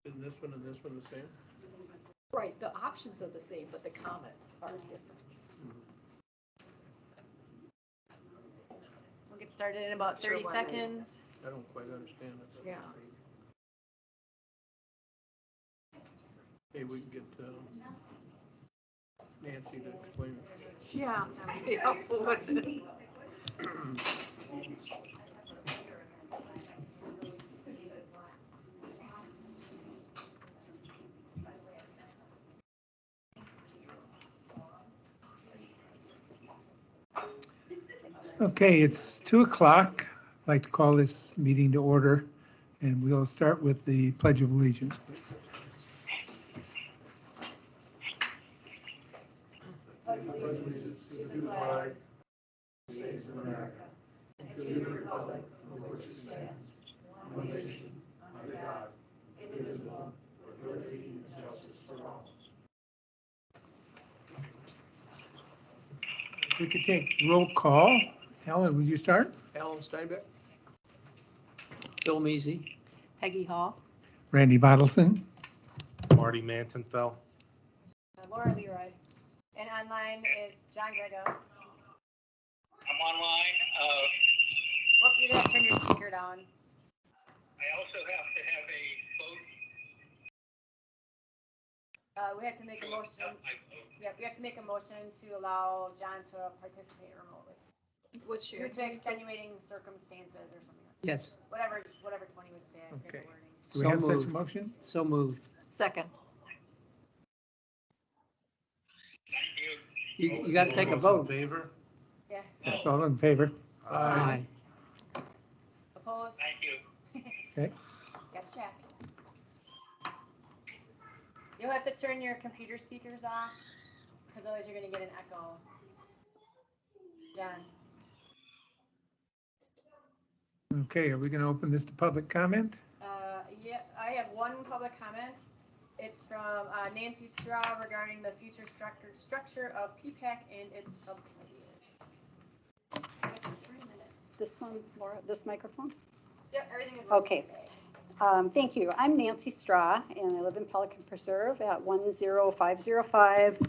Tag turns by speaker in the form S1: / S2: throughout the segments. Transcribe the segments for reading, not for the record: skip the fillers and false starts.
S1: Isn't this one and this one the same?
S2: Right, the options are the same, but the comments are different.
S3: We'll get started in about 30 seconds.
S1: I don't quite understand it.
S2: Yeah.
S1: Maybe we can get Nancy to explain it.
S2: Yeah, that would be helpful, wouldn't it?
S4: Okay, it's 2:00. I'd like to call this meeting to order, and we'll start with the Pledge of Allegiance, please.
S1: Pledge allegiance to the flag of the United States of America and to the republic for which it stands, one nation, under God, indivisible, with liberty and justice for all.
S4: We could take roll call. Alan, would you start?
S1: Alan Steinbeck? Phil Measy?
S2: Peggy Hall.
S4: Randy Bottleson?
S5: Marty Mantonfell.
S3: Laura Leroy. And online is John Grego.
S6: I'm online.
S3: Well, you're going to turn your speaker down.
S6: I also have to have a vote.
S3: We have to make a motion.
S6: I vote.
S3: Yep, we have to make a motion to allow John to participate remotely
S2: What's your?
S3: due to extenuating circumstances or something.
S4: Yes.
S3: Whatever Tony would say. I forget
S4: Okay.
S3: the wording.
S4: Do we have such a motion?
S1: So moved.
S2: Second.
S6: Thank you.
S1: You got to take a
S5: All those
S1: vote.
S5: in favor?
S3: Yeah.
S4: Yes, all in favor?
S1: Aye.
S3: Opposed?
S6: Thank you.
S4: Okay.
S3: Got check. You'll have to turn your computer speakers off because otherwise you're going to get an echo. John.
S4: Okay, are we going to open this to public comment?
S3: Yeah, I have one public comment. It's from Nancy Straw regarding the future structure of PPAC and its subcommittee.
S7: This one, Laura, this microphone?
S3: Yep, everything is
S7: Okay. Thank you. I'm Nancy Straw, and I live in Pelican Preserve at 10505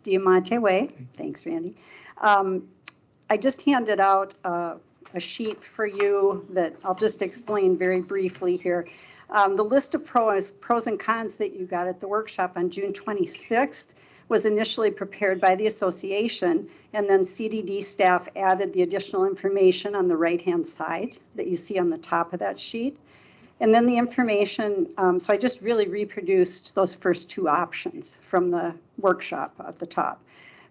S7: Diamante Way. Thanks, Randy. I just handed out a sheet for you that I'll just explain very briefly here. The list of pros and cons that you got at the workshop on June 26th was initially prepared by the association, and then CDD staff added the additional information on the right-hand side that you see on the top of that sheet. And then the information, so I just really reproduced those first two options from the workshop at the top.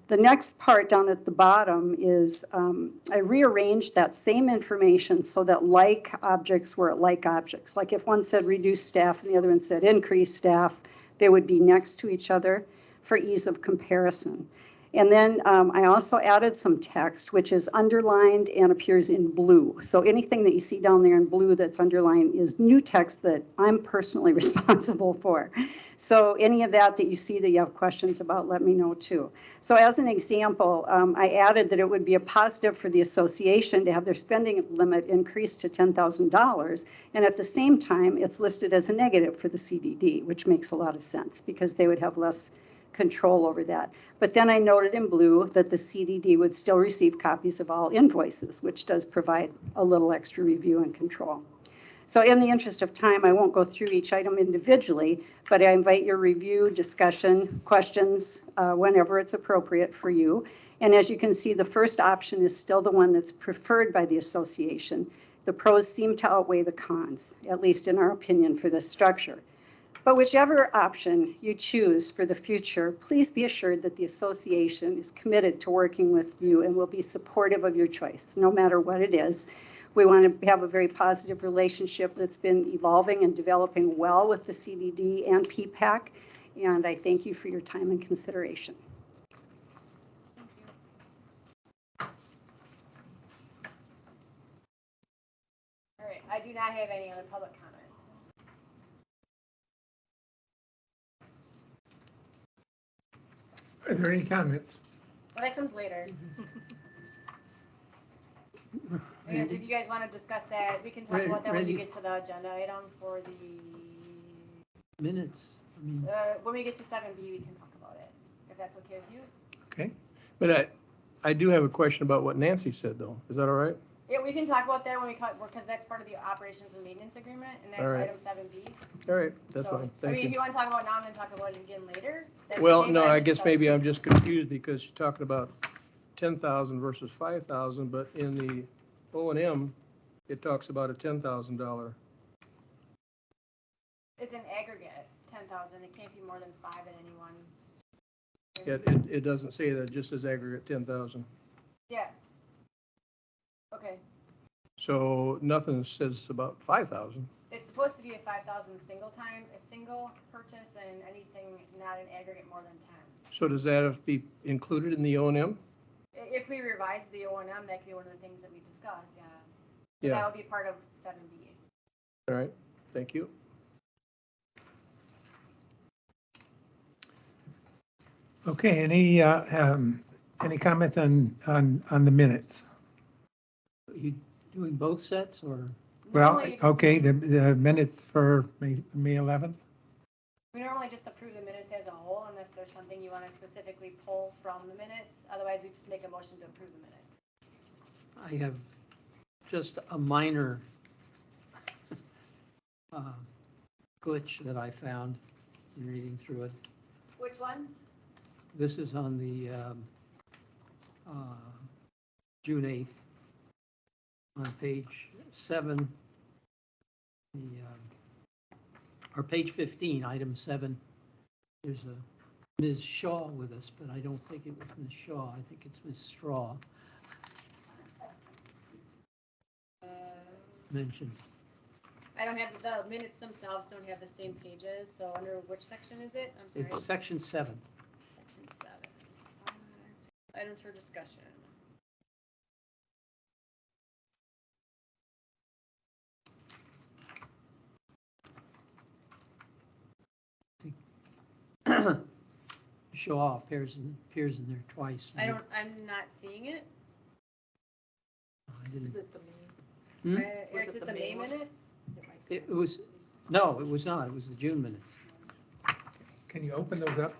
S7: The next part down at the bottom is I rearranged that same information so that like objects were like objects. Like if one said reduce staff and the other one said increase staff, they would be next to each other for ease of comparison. And then I also added some text, which is underlined and appears in blue. So anything that you see down there in blue that's underlined is new text that I'm personally responsible for. So any of that you see that you have questions about, let me know too. So as an example, I added that it would be a positive for the association to have their spending limit increased to $10,000. And at the same time, it's listed as a negative for the CDD, which makes a lot of sense because they would have less control over that. But then I noted in blue that the CDD would still receive copies of all invoices, which does provide a little extra review and control. So in the interest of time, I won't go through each item individually, but I invite your review, discussion, questions whenever it's appropriate for you. And as you can see, the first option is still the one that's preferred by the association. The pros seem to outweigh the cons, at least in our opinion, for this structure. But whichever option you choose for the future, please be assured that the association is committed to working with you and will be supportive of your choice, no matter what it is. We want to have a very positive relationship that's been evolving and developing well with the CDD and PPAC, and I thank you for your time and consideration.
S3: Thank you. All right, I do not have any other public comment.
S4: Are there any comments?
S3: Well, that comes later. I guess if you guys want to discuss that, we can talk about that when we get to the agenda item for the
S8: minutes. I mean,
S3: When we get to 7B, we can talk about it, if that's okay with you.
S4: Okay,
S1: But I do have a question about what Nancy said, though. Is that all right?
S3: Yeah, we can talk about that when we cut, because that's part of the operations and maintenance agreement, and that's
S1: All right.
S3: item 7B.
S1: All right, that's
S3: So,
S1: fine.
S3: I mean,
S1: Thank
S3: if you
S1: you.
S3: want to talk about it now and then talk about it again later, that's
S1: Well,
S3: okay,
S1: no,
S3: but
S1: I
S3: just
S1: guess
S3: thought-
S1: maybe I'm just confused because you're talking about 10,000 versus 5,000, but in the O&M, it talks about a $10,000.
S3: It's an aggregate, 10,000, it can't be more than 5 at any one.
S1: It doesn't say that, it just says aggregate 10,000.
S3: Yeah. Okay,
S1: So nothing says about 5,000.
S3: it's supposed to be a 5,000 single purchase, and anything not an aggregate more than 10.
S1: So does that have to be included in the O&M?
S3: If we revise the O&M, that could be one of the things that we discuss, yes. So
S1: Yeah.
S3: that would be part of 7B.
S1: All right, thank you.
S4: okay, any comments on the minutes?
S8: are you doing both sets or?
S4: Well,
S3: Normally,
S4: okay, the minutes for May 11th?
S3: we normally just approve the minutes as a whole unless there's something you want to specifically pull from the minutes. Otherwise, we just make a motion to approve the minutes.
S8: I have just a minor glitch that I found in reading through it.
S3: Which ones?
S8: This is on the June 8th, on page 7, or page 15, item 7. There's a Ms. Shaw with us, but I don't think it was Ms. Shaw. I think it's Ms. Straw mentioned.
S3: I don't have, the minutes themselves don't have the same pages, so under which section is it? I'm sorry.
S8: It's section 7.
S3: Section 7. Items for discussion.
S8: Shaw appears in there twice.
S3: I'm not seeing it.
S8: I didn't.
S2: Is it the main?
S8: Hmm?
S3: Is it the May
S2: one?
S3: minutes?
S8: It was, no, it was not. It was the June minutes.
S4: Can you open those up?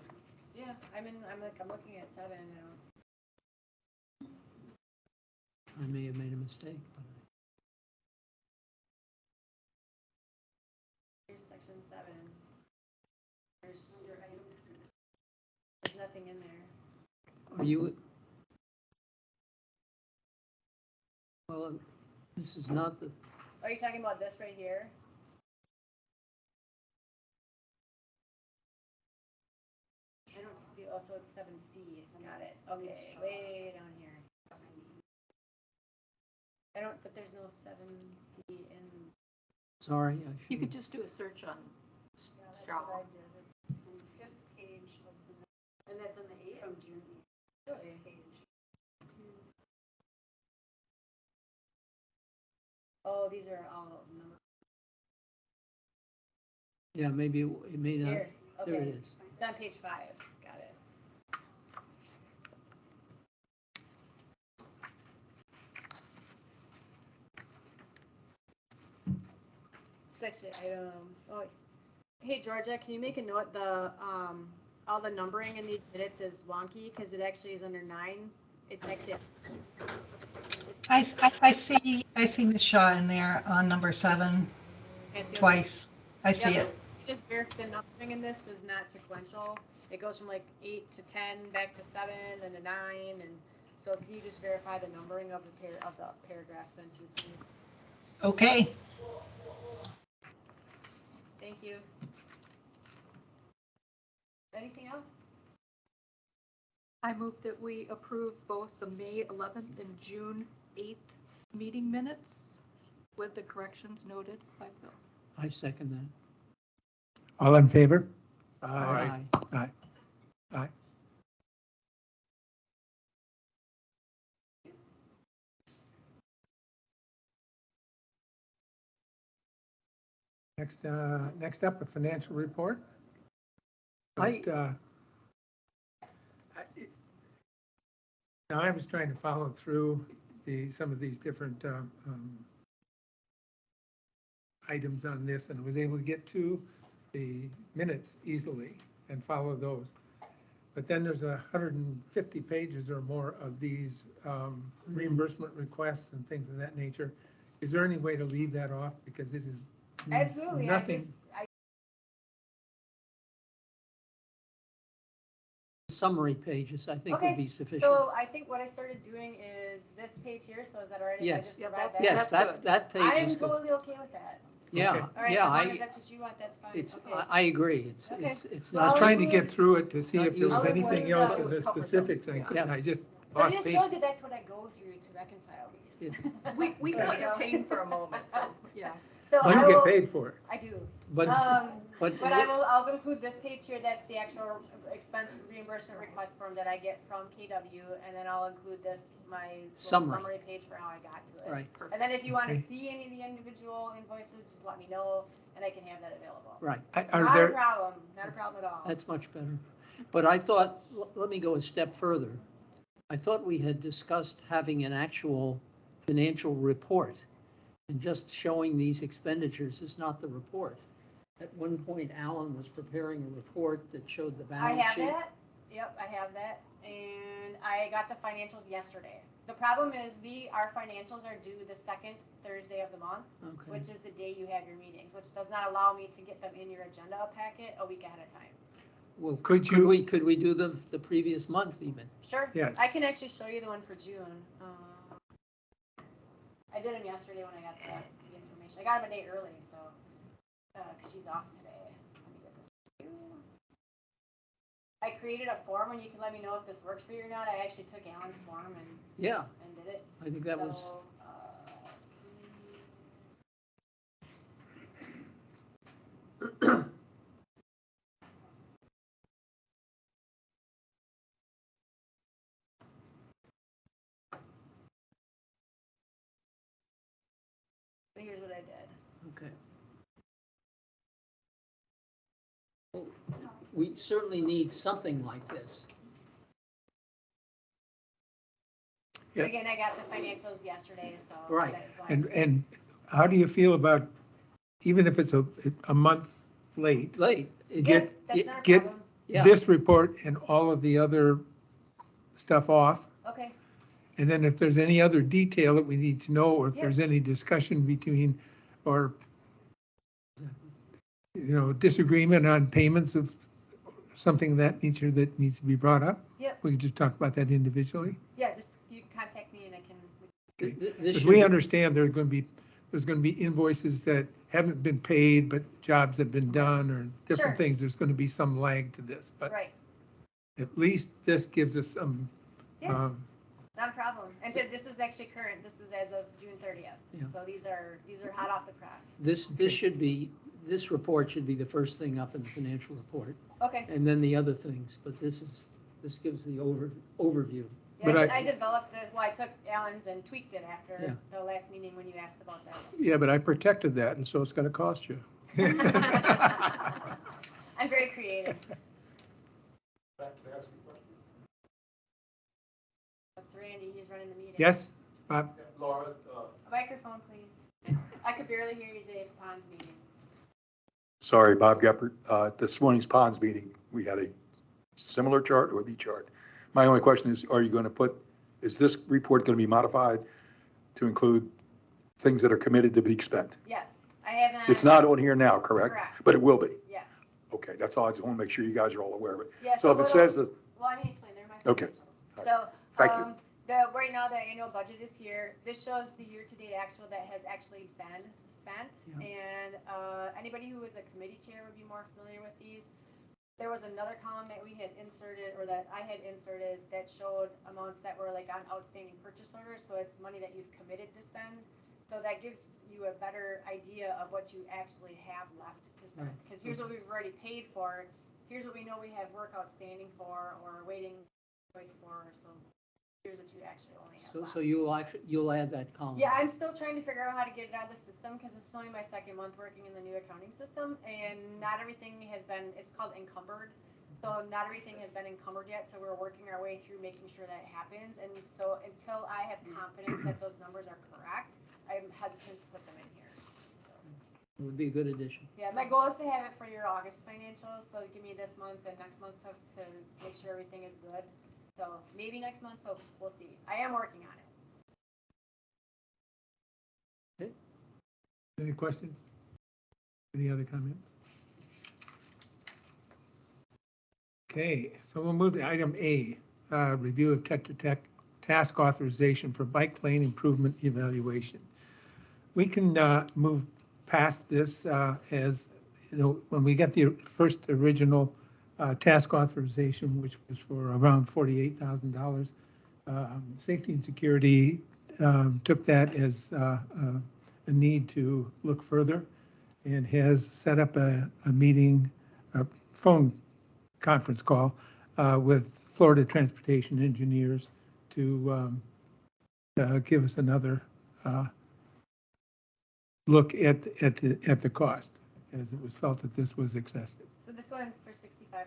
S3: Yeah, I'm looking at 7 and I don't see.
S8: I may have made a mistake, but
S3: Here's section 7. There's nothing in there.
S8: are you? Well, this is not the,
S3: Are you talking about this right here? I don't see, oh, so it's 7C, got it, okay, way down here. I don't, but there's no 7C in.
S8: sorry.
S2: You could just do a search on Shaw.
S7: On the 5th page of the
S3: And that's on the 8th?
S7: from June.
S3: Really?
S7: Page.
S3: Oh, these are all numbers.
S8: Yeah, maybe it may not.
S3: Here,
S8: There it
S3: okay,
S8: is.
S3: it's on page 5, got it. It's actually item, oh, hey Georgia, can you make a note, all the numbering in these minutes is wonky, because it actually is under 9. It's actually,
S9: I see Ms. Shaw in there on number 7
S3: I see-
S9: twice. I see
S3: Yeah,
S9: it.
S3: but just verify the numbering in this is not sequential. It goes from like 8 to 10, back to 7, then to 9, and so can you just verify the numbering of the paragraphs then too, please?
S9: Okay.
S3: Thank you. Anything else?
S2: I move that we approve both the May 11th and June 8th meeting minutes with the corrections noted by Bill.
S8: I second that.
S4: All in favor?
S5: Aye.
S4: Aye. Aye. Next up, a financial report. But, now I was trying to follow through some of these different items on this and was able to get to the minutes easily and follow those. But then there's 150 pages or more of these reimbursement requests and things of that nature. Is there any way to leave that off? Because it is means
S3: Absolutely,
S4: nothing.
S8: Summary pages, I think would
S3: Okay,
S8: be sufficient.
S3: So I think what I started doing is this page here, so is that all right if I
S8: Yes.
S3: just
S2: Yeah,
S3: provide that?
S8: Yes,
S2: That's good.
S8: that page
S3: I'm
S8: is good.
S3: totally okay with that.
S8: Yeah,
S4: Okay.
S3: All right,
S8: yeah,
S3: as long as that's what you want, that's fine.
S8: it's,
S3: Okay.
S8: I agree.
S3: Okay.
S8: It's
S3: So
S4: I was
S8: not,
S4: trying to
S3: include-
S4: get through it to see if there was
S3: I'll
S4: anything
S3: include
S4: else
S3: the-
S4: in the
S2: It was cumbersome.
S4: specifics I
S2: Yeah.
S4: couldn't, I just
S3: So
S4: lost
S3: this
S4: patience.
S3: shows you that's what I go through to reconcile these.
S2: We felt your pain for a moment, so, yeah.
S3: So
S4: Well,
S3: I
S4: you
S3: will,
S4: get paid for it.
S3: I do.
S8: but,
S3: But I'll include this page here, that's the actual expense reimbursement request form that I get from KW, and then I'll include this, my little
S8: Summary.
S3: summary page for how I got to it.
S8: right,
S3: And then if you want to
S4: Okay.
S3: see any of the individual invoices, just let me know, and I can have that available.
S8: right.
S4: Are
S3: Not a
S4: there,
S3: problem, not a problem at all.
S8: That's much better. But I thought, let me go a step further. I thought we had discussed having an actual financial report, and just showing these expenditures is not the report. At one point, Alan was preparing a report that showed the
S3: I
S8: balance
S3: have
S8: sheet.
S3: that, yep, I have that, and I got the financials yesterday. The problem is our financials are due the second Thursday of the month,
S8: Okay,
S3: which is the day you have your meetings, which does not allow me to get them in your agenda packet a week ahead of time.
S8: well,
S4: could you,
S8: could we do the previous month even?
S3: Sure.
S4: Yes.
S3: I can actually show you the one for June. I did them yesterday when I got the information. I got them a day early, so, cause she's off today. Let me get this for you. I created a form and you can let me know if this works for you or not. I actually took Alan's form
S8: Yeah,
S3: and did it.
S8: I think that was,
S3: So, so here's what I did.
S8: okay. Well, we certainly need something like this.
S4: Yeah.
S3: Again, I got the financials yesterday, so.
S8: Right.
S3: that's why-
S4: and how do you feel about, even if it's a month late,
S8: Late.
S3: Yeah,
S4: get,
S3: that's not a
S4: get
S3: problem.
S8: Yeah.
S4: this report and all of the other stuff off?
S3: Okay,
S4: And then if there's any other detail that we need to know, or if
S3: Yeah.
S4: there's any discussion between, or, disagreement on payments of something of that nature that needs to be brought up,
S3: yep,
S4: we can just talk about that individually.
S3: yeah, just, you can contact me and I can,
S8: This
S4: Because
S8: should
S4: we
S8: be-
S4: understand there's going to be invoices that haven't been paid, but jobs have been done, or
S3: Sure.
S4: different things. There's going to be some lag to this, but
S3: right,
S4: at least this gives us some,
S3: Yeah. not a problem. And so this is actually current, this is as of June 30th.
S8: Yeah.
S3: So these are hot off the press.
S8: This should be, this report should be the first thing up in the financial report,
S3: Okay.
S8: and then the other things, but this gives the overview.
S3: Yeah,
S4: But
S3: I developed I took Alan's and tweaked it after
S8: Yeah.
S3: the last meeting when you asked about that.
S4: yeah, but I protected that, and so it's going to cost you.
S3: I'm very creative. That's Randy, he's running the meeting.
S4: Yes, Bob?
S1: Laura,
S3: A microphone, please. I could barely hear you today at the ponds meeting.
S1: sorry, Bob Geppert. At this morning's ponds meeting, we had a similar chart or the chart. My only question is, is this report going to be modified to include things that are committed to be spent?
S3: Yes, I haven't.
S1: It's not on here now, correct?
S3: Correct.
S1: But it will be.
S3: Yes.
S1: Okay, that's all. I just want to make sure you guys are all aware of it.
S3: Yeah,
S1: So if it
S3: what
S1: says
S3: I'll-
S1: that,
S3: Well, I mean, explain, they're my
S1: Okay.
S3: financials. So,
S1: Thank you.
S3: right now, the annual budget is here. This shows the year-to-date actual that has actually been spent.
S8: Yeah.
S3: And, anybody who is a committee chair would be more familiar with these. There was another column that we had inserted, or that I had inserted, that showed amounts that were like on outstanding purchase orders, so it's money that you've committed to spend. So that gives you a better idea of what you actually have left to spend.
S8: Right.
S3: Because here's what we've already paid for, here's what we know we have work outstanding for, or waiting invoice for, so here's what you actually only have left.
S8: So you'll add that column.
S3: Yeah, I'm still trying to figure out how to get it out of the system, because it's only my second month working in the new accounting system, and not everything has been, it's called encumbered. So not everything has been encumbered yet, so we're working our way through making sure that happens, and so until I have confidence that those numbers are correct, I'm hesitant to put them in here, so.
S8: It would be a good addition.
S3: Yeah, my goal is to have it for your August financials, so give me this month and next month to make sure everything is good. So maybe next month, but we'll see. I am working on it.
S4: Any questions? Any other comments? Okay, so we'll move to item A, review of Tetra Tech task authorization for bike lane improvement evaluation. We can move past this as, you know, when we get the first original task authorization, which was for around $48,000, safety and security took that as a need to look further and has set up a meeting, a phone conference call with Florida Transportation Engineers to give us another look at the cost, as it was felt that this was excessive.
S3: So this one's for $6,500.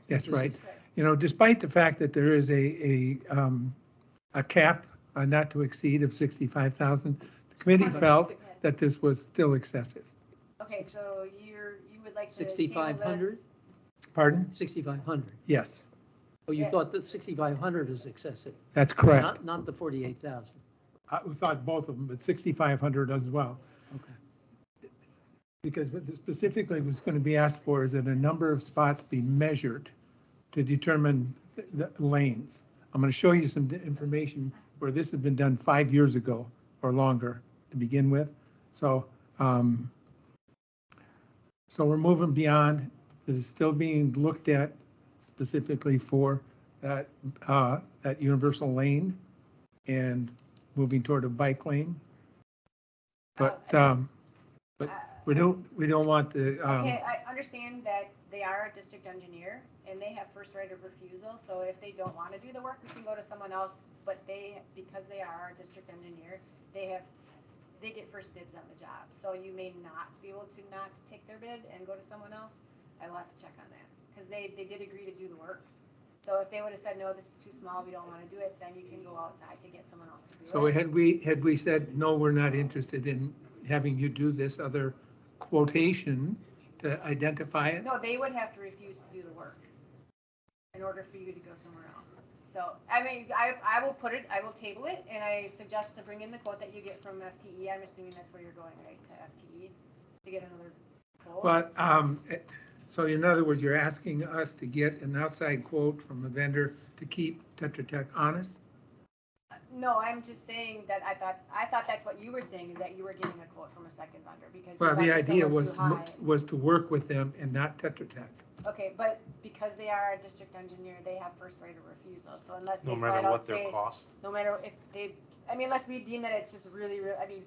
S4: That's right.
S3: Good.
S4: You know, despite the fact that there is a cap, not to exceed of 65,000, the committee felt that this was still excessive.
S3: Okay, so you would like to table
S8: 6,500?
S3: this?
S4: Pardon?
S8: 6,500.
S4: Yes,
S8: Oh, you
S3: Yeah.
S8: thought that 6,500 is excessive,
S4: that's correct.
S8: not the 48,000.
S4: We thought both of them, but 6,500 as well.
S8: Okay.
S4: Because what specifically was going to be asked for is that a number of spots be measured to determine the lanes. I'm going to show you some information where this has been done 5 years ago or longer to begin with. So, so we're moving beyond. It is still being looked at specifically for that universal lane and moving toward a bike lane. But we don't want the.
S3: Okay, I understand that they are a district engineer and they have first right of refusal. So if they don't want to do the work, we can go to someone else. But because they are a district engineer, they get first dibs on the job. So you may not be able to not take their bid and go to someone else. I will have to check on that because they did agree to do the work. So if they would have said, no, this is too small, we don't want to do it, then you can go outside to get someone else to do it.
S4: So had we said, no, we're not interested in having you do this other quotation to identify it?
S3: No, they would have to refuse to do the work in order for you to go somewhere else. So, I mean, I will table it, and I suggest to bring in the quote that you get from FTE. I'm assuming that's where you're going, right, to FTE, to get another quote?
S4: But, so in other words, you're asking us to get an outside quote from a vendor to keep Tetra Tech honest?
S3: No, I'm just saying that I thought that's what you were saying, is that you were getting a quote from a second vendor because you
S4: Well,
S3: thought
S4: the
S3: this one
S4: idea
S3: was too high.
S4: was to work with them and not Tetra Tech.
S3: Okay, but because they are a district engineer, they have first right of refusal, so unless they
S5: No
S3: flat
S5: matter
S3: out
S5: what their
S3: say,
S5: cost.
S3: no matter if they, I mean, unless we deem that it's just really, I mean,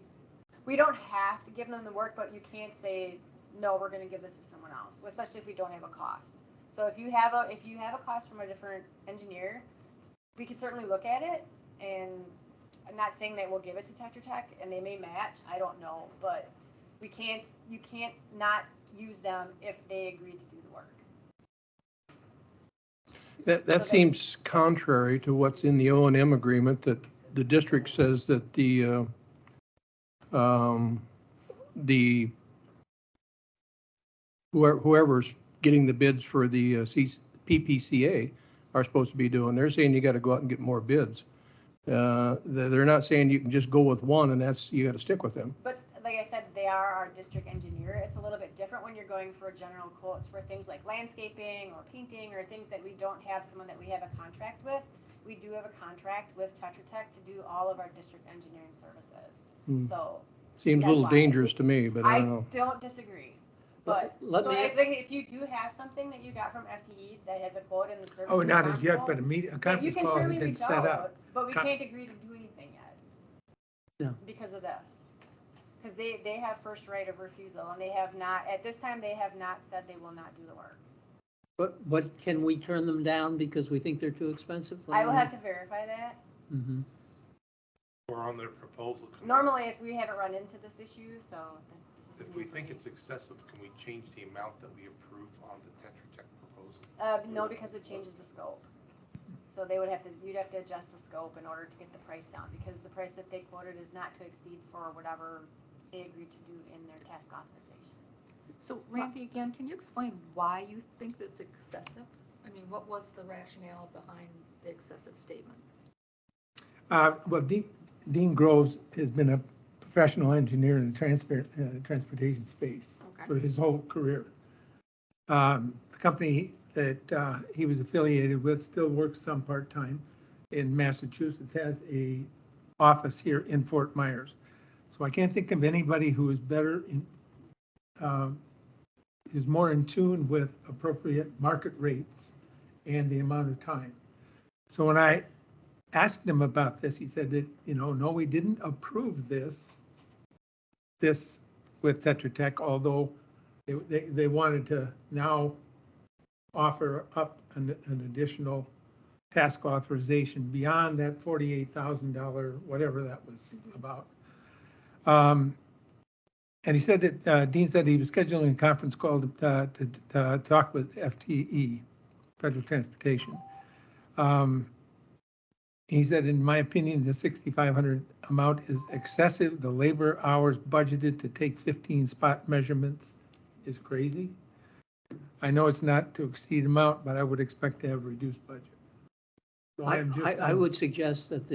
S3: we don't have to give them the work, but you can't say, no, we're gonna give this to someone else, especially if we don't have a cost. So if you have a cost from a different engineer, we could certainly look at it, and I'm not saying that we'll give it to Tetra Tech, and they may match, I don't know, but you can't not use them if they agree to do the work.
S10: That seems contrary to what's in the O&M agreement, that the district says that the whoever's getting the bids for the PPCA are supposed to be doing. They're saying you got to go out and get more bids. They're not saying you can just go with one and you got to stick with them.
S3: But like I said, they are our district engineer. It's a little bit different when you're going for general quotes for things like landscaping or painting or things that we don't have someone that we have a contract with. We do have a contract with Tetra Tech to do all of our district engineering services. So
S10: Seems a
S3: that's
S10: little
S3: why.
S10: dangerous to me, but I don't know.
S3: I don't disagree. But
S8: Let
S3: so
S8: me-
S3: I think if you do have something that you got from FTE that has a quote in the service.
S4: Oh, not as yet,
S3: responsible,
S4: but a
S3: you
S4: conference
S3: can
S4: call
S3: certainly
S4: had been
S3: reach
S4: set
S3: out,
S4: up.
S3: but we can't agree to do anything yet.
S8: No.
S3: Because of this. Because they have first right of refusal, and they have not, at this time, they have not said they will not do the work.
S8: But can we turn them down because we think they're too expensive?
S3: I will have to verify that.
S8: Mm-hmm.
S5: Or on their proposal.
S3: Normally, we haven't run into this issue, so this is.
S5: If we
S3: new for
S5: think
S3: me.
S5: it's excessive, can we change the amount that we approve on the Tetra Tech proposal?
S3: No, because it changes the scope. So you'd have to adjust the scope in order to get the price down, because the price that they quoted is not to exceed for whatever they agreed to do in their task authorization.
S2: So Randy, again, can you explain why you think that's excessive? I mean, what was the rationale behind the excessive statement?
S4: Well, Dean Groves has been a professional engineer in the transportation space
S2: Okay.
S4: for his whole career. The company that he was affiliated with still works some part-time in Massachusetts, has a office here in Fort Myers. So I can't think of anybody who is better in, is more in tune with appropriate market rates and the amount of time. So when I asked him about this, he said that, no, we didn't approve this with Tetra Tech, although they wanted to now offer up an additional task authorization beyond that $48,000, whatever that was about. And he said that, Dean said he was scheduling a conference call to talk with FTE, Federal Transportation. He said, in my opinion, the 6,500 amount is excessive. The labor hours budgeted to take 15 spot measurements is crazy. I know it's not to exceed amount, but I would expect to have reduced budget. So
S8: I would suggest that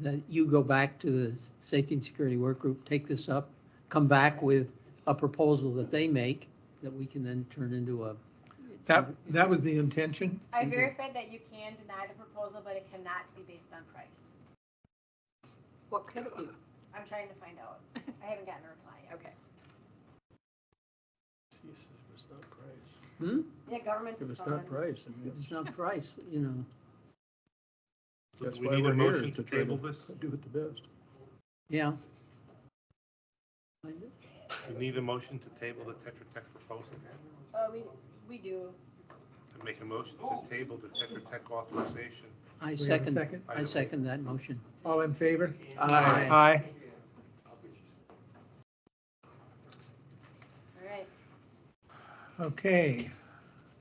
S8: that you go back to the Safety and Security Work Group, take this up, come back with a proposal that they make that we can then turn into a.
S4: That was the intention.
S3: I verified that you can deny the proposal, but it cannot be based on price.
S2: What could it be?
S3: I'm trying to find out. I haven't gotten a reply yet.
S2: Okay.
S10: It's not price.
S3: Yeah, government
S10: If
S3: is
S10: it's
S3: coming.
S10: not price, I mean,
S8: It's not price,
S5: So
S10: that's
S5: do we
S10: why
S5: need a
S10: we're here,
S5: motion
S10: is
S5: to
S10: to try
S5: table
S10: to
S5: this?
S10: do it the best.
S8: yeah.
S5: We need a motion to table the Tetra Tech proposal.
S3: We do.
S5: To make a motion to table the Tetra Tech authorization.
S8: I
S4: We have a
S8: second,
S4: second?
S8: I second that motion.
S4: All in favor?
S8: Aye.
S4: Aye.
S3: All right.
S4: Okay.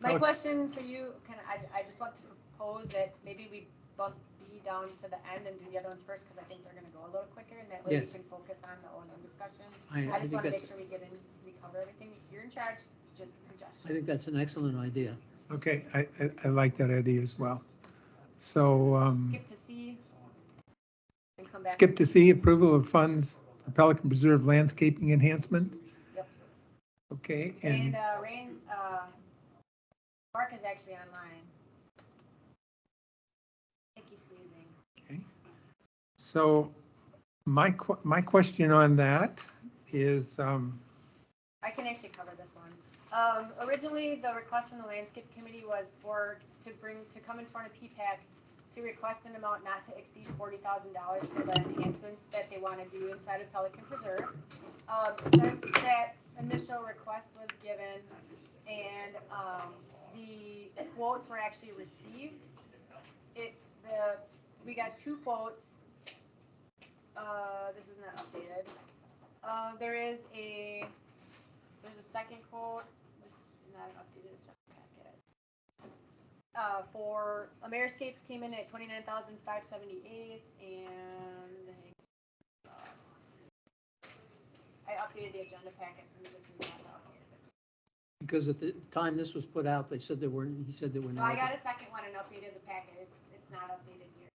S3: My
S4: Okay.
S3: question for you, I just want to propose that maybe we bump B down to the end and do the other ones first, because I think they're gonna go a little quicker, and that way we
S8: Yes.
S3: can focus on the O&M discussion.
S8: I
S3: I just
S8: think
S3: wanna make
S8: that's,
S3: sure we cover everything. You're in charge, just a
S8: I
S3: suggestion.
S8: think that's an excellent idea.
S4: Okay, I like that idea as well. So
S3: Skip to C. And come back.
S4: skip to C, approval of funds for Pelican Preserve landscaping enhancement.
S3: Yep.
S4: Okay,
S3: And,
S4: and
S3: Mark is actually online. I think he's sneezing.
S4: okay. So my question on that is,
S3: I can actually cover this one. Originally, the request from the landscape committee was to come in front of PPAC to request an amount not to exceed $40,000 for the enhancements that they want to do inside of Pelican Preserve. Since that initial request was given and the quotes were actually received, we got 2 quotes. This is not updated. There's a second quote. This is not an updated packet. For Ameriscapes came in at $29,578, and I updated the agenda packet, and this is not updated.
S8: Because at the time this was put out, he said there were
S3: So I got a second one and updated the packet. It's not updated here.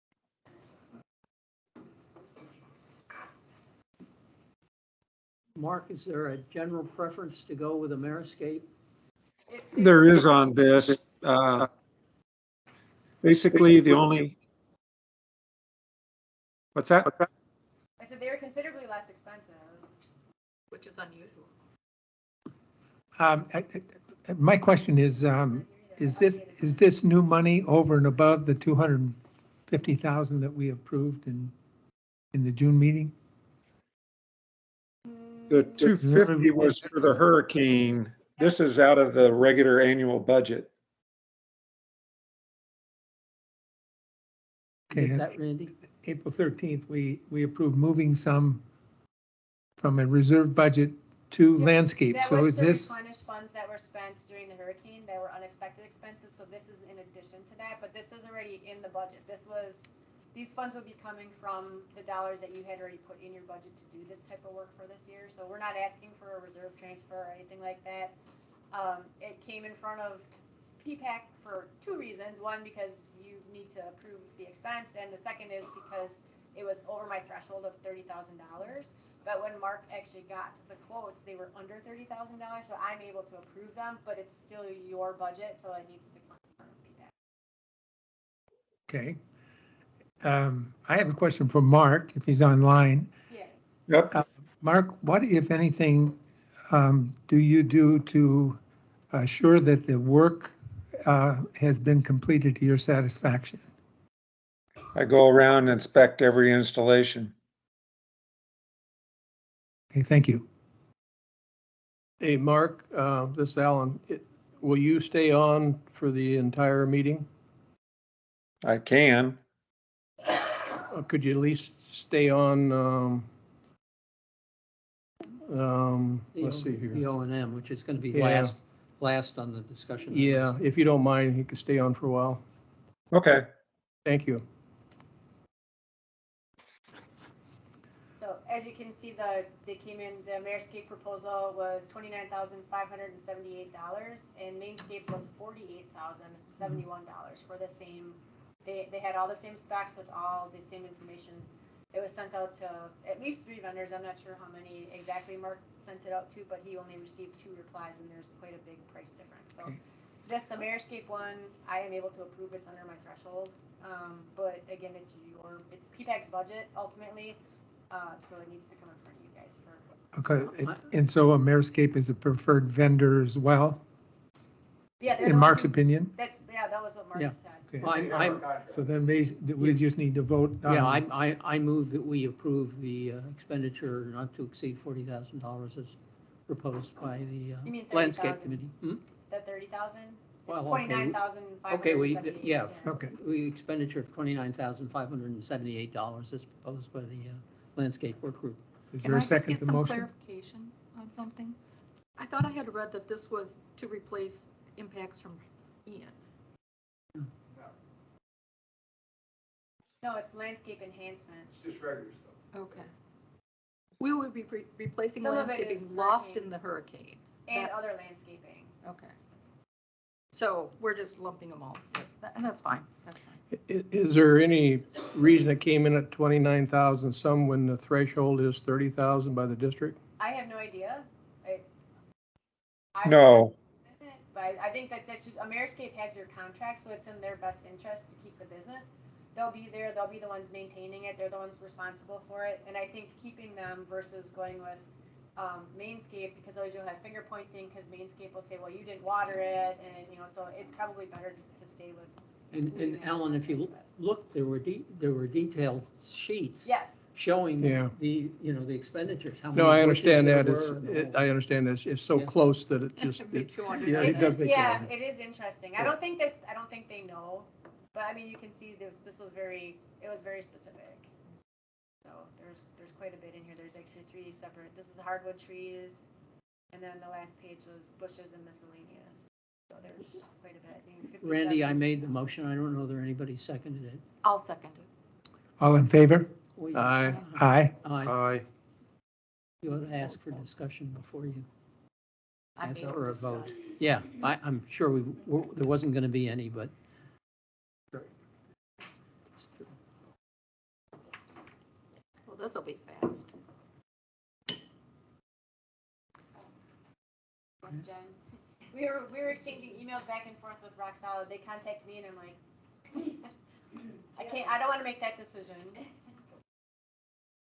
S8: Mark, is there a general preference to go with Ameriscape?
S1: There is on this. Basically, the only, what's that?
S3: I said they were considerably less expensive.
S2: Which is unusual.
S4: my question is this new money over and above the 250,000 that we approved in the June meeting?
S1: The 250 was for the hurricane. This is out of the regular annual budget.
S4: Okay,
S8: Get that, Randy?
S4: April 13th, we approved moving some from a reserve budget to
S3: Yep.
S4: landscape.
S3: That
S4: So
S3: was
S4: is
S3: to
S4: this,
S3: replenish funds that were spent during the hurricane that were unexpected expenses, so this is in addition to that, but this is already in the budget. these funds would be coming from the dollars that you had already put in your budget to do this type of work for this year. So we're not asking for a reserve transfer or anything like that. It came in front of PPAC for two reasons. One, because you need to approve the expense, and the second is because it was over my threshold of $30,000. But when Mark actually got the quotes, they were under $30,000, so I'm able to approve them, but it's still your budget, so it needs to come from PPAC.
S4: Okay. I have a question for Mark, if he's online.
S3: Yes.
S1: Yep.
S4: Mark, what, if anything, do you do to assure that the work has been completed to your satisfaction?
S1: I go around and inspect every installation.
S4: Okay, thank you.
S10: Hey, Mark, this is Alan. Will you stay on for the entire meeting?
S1: I can.
S10: Could you at least stay on, let's see
S8: The
S10: here.
S8: O and M, which is going to be
S10: Yeah.
S8: last on the discussion.
S10: Yeah, if you don't mind, you could stay on for a while.
S1: Okay.
S10: Thank you.
S3: So as you can see, they came in, the Mayorscape proposal was $29,578, and Mainscape's was $48,071 for the same. They had all the same specs with all the same information. It was sent out to at least 3 vendors. I'm not sure how many exactly Mark sent it out to, but he only received 2 replies, and there's quite a big price difference. So
S4: Okay.
S3: this Mayorscape one, I am able to approve. It's under my threshold, but again, it's PPAC's budget ultimately. So it needs to come in front of you guys for.
S4: Okay, and so Ameriscape is a preferred vendor as well,
S3: Yeah, they're
S4: in
S3: the
S4: Mark's
S3: ones
S4: opinion?
S3: that was what Mark
S8: Yeah.
S3: said.
S4: Okay.
S8: I'm,
S4: So then we just need to vote.
S8: yeah, I move that we approve the expenditure not to exceed $40,000 as proposed by the
S3: You mean
S8: landscape
S3: 30,000?
S8: committee. Hmm?
S3: The 30,000. It's
S8: Well, okay,
S3: 29,578.
S8: Okay, yeah.
S4: Okay.
S8: We expenditure of $29,578 as proposed by the landscape work group.
S4: Is
S2: Can
S4: there
S2: I
S4: a
S2: just
S4: second
S2: get
S4: to
S2: some
S4: motion?
S2: clarification on something? I thought I had read that this was to replace impacts from Ian.
S3: No, it's landscape enhancement.
S1: It's just regular stuff.
S2: Okay. We would be replacing
S3: Some of it
S2: landscaping
S3: is
S2: lost
S3: hurricane.
S2: in the hurricane.
S3: And
S2: That-
S3: other landscaping.
S2: Okay. So we're just lumping them all, and that's fine, that's fine.
S10: Is there any reason it came in at 29,000 some when the threshold is 30,000 by the district?
S3: I have no idea.
S1: No.
S3: But I think that that's just, Ameriscape has your contract, so it's in their best interest to keep the business. They'll be there, they'll be the ones maintaining it, they're the ones responsible for it, and I think keeping them versus going with Mainscape, because always you'll have finger pointing, because Mainscape will say, well, you didn't water it, and so it's probably better just to stay with.
S8: And Alan, if you look, there were detailed sheets.
S3: Yes.
S8: Showing
S10: Yeah.
S8: the expenditures. How
S10: No,
S8: many
S10: I
S8: bushes
S10: understand
S8: there
S10: that.
S8: were and the whole-
S10: I understand it's so
S8: Yeah.
S10: close that it just,
S2: Makes you wonder.
S10: yeah, it
S3: It's
S10: does
S3: just,
S10: make you
S3: yeah,
S10: wonder.
S3: it is interesting. I don't think they know, but I mean, you can see this was very specific. So there's quite a bit in here. There's actually 3 separate. This is hardwood trees, and then the last page was bushes and miscellaneous. So there's quite a bit. 57.
S8: Randy, I made the motion. I don't know whether anybody seconded it.
S2: I'll second it.
S4: All in favor?
S10: Aye.
S4: Aye.
S5: Aye.
S8: You ought to ask for discussion before you
S2: I'm
S8: ask
S2: able
S8: for
S2: to
S8: a vote.
S2: discuss.
S8: Yeah, I'm sure there wasn't going to be any, but.
S2: Well, this'll be fast.
S3: Yes, Jen. We were exchanging emails back and forth with Rock Solid. They contacted me and I'm like, I don't want to make that decision.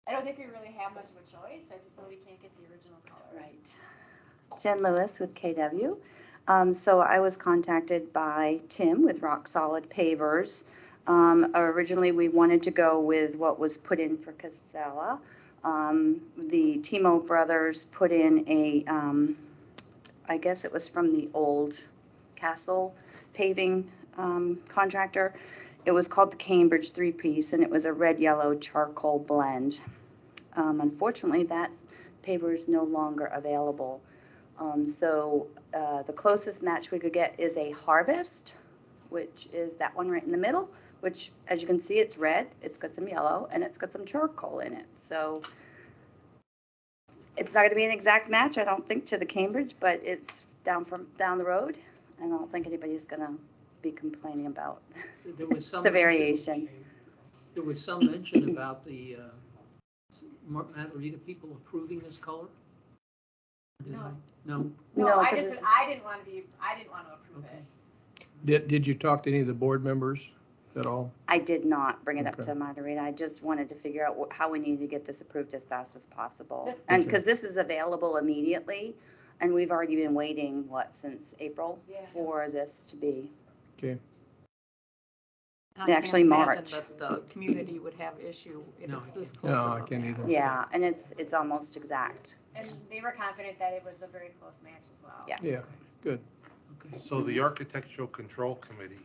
S3: I don't think we really have much of a choice. I just know we can't get the original color.
S7: Right. Jen Lewis with KW. So I was contacted by Tim with Rock Solid Pavers. Originally, we wanted to go with what was put in for Casella. The Timo brothers put in a, I guess it was from the old Castle paving contractor. It was called the Cambridge 3-piece, and it was a red-yellow charcoal blend. Unfortunately, that paver is no longer available. So the closest match we could get is a Harvest, which is that one right in the middle, which, as you can see, it's red, it's got some yellow, and it's got some charcoal in it. So it's not gonna be an exact match, I don't think, to the Cambridge, but it's down the road. And I don't think anybody's gonna be complaining about
S8: There was some
S7: the variation.
S8: There was some mention about the Matarita people approving this color? Did
S3: No.
S8: I? No?
S3: No,
S7: No,
S3: I
S7: 'cause
S3: just,
S7: it's-
S3: I didn't want to approve
S8: Okay.
S3: it.
S10: Did you talk to any of the board members at all?
S7: I did not bring it up
S10: Okay.
S7: to Margarita. I just wanted to figure out how we need to get this approved as fast as possible.
S3: This-
S7: And because this is available immediately, and we've already been waiting, since April
S3: Yeah.
S7: for this to be.
S10: Okay.
S2: I can't
S7: Actually,
S2: imagine
S7: March.
S2: that the community would have issue if
S8: No,
S2: it's this
S10: No,
S2: close
S10: I
S2: of a
S10: can't
S2: match.
S10: either.
S7: Yeah, and it's almost exact.
S3: And they were confident that it was a very close match as well.
S7: Yeah.
S10: Yeah, good.
S8: Okay.
S5: So the Architectural Control Committee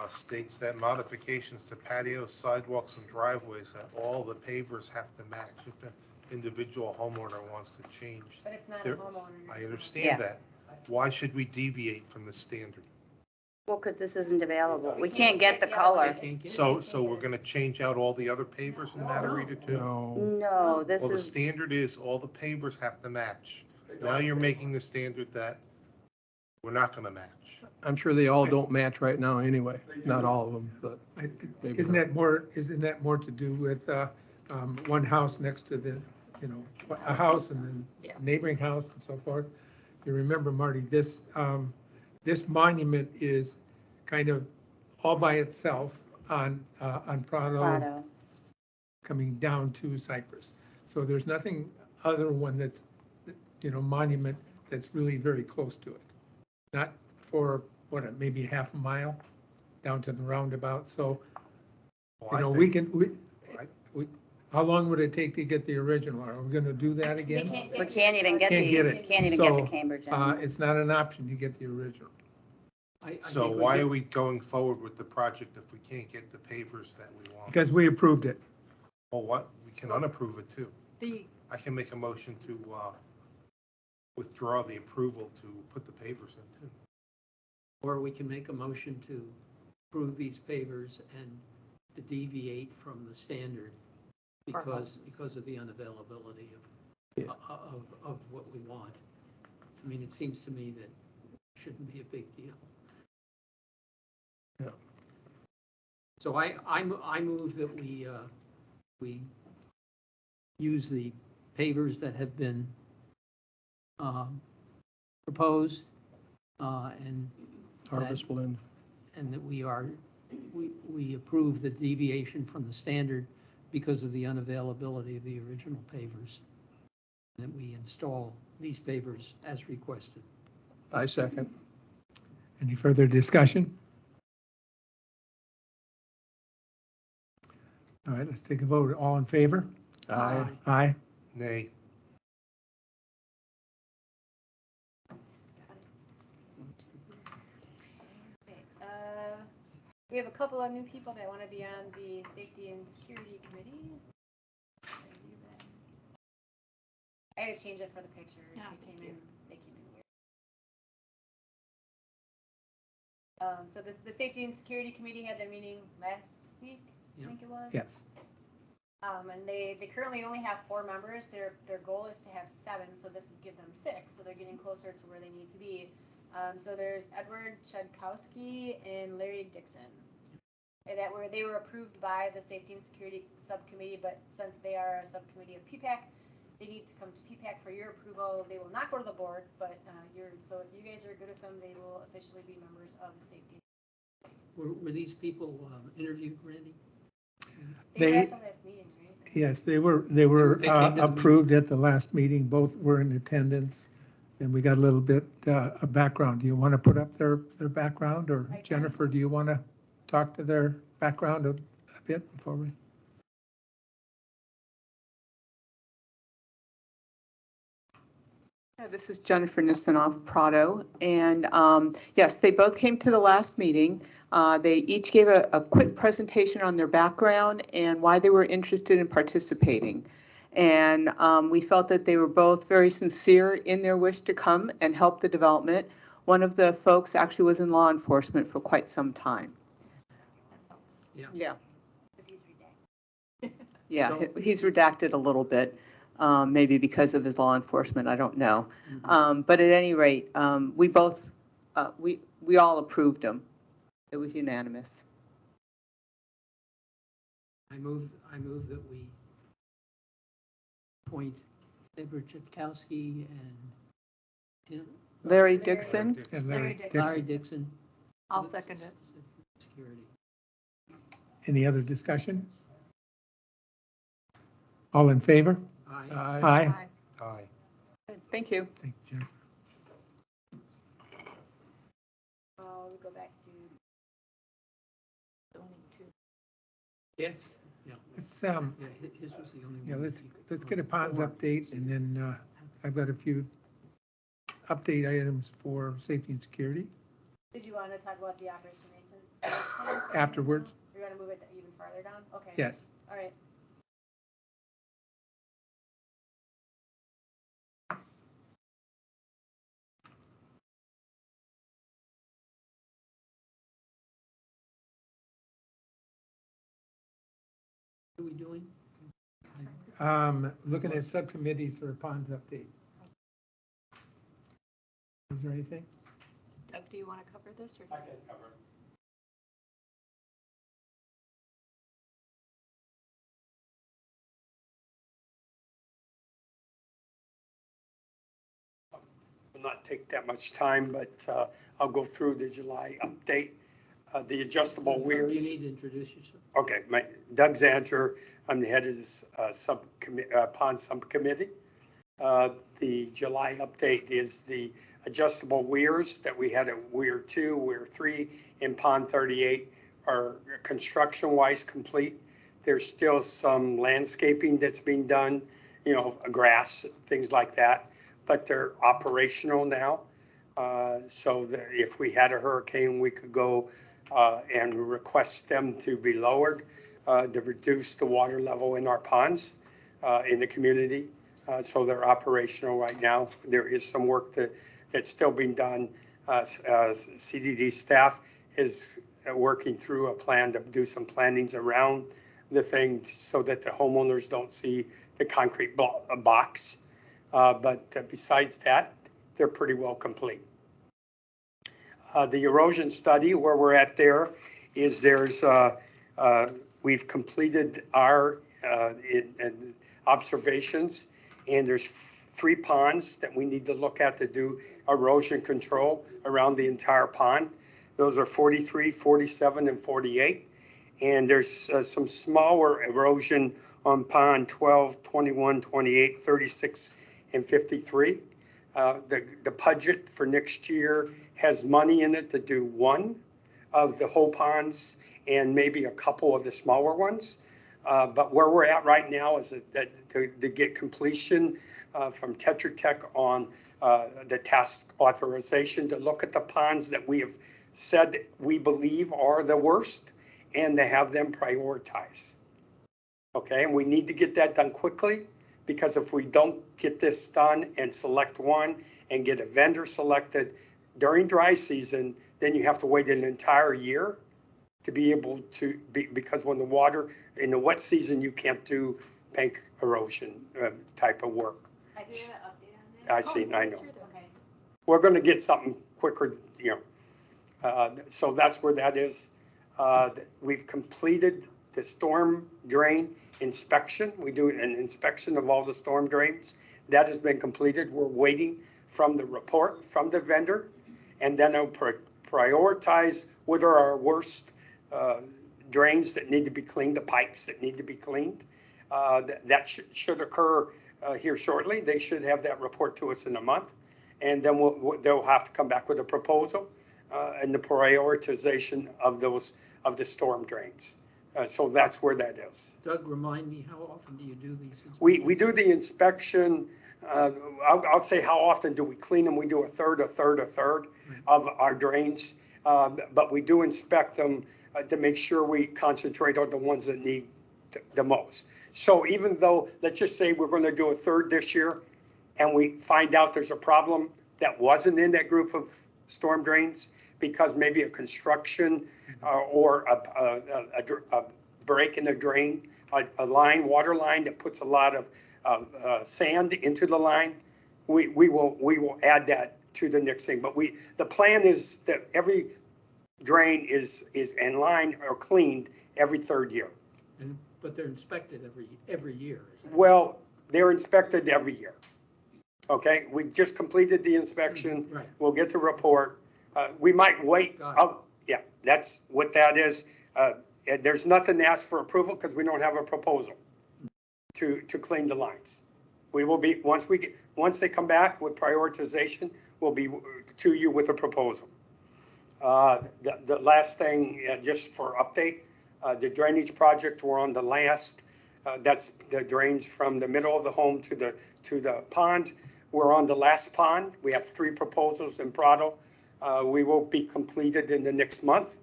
S5: states that modifications to patios, sidewalks, and driveways, that all the pavers have to match if an individual homeowner wants to change.
S3: But it's not a
S5: There-
S3: homeowner.
S5: I
S7: Yeah.
S5: understand that. Why should we deviate from the standard?
S7: Well, because this isn't available. We
S3: We
S7: can't get the
S3: other
S7: color.
S3: one.
S8: Can't
S3: It's-
S8: get it.
S5: So we're gonna change out all the other pavers in Matarita too?
S10: No,
S7: No, this
S5: Well, the
S7: is,
S5: standard is all the pavers have to match. Now you're making the standard that we're not gonna match.
S10: I'm sure they all don't match right now anyway, not all of them, but maybe
S4: Isn't
S10: not.
S4: that more to do with one house next to the, a house and then
S2: Yeah.
S4: neighboring house and so forth? You remember, Marty, this monument is kind of all by itself on Prado
S7: Prado.
S4: coming down to Cypress. So there's nothing other one that's, monument that's really very close to it. Not for, maybe half a mile down to the roundabout. So,
S5: Well, I
S4: we
S5: think-
S4: can, how long would it take to get the original? Are we gonna do that
S3: They
S4: again?
S3: can't
S7: We
S3: get.
S7: can't even get
S4: Can't get it.
S7: can't even get the
S4: So,
S7: Cambridge anymore.
S4: It's not an option to get the original.
S8: I
S5: So
S8: think we
S5: why
S8: did-
S5: are we going forward with the project if we can't get the pavers that we want?
S4: Because we approved it.
S5: Well, what, we can unapprove it too.
S2: The,
S5: I can make a motion to withdraw the approval to put the pavers in too.
S8: Or we can make a motion to approve these pavers and to deviate from the standard
S2: For
S8: because
S2: houses.
S8: of the unavailability
S10: Yeah.
S8: of what we want. I mean, it seems to me that it shouldn't be a big deal.
S10: Yeah.
S8: So I move that we use the pavers that have been proposed and
S10: Harvest Blend.
S8: and that we approve the deviation from the standard because of the unavailability of the original pavers. That we install these pavers as requested.
S10: I second.
S4: Any further discussion? All right, let's take a vote. All in favor?
S10: Aye.
S4: Aye.
S5: Nay.
S3: Okay, we have a couple of new people that want to be on the Safety and Security Committee. I had to change it for the pictures.
S2: Yeah,
S3: They
S2: thank
S3: came
S2: you.
S3: in weird. So the Safety and Security Committee had their meeting last week, I
S8: Yep.
S3: think it was.
S4: Yes.
S3: And they currently only have 4 members. Their goal is to have 7, so this would give them 6. So they're getting closer to where they need to be. So there's Edward Chudkowski and Larry Dixon. And they were approved by the Safety and Security Subcommittee, but since they are a subcommittee of PPAC, they need to come to PPAC for your approval. They will not go to the board, but so if you guys are good with them, they will officially be members of the Safety.
S8: Were these people interviewed, Randy?
S3: They were
S4: They-
S3: at the last meeting, right?
S4: Yes, they were
S8: They came to the meeting.
S4: approved at the last meeting. Both were in attendance. And we got a little bit of background. Do you want to put up their background? Or
S3: I can.
S4: Jennifer, do you want to talk to their background a bit before we?
S11: Yeah, this is Jennifer Nisanoff, Prado, and yes, they both came to the last meeting. They each gave a quick presentation on their background and why they were interested in participating. And we felt that they were both very sincere in their wish to come and help the development. One of the folks actually was in law enforcement for quite some time.
S8: Yeah.
S11: Yeah,
S3: Because he's redacted.
S11: yeah,
S8: So-
S11: he's redacted a little bit, maybe because of his law enforcement, I don't know.
S8: Mhm.
S11: But at any rate, we both, we all approved them. It was unanimous.
S8: I move that we appoint Deborah Chipkowski and Tim,
S11: Larry Dixon,
S4: And
S2: Larry
S4: Larry
S2: Dixon.
S8: Larry
S4: Dixon.
S8: Dixon.
S2: I'll second it.
S8: Security.
S4: Any other discussion? All in favor?
S8: Aye.
S10: Aye.
S4: Aye.
S2: Aye.
S5: Aye.
S11: thank you.
S4: Thank you, Jennifer.
S3: We go back to
S2: Zoning too.
S8: Yes. Yeah.
S4: Let's,
S8: Yeah, his was the only one.
S4: yeah, let's,
S8: you could-
S4: let's get a ponds
S8: Four.
S4: update, and then I've got a few update items for safety and security.
S3: Did you want to talk about the operation maintenance?
S4: Afterwards.
S3: You're going to move it even farther down? Okay.
S4: Yes.
S3: All right.
S8: What are we doing?
S4: Looking at subcommittees for a ponds update. Is there anything?
S2: Doug, do you want to cover this or?
S1: I can cover it. Will not take that much time, but I'll go through the July update. The adjustable
S8: You
S1: weirs.
S8: need to introduce yourself.
S1: Okay, Doug Zanter, I'm the head of this pond subcommittee. The July update is the adjustable weirs that we had at Weir 2, Weir 3, and Pond 38 are construction-wise complete. There's still some landscaping that's being done, grass, things like that, but they're operational now. So that if we had a hurricane, we could go and request them to be lowered to reduce the water level in our ponds in the community. So they're operational right now. There is some work that's still being done. CDD staff is working through a plan to do some plantings around the thing so that the homeowners don't see the concrete box. But besides that, they're pretty well complete. The erosion study, where we're at there, is we've completed our observations, and there's 3 ponds that we need to look at to do erosion control around the entire pond. Those are 43, 47, and 48. And there's some smaller erosion on pond 12, 21, 28, 36, and 53. The budget for next year has money in it to do 1 of the whole ponds and maybe a couple of the smaller ones. But where we're at right now is that to get completion from Tetra Tech on the task authorization to look at the ponds that we have said we believe are the worst and to have them prioritized. Okay, and we need to get that done quickly, because if we don't get this done and select one and get a vendor selected during dry season, then you have to wait an entire year to be able to because when the water in the wet season, you can't do bank erosion type of work.
S3: I do have an update on that.
S1: I know.
S3: Okay.
S1: We're going to get something quicker, so that's where that is. We've completed the storm drain inspection. We do an inspection of all the storm drains. That has been completed. We're waiting from the report from the vendor, and then I'll prioritize what are our worst drains that need to be cleaned, the pipes that need to be cleaned. That should occur here shortly. They should have that report to us in a month, and then they'll have to come back with a proposal and the prioritization of the storm drains. So that's where that is.
S8: Doug, remind me, how often do you do these?
S1: We do the inspection. I'll say how often do we clean them? We do a third of our drains, but we do inspect them to make sure we concentrate on the ones that need the most. So even though, let's just say we're going to do a third this year, and we find out there's a problem that wasn't in that group of storm drains, because maybe a construction or a break in a drain, a line, water line that puts a lot of sand into the line, we will add that to the next thing. But the plan is that every drain is in line or cleaned every third year.
S8: But they're inspected every year.
S1: Well, they're inspected every year. Okay, we just completed the inspection.
S8: Right.
S1: We'll get the report. We might wait.
S8: Got it.
S1: Oh, yeah, that's what that is. There's nothing to ask for approval because we don't have a proposal to clean the lines. We will be, once they come back with prioritization, we'll be to you with a proposal. The last thing, just for update, the drainage project, we're on the last, that's the drains from the middle of the home to the pond. We're on the last pond. We have 3 proposals in Prado. We will be completed in the next month.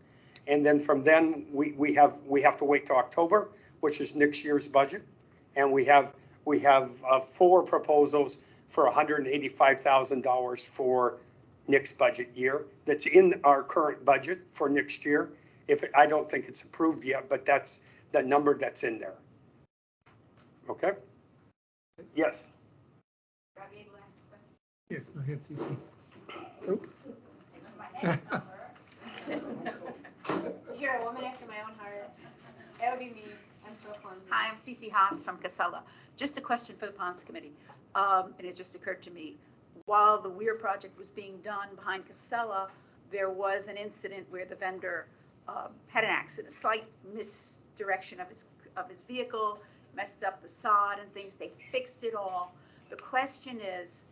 S1: And then from then, we have to wait till October, which is next year's budget. And we have 4 proposals for $185,000 for next budget year. That's in our current budget for next year. I don't think it's approved yet, but that's the number that's in there. Okay? Yes.
S4: Yes, go ahead, Cece.
S3: You're a woman after my own heart. That would be me. I'm so clumsy.
S12: Hi, I'm Cece Haas from Casella. Just a question for the Ponds Committee. And it just occurred to me, while the Weir project was being done behind Casella, there was an incident where the vendor had an accident, a slight misdirection of his vehicle, messed up the sod and things. They fixed it all. The question is,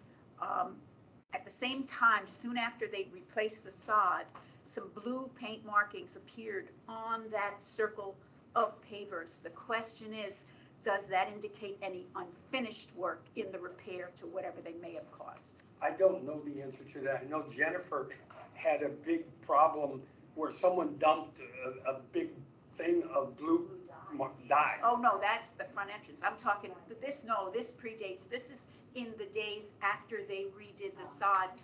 S12: at the same time, soon after they replaced the sod, some blue paint markings appeared on that circle of pavers. The question is, does that indicate any unfinished work in the repair to whatever they may have cost?
S1: I don't know the answer to that. I know Jennifer had a big problem where someone dumped a big thing of blue dye.
S12: Oh, no, that's the front entrance. I'm talking, this predates, this is in the days after they redid the sod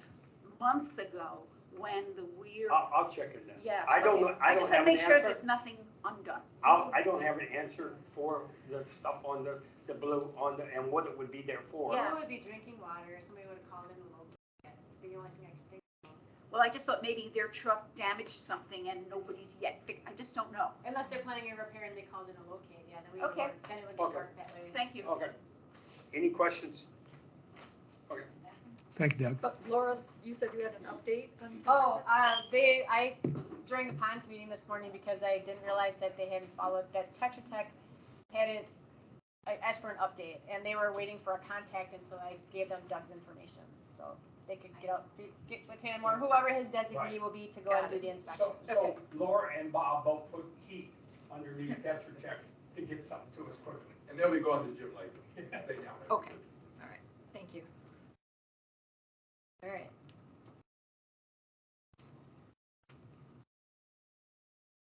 S12: months ago when the Weir.
S1: I'll check it then.
S12: Yeah.
S1: I don't know. I
S12: just
S1: don't
S12: want
S1: have
S12: to
S1: an
S12: make sure
S1: answer.
S12: there's nothing undone.
S1: I don't have an answer for the stuff on the blue and what it would be there for.
S3: Yeah. It would be drinking water. Somebody would have called in the local. The only thing I could think of.
S12: Well, I just thought maybe their truck damaged something and nobody's yet fixed. I just don't know.
S3: Unless they're planning a repair and they called in a locate. Yeah, then we
S12: Okay.
S3: Then it would
S1: Okay.
S3: work that way.
S12: Thank you.
S1: Okay. Any questions? Okay.
S4: Thank you, Doug.
S2: But Laura, you said you had an update on?
S3: Oh, during the Ponds meeting this morning, because I didn't realize that they hadn't followed, that Tetra Tech hadn't, I asked for an update, and they were waiting for a contact, and so I gave them Doug's information, so they could get with him, or whoever his designee will be to go and do the inspection.
S1: So Laura and Bob both put heat underneath Tetra Tech to get something to us quickly.
S13: And they'll be going to Jim later. They count it.
S2: Okay, all right, thank you.
S3: All right.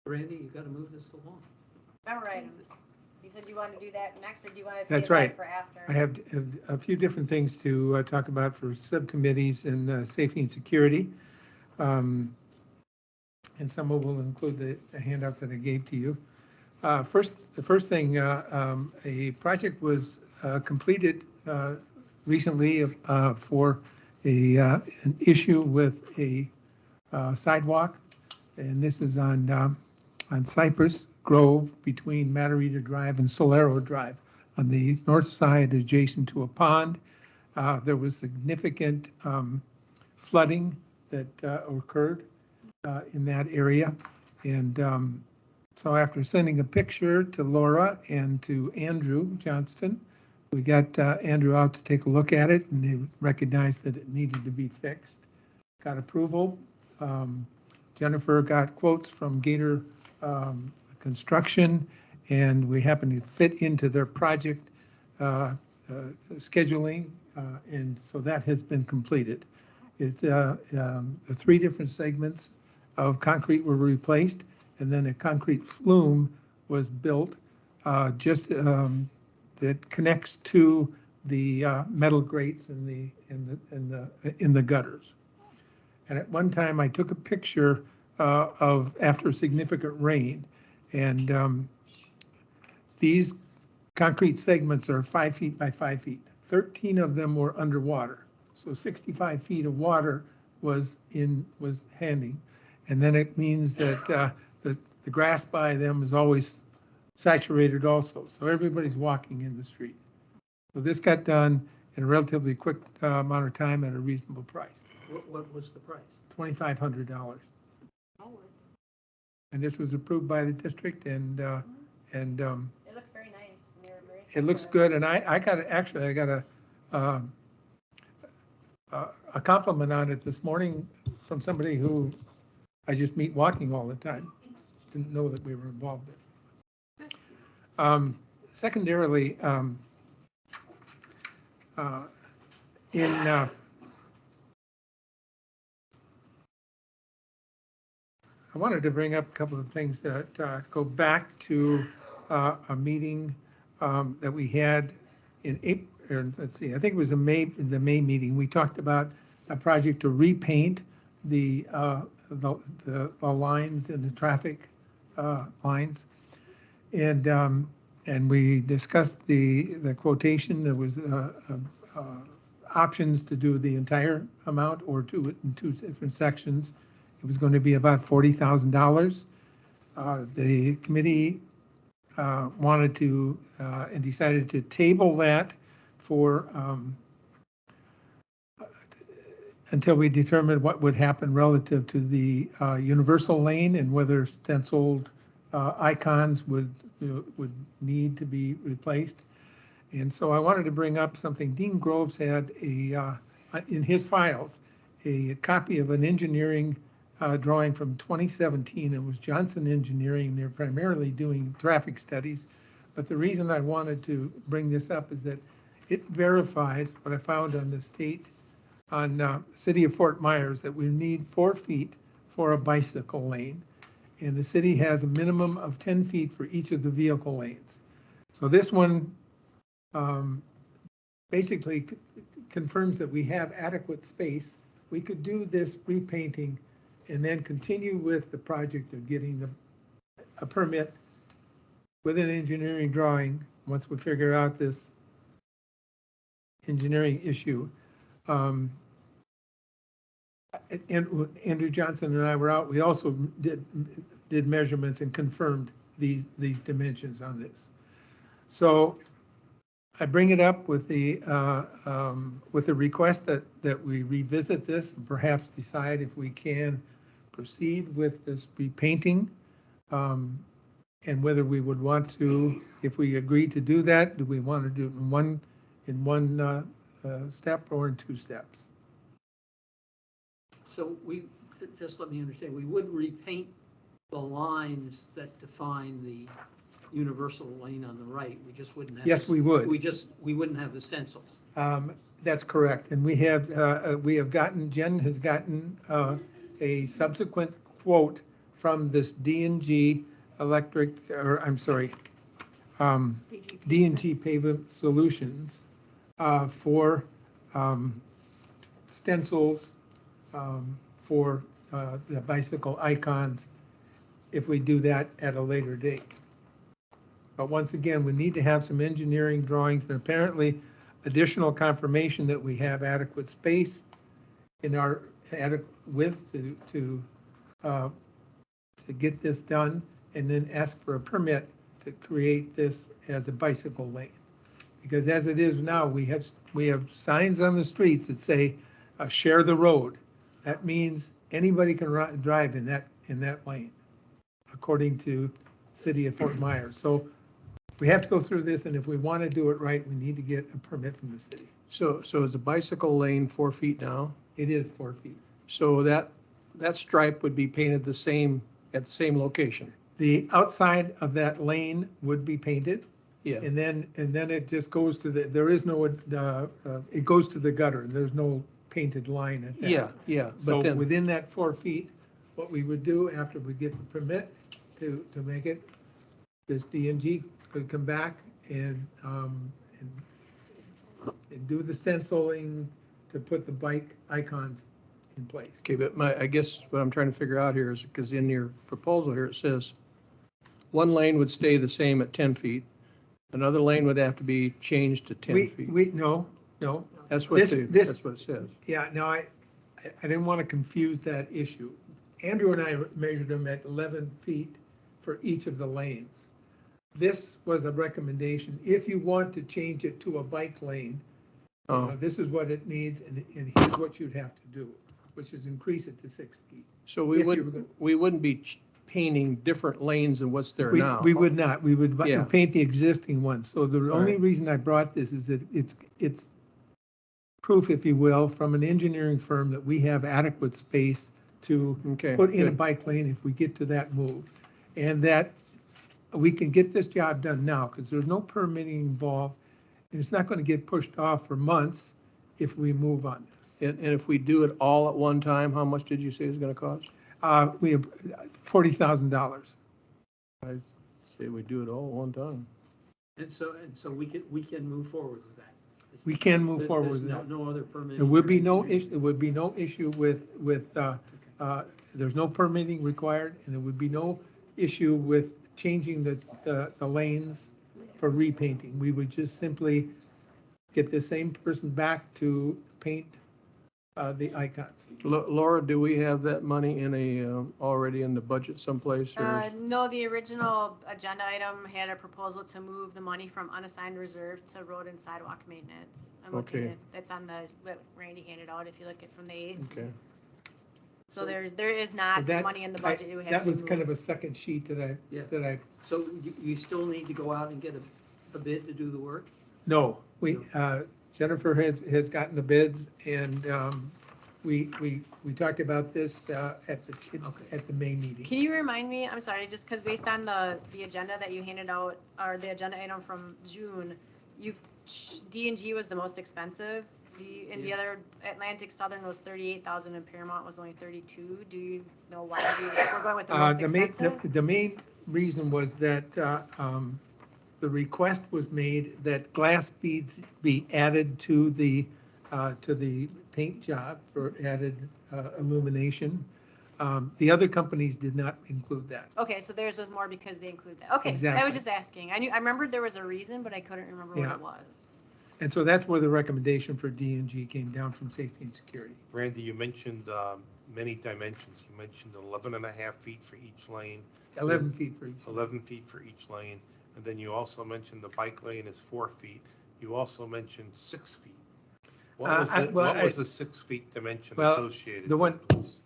S8: Randy, you got to move this along.
S3: Remember items. You said you wanted to do that next, or do you want to save
S4: That's
S3: that
S4: right.
S3: for after?
S4: I have a few different things to talk about for subcommittees and safety and security. And some will include the handouts that I gave to you. The first thing, a project was completed recently for an issue with a sidewalk. And this is on Cypress Grove between Matarita Drive and Solero Drive on the north side adjacent to a pond. There was significant flooding that occurred in that area. And so after sending a picture to Laura and to Andrew Johnston, we got Andrew out to take a look at it, and they recognized that it needed to be fixed. Got approval. Jennifer got quotes from Gator Construction, and we happen to fit into their project scheduling, and so that has been completed. It's the 3 different segments of concrete were replaced, and then a concrete flume was built that connects to the metal grates in the gutters. And at one time, I took a picture of after significant rain. And these concrete segments are 5 feet by 5 feet. 13 of them were underwater. So 65 feet of water was handing. And then it means that the grass by them is always saturated also. So everybody's walking in the street. So this got done in a relatively quick amount of time at a reasonable price,
S8: What was the price?
S4: $2,500. And this was approved by the district and
S3: It looks very nice. And they were very
S4: it looks good. And I got a compliment on it this morning from somebody who I just meet walking all the time. Didn't know that we were involved in. Secondarily, I wanted to bring up a couple of things that go back to a meeting that we had in April, let's see, I think it was the May meeting. We talked about a project to repaint the lines and the traffic lines. And we discussed the quotation. There was options to do the entire amount or do it in two different sections. It was going to be about $40,000. The committee wanted to and decided to table that for until we determined what would happen relative to the universal lane and whether stenciled icons would need to be replaced. And so I wanted to bring up something. Dean Groves had in his files a copy of an engineering drawing from 2017. It was Johnson Engineering. They're primarily doing traffic studies. But the reason I wanted to bring this up is that it verifies what I found on the state, on City of Fort Myers, that we need 4 feet for a bicycle lane. And the city has a minimum of 10 feet for each of the vehicle lanes. So this one basically confirms that we have adequate space. We could do this repainting and then continue with the project of getting a permit with an engineering drawing once we figure out this engineering issue. And Andrew Johnson and I were out. We also did measurements and confirmed these dimensions on this. So I bring it up with the request that we revisit this and perhaps decide if we can proceed with this repainting, and whether we would want to, if we agree to do that, do we want to do it in one step or in 2 steps?
S8: So just let me understand, we would repaint the lines that define the universal lane on the right. We just wouldn't have.
S4: Yes, we would.
S8: We wouldn't have the stencils.
S4: That's correct. And we have gotten, Jen has gotten a subsequent quote from this D&G Electric, or I'm sorry, D&G Pavement Solutions for stencils for the bicycle icons if we do that at a later date. But once again, we need to have some engineering drawings and apparently additional confirmation that we have adequate space in our adequate width to get this done, and then ask for a permit to create this as a bicycle lane. Because as it is now, we have signs on the streets that say share the road. That means anybody can drive in that lane, according to City of Fort Myers. So we have to go through this, and if we want to do it right, we need to get a permit from the city.
S10: So is the bicycle lane 4 feet now?
S4: It is 4 feet.
S10: So that stripe would be painted at the same location?
S4: The outside of that lane would be painted.
S10: Yeah.
S4: And then it just goes to there is no, it goes to the gutter. There's no painted line at that.
S10: Yeah.
S4: So
S10: But then,
S4: within that 4 feet, what we would do after we get the permit to make it, this D&G could come back and do the stenciling to put the bike icons in place.
S10: Okay, but I guess what I'm trying to figure out here is, because in your proposal here, it says one lane would stay the same at 10 feet. Another lane would have to be changed to 10 feet.
S4: No.
S10: That's what that's what it says.
S4: Yeah, no, I didn't want to confuse that issue. Andrew and I measured them at 11 feet for each of the lanes. This was a recommendation. If you want to change it to a bike lane, this is what it needs, and here's what you'd have to do, which is increase it to 6 feet.
S10: So we wouldn't be painting different lanes than what's there now.
S4: We would not. We would
S10: Yeah.
S4: paint the existing one. So the only
S10: right.
S4: reason I brought this is that it's proof, if you will, from an engineering firm that we have adequate space to
S10: Okay,
S4: put in a
S10: good.
S4: bike lane if we get to that move. And that we can get this job done now, because there's no permitting involved, and it's not going to get pushed off for months if we move on this.
S10: And if we do it all at one time, how much did you say it's going to cost?
S4: We have $40,000.
S10: I say we do it all at one time.
S8: And so we can move forward with that.
S4: We can move forward
S8: There's
S4: with that.
S8: no other permitting.
S4: There would be no issue, there would be no issue with, there's no permitting required, and there would be no issue with changing the lanes for repainting. We would just simply get the same person back to paint the icons.
S10: Laura, do we have that money in already in the budget someplace? Or
S3: No, the original agenda item had a proposal to move the money from unassigned reserve to road and sidewalk maintenance. I'm looking
S10: Okay.
S3: at, that's on what Randy handed out, if you look at from the 8th.
S10: Okay.
S3: So there is not
S4: that-
S3: money in the budget. You would have
S4: That
S3: to
S4: was kind
S3: move.
S4: of a second sheet
S8: Yeah.
S4: that I,
S8: So you still need to go out and get a bid to do the work?
S4: no, Jennifer has gotten the bids, and we talked about this at the May meeting.
S3: Can you remind me, I'm sorry, just because based on the agenda that you handed out, or the agenda item from June, D&G was the most expensive. And the other, Atlantic Southern was 38,000 and Paramount was only 32. Do you know why we're going with the most expensive?
S4: The main reason was that the request was made that glass beads be added to the paint job for added illumination. The other companies did not include that.
S3: Okay, so theirs was more because they include that. Okay, I
S4: Exactly.
S3: was just asking. I remembered there was a reason, but I couldn't remember what
S4: Yeah.
S3: it was.
S4: And so that's where the recommendation for D&G came down from safety and security.
S5: Randy, you mentioned many dimensions. You mentioned 11 and a half feet for each lane.
S4: 11 feet for each.
S5: 11 feet for each lane. And then you also mentioned the bike lane is 4 feet. You also mentioned 6 feet. What was the 6 feet dimension associated
S4: the one-
S5: with this?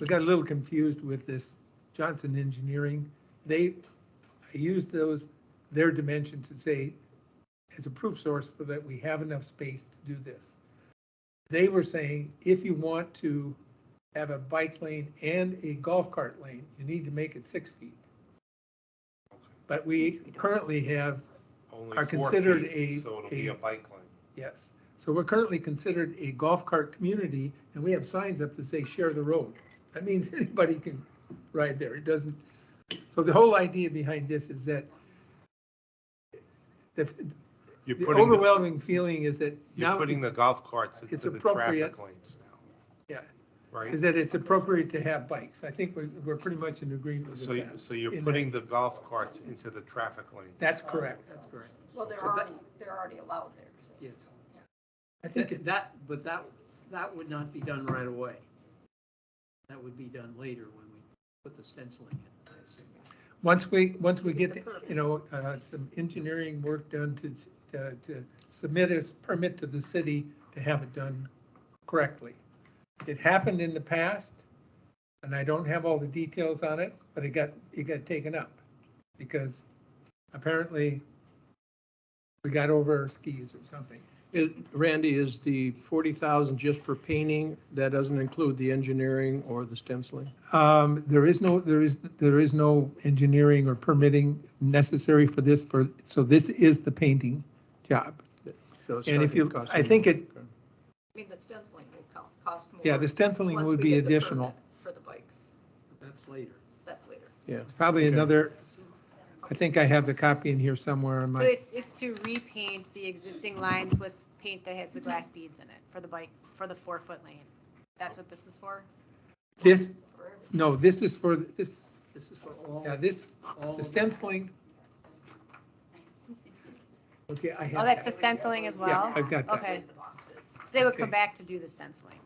S4: We got a little confused with this Johnson Engineering. They used their dimensions to say, as a proof source for that we have enough space to do this. They were saying, if you want to have a bike lane and a golf cart lane, you need to make it 6 feet. But we currently have,
S5: Only
S4: are
S5: 4
S4: considered
S5: feet, so it'll be a bike lane.
S4: yes. So we're currently considered a golf cart community, and we have signs up that say share the road. That means anybody can ride there. It doesn't, so the whole idea behind this is that the overwhelming feeling is that now.
S5: You're putting the golf carts
S4: it's
S5: into the
S4: appropriate.
S5: traffic lanes now.
S4: Yeah.
S5: Right?
S4: Is that it's appropriate to have bikes. I think we're pretty much in agreement with that.
S5: So you're
S4: In
S5: putting the golf carts into the traffic lanes.
S4: That's correct. That's correct.
S12: Well, they're already allowed there. So.
S8: Yes.
S4: I think
S8: That would not be done right away. That would be done later when we put the stenciling in, I assume.
S4: once we get, some engineering work done to submit a permit to the city to have it done correctly. It happened in the past, and I don't have all the details on it, but it got taken up because apparently we got over our skis or something.
S10: Randy, is the 40,000 just for painting? That doesn't include the engineering or the stenciling?
S4: There is no engineering or permitting necessary for this. So this is the painting job.
S10: So it's
S4: And
S10: not
S4: if you,
S10: gonna cost
S4: I think
S10: more.
S4: it,
S12: I mean, the stenciling will cost more.
S4: yeah, the stenciling
S12: once
S4: would
S12: we
S4: be
S12: get the
S4: additional.
S12: permit for the bikes.
S8: That's later.
S12: That's later.
S10: Yeah.
S4: It's probably
S10: Okay.
S4: another, I think I have the copy in here somewhere on
S3: So
S4: my,
S3: it's to repaint the existing lines with paint that has the glass beads in it for the bike, for the 4-foot lane. That's what this is for?
S4: This, no, this is for, this,
S8: This is for all.
S4: yeah, this,
S8: all
S4: the
S8: of-
S4: stenciling. Okay, I have.
S3: Oh, that's the
S4: that.
S3: stenciling as
S4: Yeah,
S3: well?
S4: I've got that.
S3: Okay. So they would come
S4: Okay.
S3: back to do the stenciling.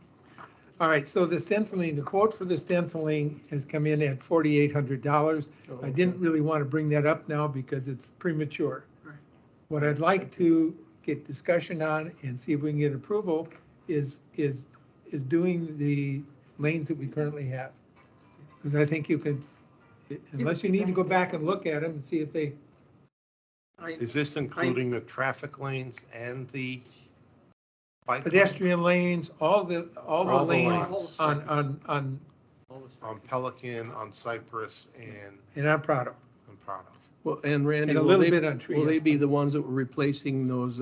S4: All right, so the stenciling, the quote for the stenciling has come in at $4,800. I didn't really want to bring that up now because it's premature.
S8: Right.
S4: What I'd like to get discussion on and see if we can get approval is doing the lanes that we currently have. Because I think you could, unless you need to go back and look at them and see if they,
S5: Is this including the traffic lanes and the bike lanes?
S4: pedestrian lanes, all the
S5: All the
S4: lanes
S5: lanes.
S4: on,
S5: On Pelican, on Cypress, and
S4: on Prado.
S5: Prado.
S10: Well, and Randy,
S4: And a
S10: will
S4: little
S10: they,
S4: bit on
S10: will they
S4: trees.
S10: be the ones that were replacing those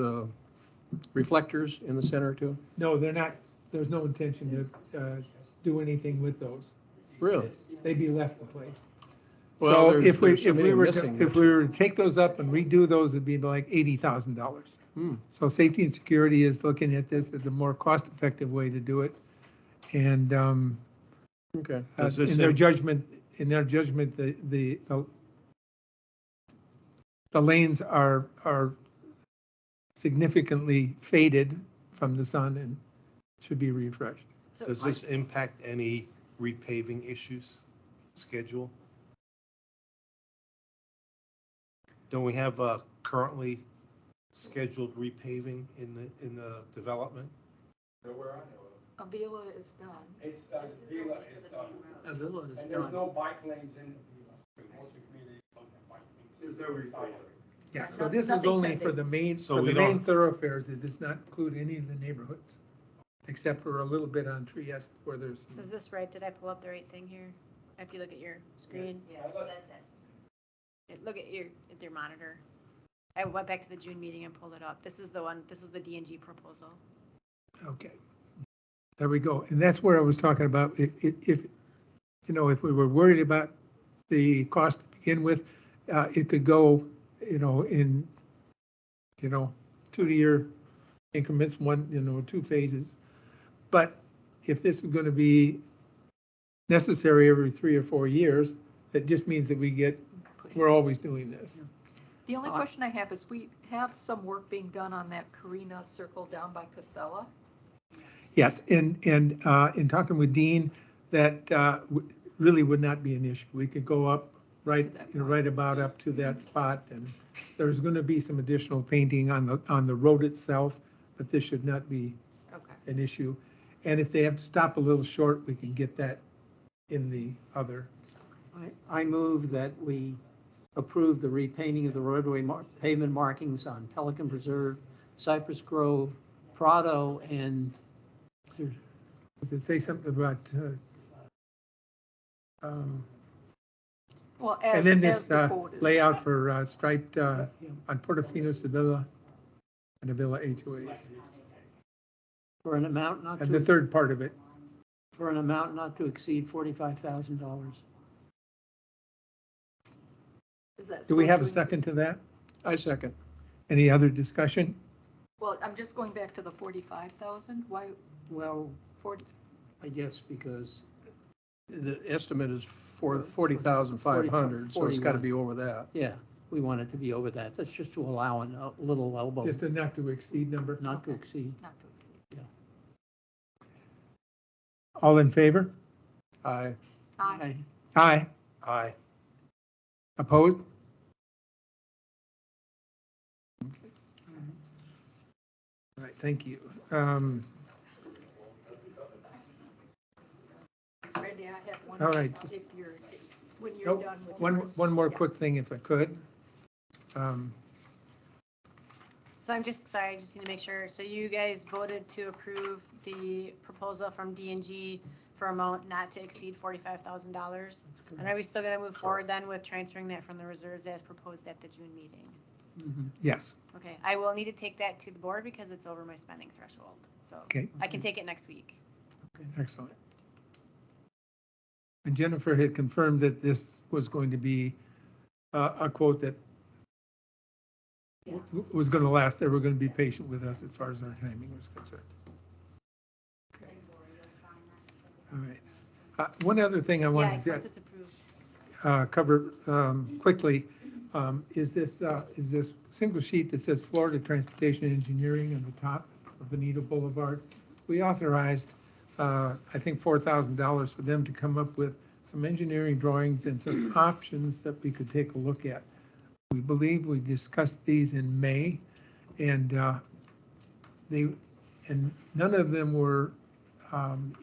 S10: reflectors in the center too?
S4: No, they're not, there's no intention to do anything with those.
S10: Really?
S4: They'd be left in place.
S10: Well,
S4: So
S10: there's-
S4: if we,
S10: there's so
S4: if we
S10: many
S4: were,
S10: missing,
S4: if we were to take those up and redo those, it'd be like $80,000.
S10: Hmm.
S4: So safety and security is looking at this as a more cost-effective way to do it. And
S10: Okay.
S5: Does this
S4: in their
S5: im-
S4: judgment, the lanes are significantly faded from the sun and should be refreshed.
S3: So
S5: Does this impact any repaving issues schedule? Don't we have currently scheduled repaving in the development?
S13: Nowhere I know of.
S2: Avila is done.
S13: It's, Vila is done.
S8: Avila is
S13: And there's
S8: done.
S13: no bike lanes in Vila. Most of the community don't have bike lanes. There's no repaving.
S4: Yeah, so this is only for the main,
S5: So
S4: for
S5: we
S4: the main
S5: don't-
S4: thoroughfares. It does not include any of the neighborhoods, except for a little bit on Trieste where there's.
S3: So is this right? Did I pull up the right thing here? If you look at your screen? Look at your monitor. I went back to the June meeting and pulled it up. This is the one, this is the D&G proposal.
S4: Okay, there we go. And that's where I was talking about, if we were worried about the cost to begin with, it could go, in 2-year increments, 2 phases. But if this is going to be necessary every 3 or 4 years, that just means that we're always doing this.
S2: The only question I have is we have some work being done on that Carina Circle down by Casella.
S4: Yes, and in talking with Dean, that really would not be an issue. We could go up right about up to that spot, and there's going to be some additional painting on the road itself, but this should not be
S3: Okay.
S4: an issue. And if they have to stop a little short, we can get that in the other.
S8: I move that we approve the repainting of the roadway pavement markings on Pelican Preserve, Cypress Grove, Prado, and
S4: Does it say something about,
S2: Well,
S4: and then
S2: as
S4: this
S2: the quote is.
S4: layout for striped on Portofino, Sevilla, and Avila HOAs.
S8: for an amount not
S4: And the
S8: to,
S4: third part of it,
S8: for an amount not to exceed $45,000.
S2: Is that
S4: do we have a
S2: supposed to
S4: second to that?
S10: I second.
S4: Any other discussion?
S2: Well, I'm just going back to the 45,000. Why
S8: Well,
S2: 40?
S8: I guess because,
S10: The estimate is for 40,500, so it's got to
S8: 41.
S10: be over that.
S8: yeah, we want it to be over that. That's just to allow a little elbow,
S4: Just a not to exceed number?
S8: not to exceed.
S2: Not to exceed.
S4: All in favor?
S10: Aye.
S2: Aye.
S4: Aye.
S5: Aye.
S4: Opposed? All right, thank you.
S2: Randy, I have one.
S4: All right.
S2: If you're, when you're
S4: Nope.
S2: done with
S4: One
S2: yours.
S4: more
S2: Yeah.
S4: quick thing, if I could.
S3: So I'm just, sorry, I just need to make sure. So you guys voted to approve the proposal from D&G for amount not to exceed $45,000? And are we still gonna move forward then with transferring that from the reserves as proposed at the June meeting?
S8: Mhm.
S4: Yes,
S3: Okay, I will need to take that to the board because it's over my spending threshold. So
S4: okay,
S3: I can take it next week.
S4: excellent. And Jennifer had confirmed that this was going to be a quote that was going to last. They were going to be patient with us as far as our timing was concerned. Okay. All right. One other thing I
S3: Yeah,
S4: wanted
S3: once
S4: to
S3: it's approved.
S4: cover quickly is this single sheet that says Florida Transportation Engineering on the top of Bonito Boulevard. We authorized, I think, $4,000 for them to come up with some engineering drawings and some options that we could take a look at. We believe we discussed these in May, and none of them were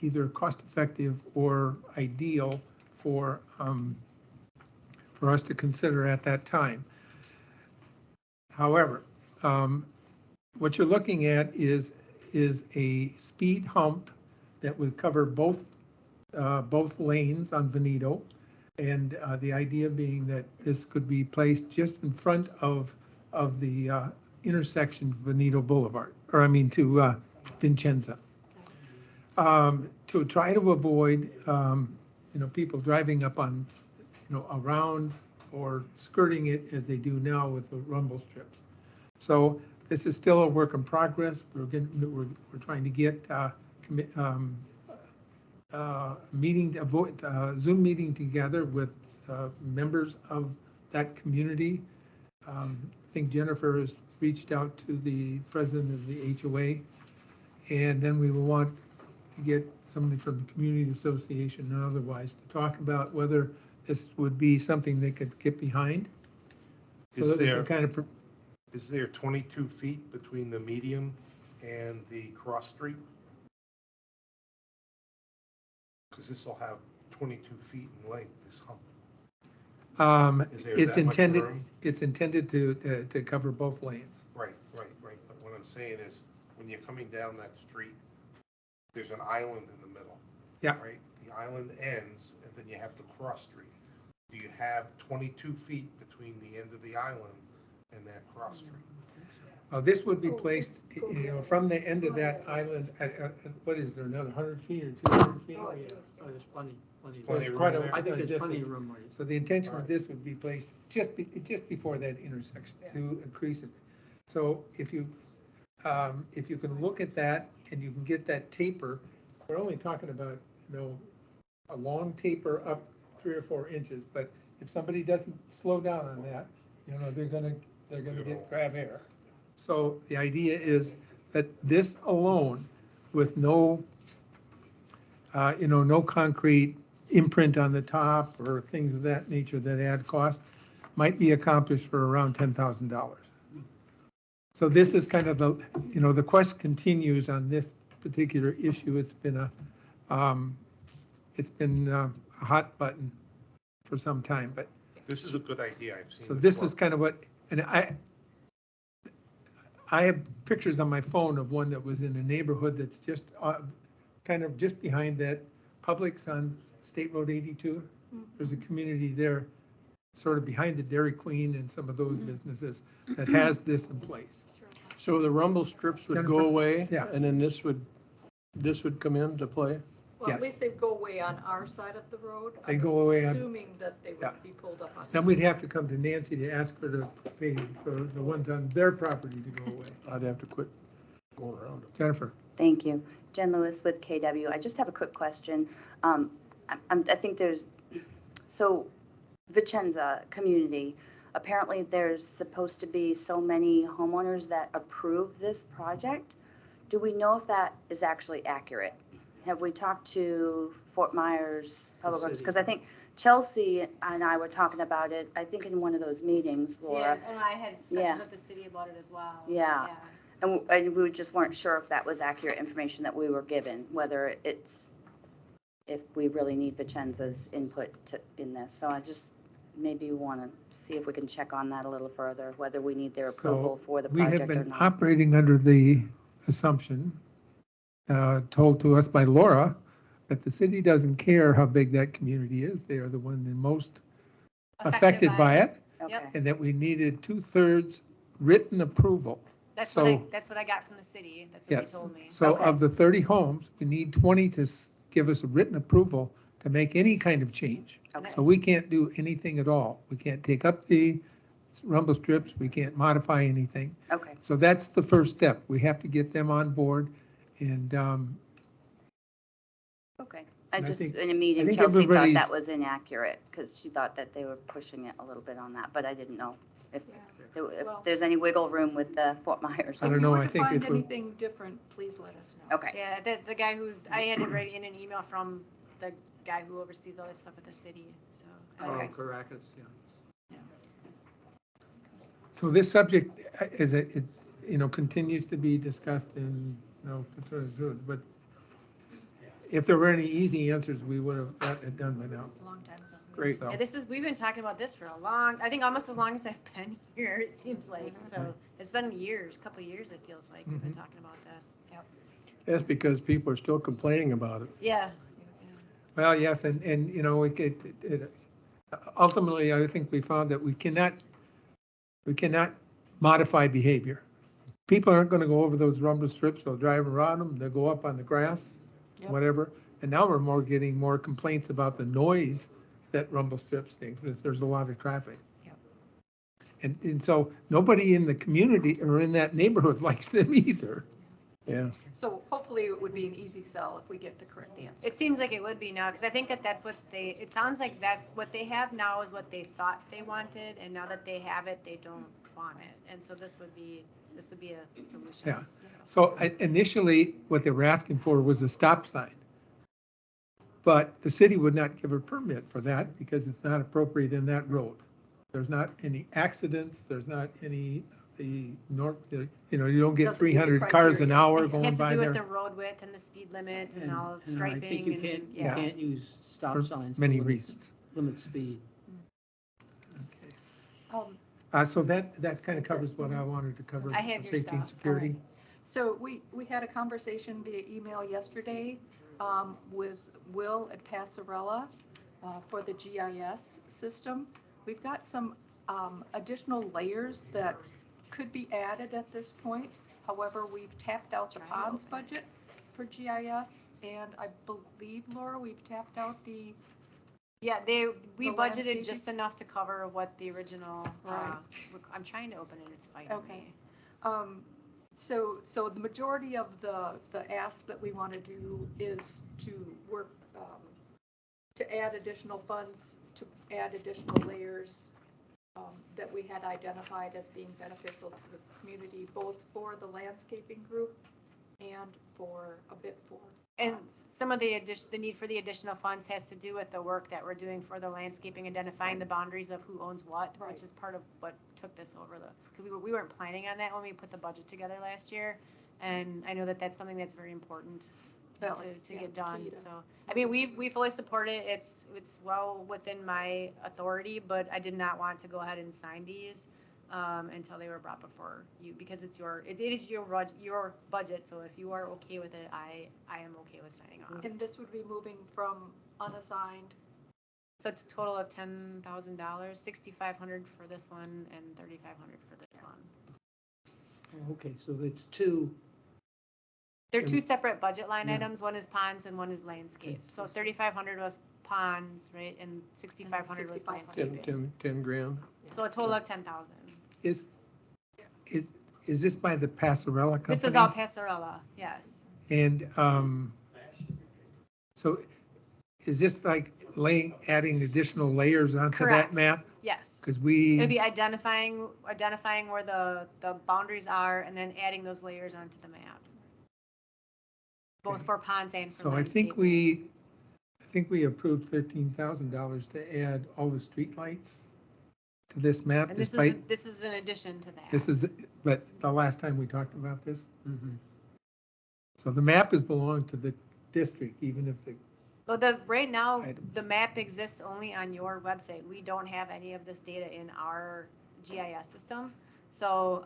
S4: either cost-effective or ideal for us to consider at that time. However, what you're looking at is a speed hump that would cover both lanes on Bonito. And the idea being that this could be placed just in front of the intersection of Bonito Boulevard, or I mean to Vincenza. To try to avoid, people driving up on, around or skirting it as they do now with the rumble strips. So this is still a work in progress. We're trying to get Zoom meeting together with members of that community. I think Jennifer has reached out to the president of the HOA, and then we will want to get somebody from the community association and otherwise to talk about whether this would be something they could get behind. So
S5: Is
S4: that we
S5: there,
S4: can kind of,
S5: is there 22 feet between the median and the cross street? Because this will have 22 feet in length, this hump. Is there
S4: it's
S5: that much
S4: intended,
S5: room?
S4: it's intended to cover both lanes.
S5: Right. But what I'm saying is, when you're coming down that street, there's an island in the middle.
S4: Yeah.
S5: Right? The island ends, and then you have the cross street. Do you have 22 feet between the end of the island and that cross street?
S4: This would be placed, from the end of that island, what is there, another 100 feet or 200 feet?
S8: Oh, there's plenty.
S5: Plenty
S4: There's
S5: of
S4: quite
S5: room
S4: a-
S5: there?
S8: I think there's plenty
S4: distance.
S8: of room.
S4: So the intention of this would be placed just before that intersection to increase it. So if you can look at that and you can get that taper, we're only talking about, a long taper up 3 or 4 inches, but if somebody doesn't slow down on that, they're gonna grab air. So the idea is that this alone, with no concrete imprint on the top or things of that nature that add cost, might be accomplished for around $10,000. So this is kind of the quest continues on this particular issue. It's been a hot button for some time, but.
S5: This is a good idea. I've seen.
S4: So this is kind of what, and I have pictures on my phone of one that was in a neighborhood that's just kind of just behind that Publix on State Road 82. There's a community there, sort of behind the Dairy Queen and some of those businesses that has this in place.
S10: So the rumble strips would
S4: Jennifer?
S10: go away?
S4: Yeah.
S10: And then this would come into play?
S2: Well, at
S4: Yes.
S2: least they go away on our side of the road.
S4: They go away on-
S2: Assuming that they
S4: Yeah.
S2: would be pulled up on.
S4: Then we'd have to come to Nancy to ask her to pay for the ones on their property to go away.
S10: I'd have to quit going around them.
S4: Jennifer?
S7: Thank you. Jen Lewis with KW. I just have a quick question. I think so Vicenza community, apparently there's supposed to be so many homeowners that approve this project. Do we know if that is actually accurate? Have we talked to Fort Myers Public Works? Because I think Chelsea and I were talking about it, I think in one of those meetings,
S3: Yeah,
S7: Laura.
S3: and I had
S7: Yeah.
S3: discussions with the city about it as well.
S7: Yeah. And we just weren't sure if that was accurate information that we were given, whether if we really need Vicenza's input in this. So I just maybe want to see if we can check on that a little further, whether we need their approval for the
S4: We have
S7: project or
S4: been
S7: not.
S4: operating under the assumption, told to us by Laura, that the city doesn't care how big that community is. They are the one the most affected by it,
S7: Okay,
S4: and that we needed 2/3 written approval.
S3: That's
S4: So-
S3: what I got from the city. That's what they
S4: Yes.
S3: told me.
S4: So
S7: Okay.
S4: of the 30 homes, we need 20 to give us a written approval to make any kind of change.
S7: okay,
S4: So we can't do anything at all. We can't take up the rumble strips. We can't modify anything.
S7: okay.
S4: So that's the first step. We have to get them on board, and
S7: Okay,
S4: And I
S7: just,
S4: think-
S7: in a
S4: I
S7: meeting,
S4: think
S7: Chelsea thought
S4: everybody's-
S7: that was inaccurate because she thought that they were pushing it a little bit on that, but I didn't know if, if
S2: Well-
S7: there's any wiggle room with the Fort Myers.
S4: I don't
S2: If you
S4: know,
S2: were
S4: I
S2: to
S4: think
S2: find
S4: if we-
S2: anything different, please let us know.
S7: Okay.
S3: Yeah, the guy who, I had to write in an email from the guy who oversees all this stuff at the city, so.
S8: Oh,
S3: anyways.
S8: Caracas, yeah.
S4: So this subject is, continues to be discussed and, but if there were any easy answers, we would have gotten it done by now.
S3: A long time ago.
S10: Great.
S4: So,
S3: Yeah, we've been talking about this for a long, I think almost as long as I've been here, it seems like, so it's been years, couple of years, it feels like, we've been talking about this. Yep.
S10: That's because people are still complaining about it.
S3: Yeah.
S4: Well, yes, and, ultimately, I think we found that we cannot modify behavior. People aren't gonna go over those rumble strips, they'll drive around them, they'll go up on the grass,
S2: Yep.
S4: whatever. And now we're getting more complaints about the noise that rumble strips make, because there's a lot of traffic.
S2: Yep.
S4: And so nobody in the community or in that neighborhood likes them either.
S10: Yeah.
S2: So hopefully it would be an easy sell if we get the correct answer.
S3: It seems like it would be now, because I think that's what it sounds like that's what they have now is what they thought they wanted, and now that they have it, they don't want it. And so this would be a solution.
S4: Yeah. So initially, what they were asking for was a stop sign. But the city would not give a permit for that because it's not appropriate in that road. There's not any accidents, there's not any, you don't get
S2: Doesn't meet the
S4: 300 cars an
S2: criteria.
S4: hour
S3: It
S4: going
S3: has to
S4: by
S3: do with
S4: there.
S3: the road width and the speed limit and all
S8: I think
S3: striping
S8: you
S3: and,
S8: can't, you
S3: yeah.
S8: can't use stop
S4: For
S8: signs. to
S4: many
S8: limit-
S4: reasons.
S8: Limit speed.
S4: So that kind of covers what I wanted to cover.
S3: I have
S4: for
S3: your
S4: safety and
S3: stuff.
S4: security.
S2: So we had a conversation via email yesterday with Will at Passarella for the GIS system. We've got some additional layers that could be added at this point. However, we've tapped out the ponds budget for GIS, and I believe, Laura, we've tapped out the,
S3: Yeah, we
S2: The
S3: budgeted
S2: landscaping?
S3: just enough to cover what the original,
S2: Right.
S3: I'm trying to open it, it's fighting
S2: Okay.
S3: me.
S2: So the majority of the ask that we want to do is to work, to add additional funds, to add additional layers that we had identified as being beneficial to the community, both for the landscaping group and for a bit for.
S3: And some of the need for the additional funds has to do with the work that we're doing for the landscaping, identifying the boundaries of who owns what,
S2: Right.
S3: which is part of what took this over because we weren't planning on that when we put the budget together last year. And I know that that's something that's very important
S2: Well,
S3: to
S2: it's
S3: get
S2: key
S3: done,
S2: to-
S3: so. I mean, we fully support it, it's well within my authority, but I did not want to go ahead and sign these until they were brought before you, because it is your budget, so if you are okay with it, I am okay with signing off.
S2: And this would be moving from unassigned,
S3: So it's a total of $10,000, $6,500 for this one and $3,500 for this one.
S8: Okay, so it's two,
S3: They're two separate budget line
S8: Yeah.
S3: items, one is ponds and one is landscape. So 3,500 was ponds, right, and 6,500 was
S10: 10,
S3: landscaping.
S10: 10 grand.
S3: So a total of 10,000.
S4: Is this by the Passarella company?
S3: This is all Passarella, yes.
S4: And so is this like adding additional layers onto that
S3: Correct.
S4: map?
S3: Yes.
S4: Because
S3: It'd
S4: we,
S3: be identifying where the boundaries are and then adding those layers onto the map. Both
S4: Okay.
S3: for ponds and for
S4: so I think
S3: landscaping.
S4: I think we approved $13,000 to add all the streetlights to this map
S3: And
S4: despite,
S3: this is in addition to that.
S4: this is, but the last time we talked about this.
S8: mhm.
S4: So the map is belonged to the district, even if the,
S3: But right now,
S4: Items.
S3: the map exists only on your website. We don't have any of this data in our GIS system. So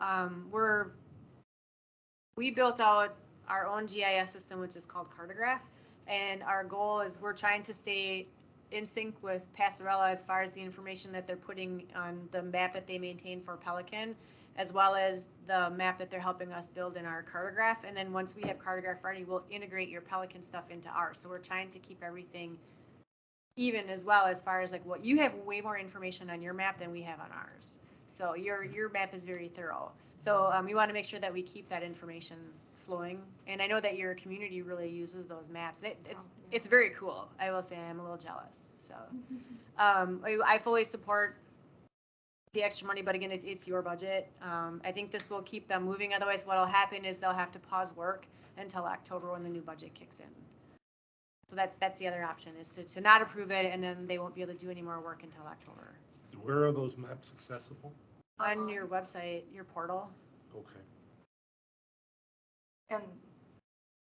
S3: we built out our own GIS system, which is called Cartograph. And our goal is we're trying to stay in sync with Passarella as far as the information that they're putting on the map that they maintain for Pelican, as well as the map that they're helping us build in our Cartograph. And then once we have Cartograph ready, we'll integrate your Pelican stuff into ours. So we're trying to keep everything even as well as far as like what you have way more information on your map than we have on ours. So your map is very thorough. So we want to make sure that we keep that information flowing. And I know that your community really uses those maps. It's very cool. I will say I'm a little jealous, so. I fully support the extra money, but again, it's your budget. I think this will keep them moving. Otherwise, what'll happen is they'll have to pause work until October when the new budget kicks in. So that's the other option, is to not approve it, and then they won't be able to do any more work until October.
S5: Where are those maps accessible?
S3: On your website, your portal.
S5: Okay.
S2: And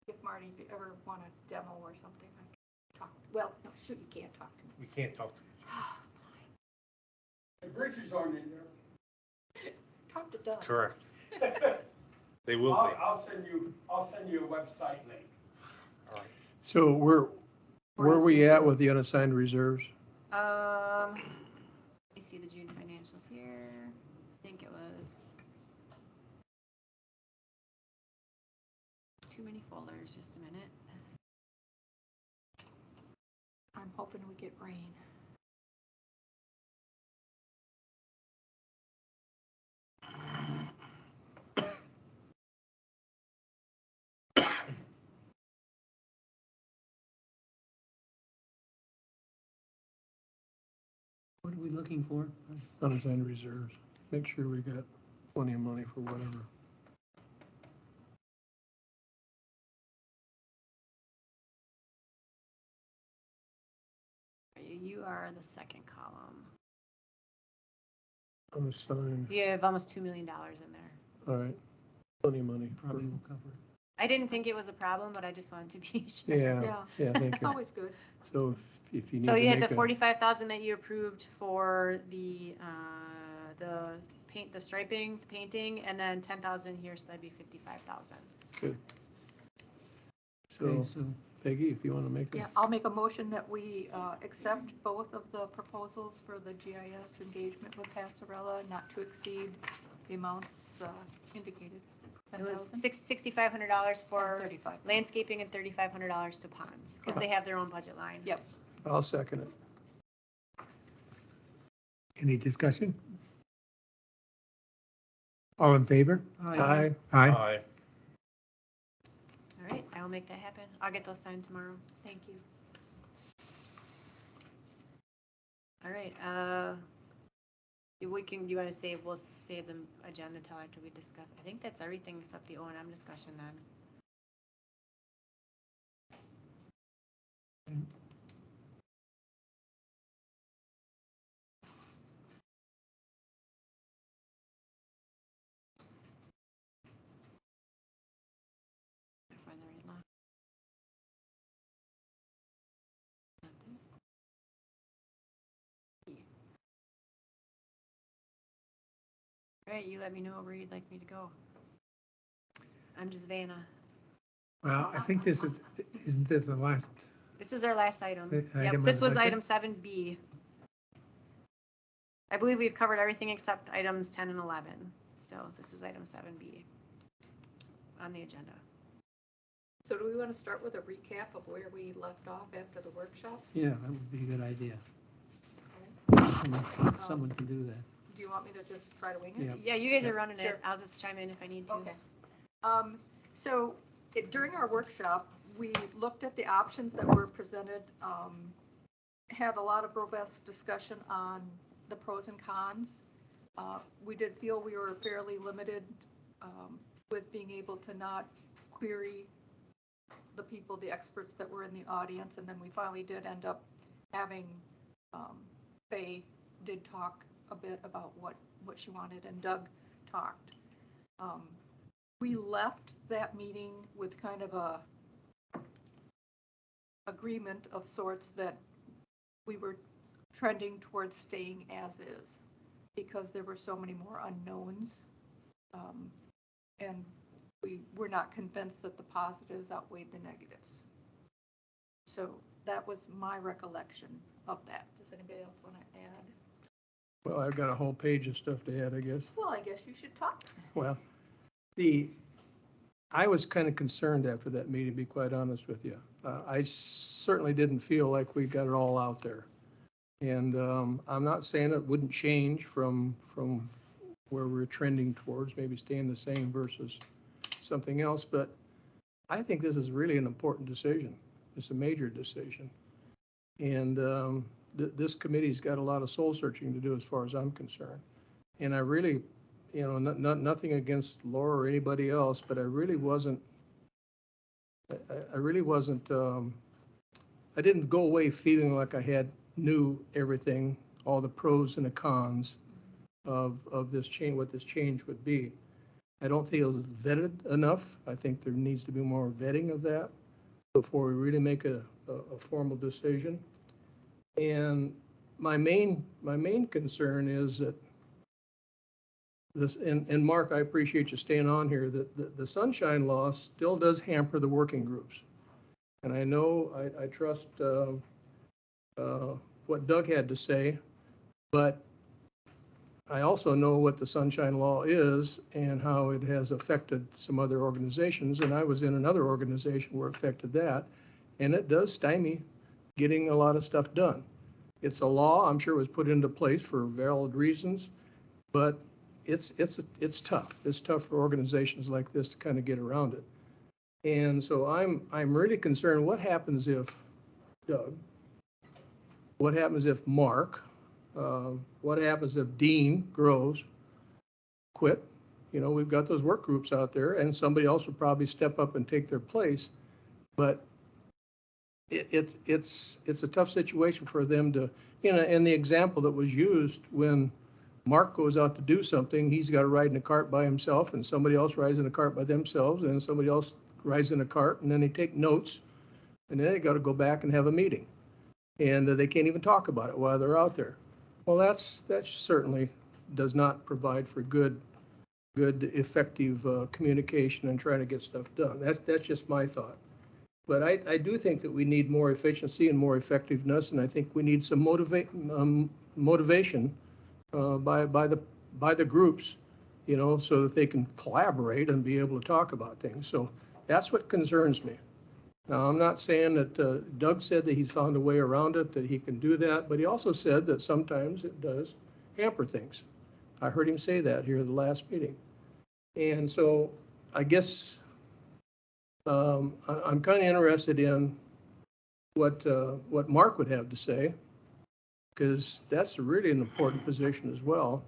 S2: if Marty, if you ever want a demo or something, I can talk, well, no, shoot, you can't talk to me.
S5: We can't talk to each
S13: The bridges aren't in there.
S2: Talk to
S5: other.
S2: Doug.
S5: Correct. They will be.
S13: I'll send you a website link.
S5: All right.
S10: So where are we at with the unassigned reserves?
S3: Let me see the June financials here. I think it was too many folders, just a minute.
S2: I'm hoping we get rain.
S8: What are we looking for?
S10: Unassigned reserves. Make sure we got plenty of money for whatever.
S3: You are the second column.
S10: Unassigned,
S3: You have almost $2 million in there.
S10: all right. Plenty of money.
S8: Probably will cover it.
S3: I didn't think it was a problem, but I just wanted to be sure.
S10: Yeah, thank
S2: It's
S10: you.
S2: always good.
S10: So if you need
S3: So
S10: to
S3: you had
S10: make
S3: the
S10: a,
S3: 45,000 that you approved for the paint, the striping, painting, and then 10,000 here, so that'd be 55,000.
S10: good.
S8: Okay,
S10: So
S8: so
S10: Peggy, if you want to make a.
S2: Yeah, I'll make a motion that we accept both of the proposals for the GIS engagement with Passarella, not to exceed the amounts indicated.
S3: It was
S2: 10,000?
S3: $6,500 for
S2: 35.
S3: landscaping and $3,500 to ponds, because they have their own budget line.
S2: Yep.
S10: I'll second it.
S4: Any discussion? All in favor?
S10: Aye.
S4: Aye.
S5: Aye.
S3: All right, I will make that happen. I'll get those signed tomorrow.
S2: Thank you.
S3: All right, we can, you want to save, we'll save the agenda till after we discuss. I think that's everything except the O&M discussion then. Find the right line. All right, you let me know where you'd like me to go. I'm just Vanna.
S4: Well, I think this isn't this the last?
S3: This is our last item.
S4: The
S3: Yep,
S4: item
S3: this
S4: on the
S3: was
S4: budget?
S3: item 7B. I believe we've covered everything except items 10 and 11. So this is item 7B on the agenda.
S2: So do we want to start with a recap of where we left off after the workshop?
S8: yeah, that would be a good idea. Someone can do that.
S2: Do you want me to just try to wing it?
S8: Yeah.
S3: Yeah, you guys are running
S2: Sure.
S3: it. I'll just chime in if I need to.
S2: Okay. So during our workshop, we looked at the options that were presented, had a lot of robust discussion on the pros and cons. We did feel we were fairly limited with being able to not query the people, the experts that were in the audience, and then we finally did end up having, Faye did talk a bit about what she wanted, and Doug talked. We left that meeting with kind of a agreement of sorts that we were trending towards staying as is, because there were so many more unknowns. And we were not convinced that the positives outweighed the negatives. So that was my recollection of that. Does anybody else want to add?
S10: Well, I've got a whole page of stuff to add, I guess.
S2: Well, I guess you should talk.
S10: Well, I was kind of concerned after that meeting, to be quite honest with you. I certainly didn't feel like we got it all out there. And I'm not saying it wouldn't change from where we're trending towards, maybe staying the same versus something else, but I think this is really an important decision. It's a major decision. And this committee's got a lot of soul searching to do as far as I'm concerned. And I really, nothing against Laura or anybody else, but I really wasn't, I didn't go away feeling like I knew everything, all the pros and the cons of this change, what this change would be. I don't think it was vetted enough. I think there needs to be more vetting of that before we really make a formal decision. And my main concern is that this, and Mark, I appreciate you staying on here, that the sunshine law still does hamper the working groups. And I know, I trust what Doug had to say, but I also know what the sunshine law is and how it has affected some other organizations. And I was in another organization where it affected that. And it does stymie getting a lot of stuff done. It's a law, I'm sure it was put into place for valid reasons, but it's tough. It's tough for organizations like this to kind of get around it. And so I'm really concerned, what happens if Doug, what happens if Mark, what happens if Dean Groves quit? We've got those work groups out there, and somebody else would probably step up and take their place. But it's a tough situation for them to, and the example that was used, when Mark goes out to do something, he's got to ride in a cart by himself, and somebody else rides in a cart by themselves, and somebody else rides in a cart, and then they take notes, and then they got to go back and have a meeting. And they can't even talk about it while they're out there. Well, that certainly does not provide for good, effective communication and trying to get stuff done. That's just my thought. But I do think that we need more efficiency and more effectiveness, and I think we need some motivation by the groups, so that they can collaborate and be able to talk about things. So that's what concerns me. Now, I'm not saying that Doug said that he's found a way around it, that he can do that, but he also said that sometimes it does hamper things. I heard him say that here at the last meeting. And so I guess I'm kind of interested in what Mark would have to say, because that's really an important position as well.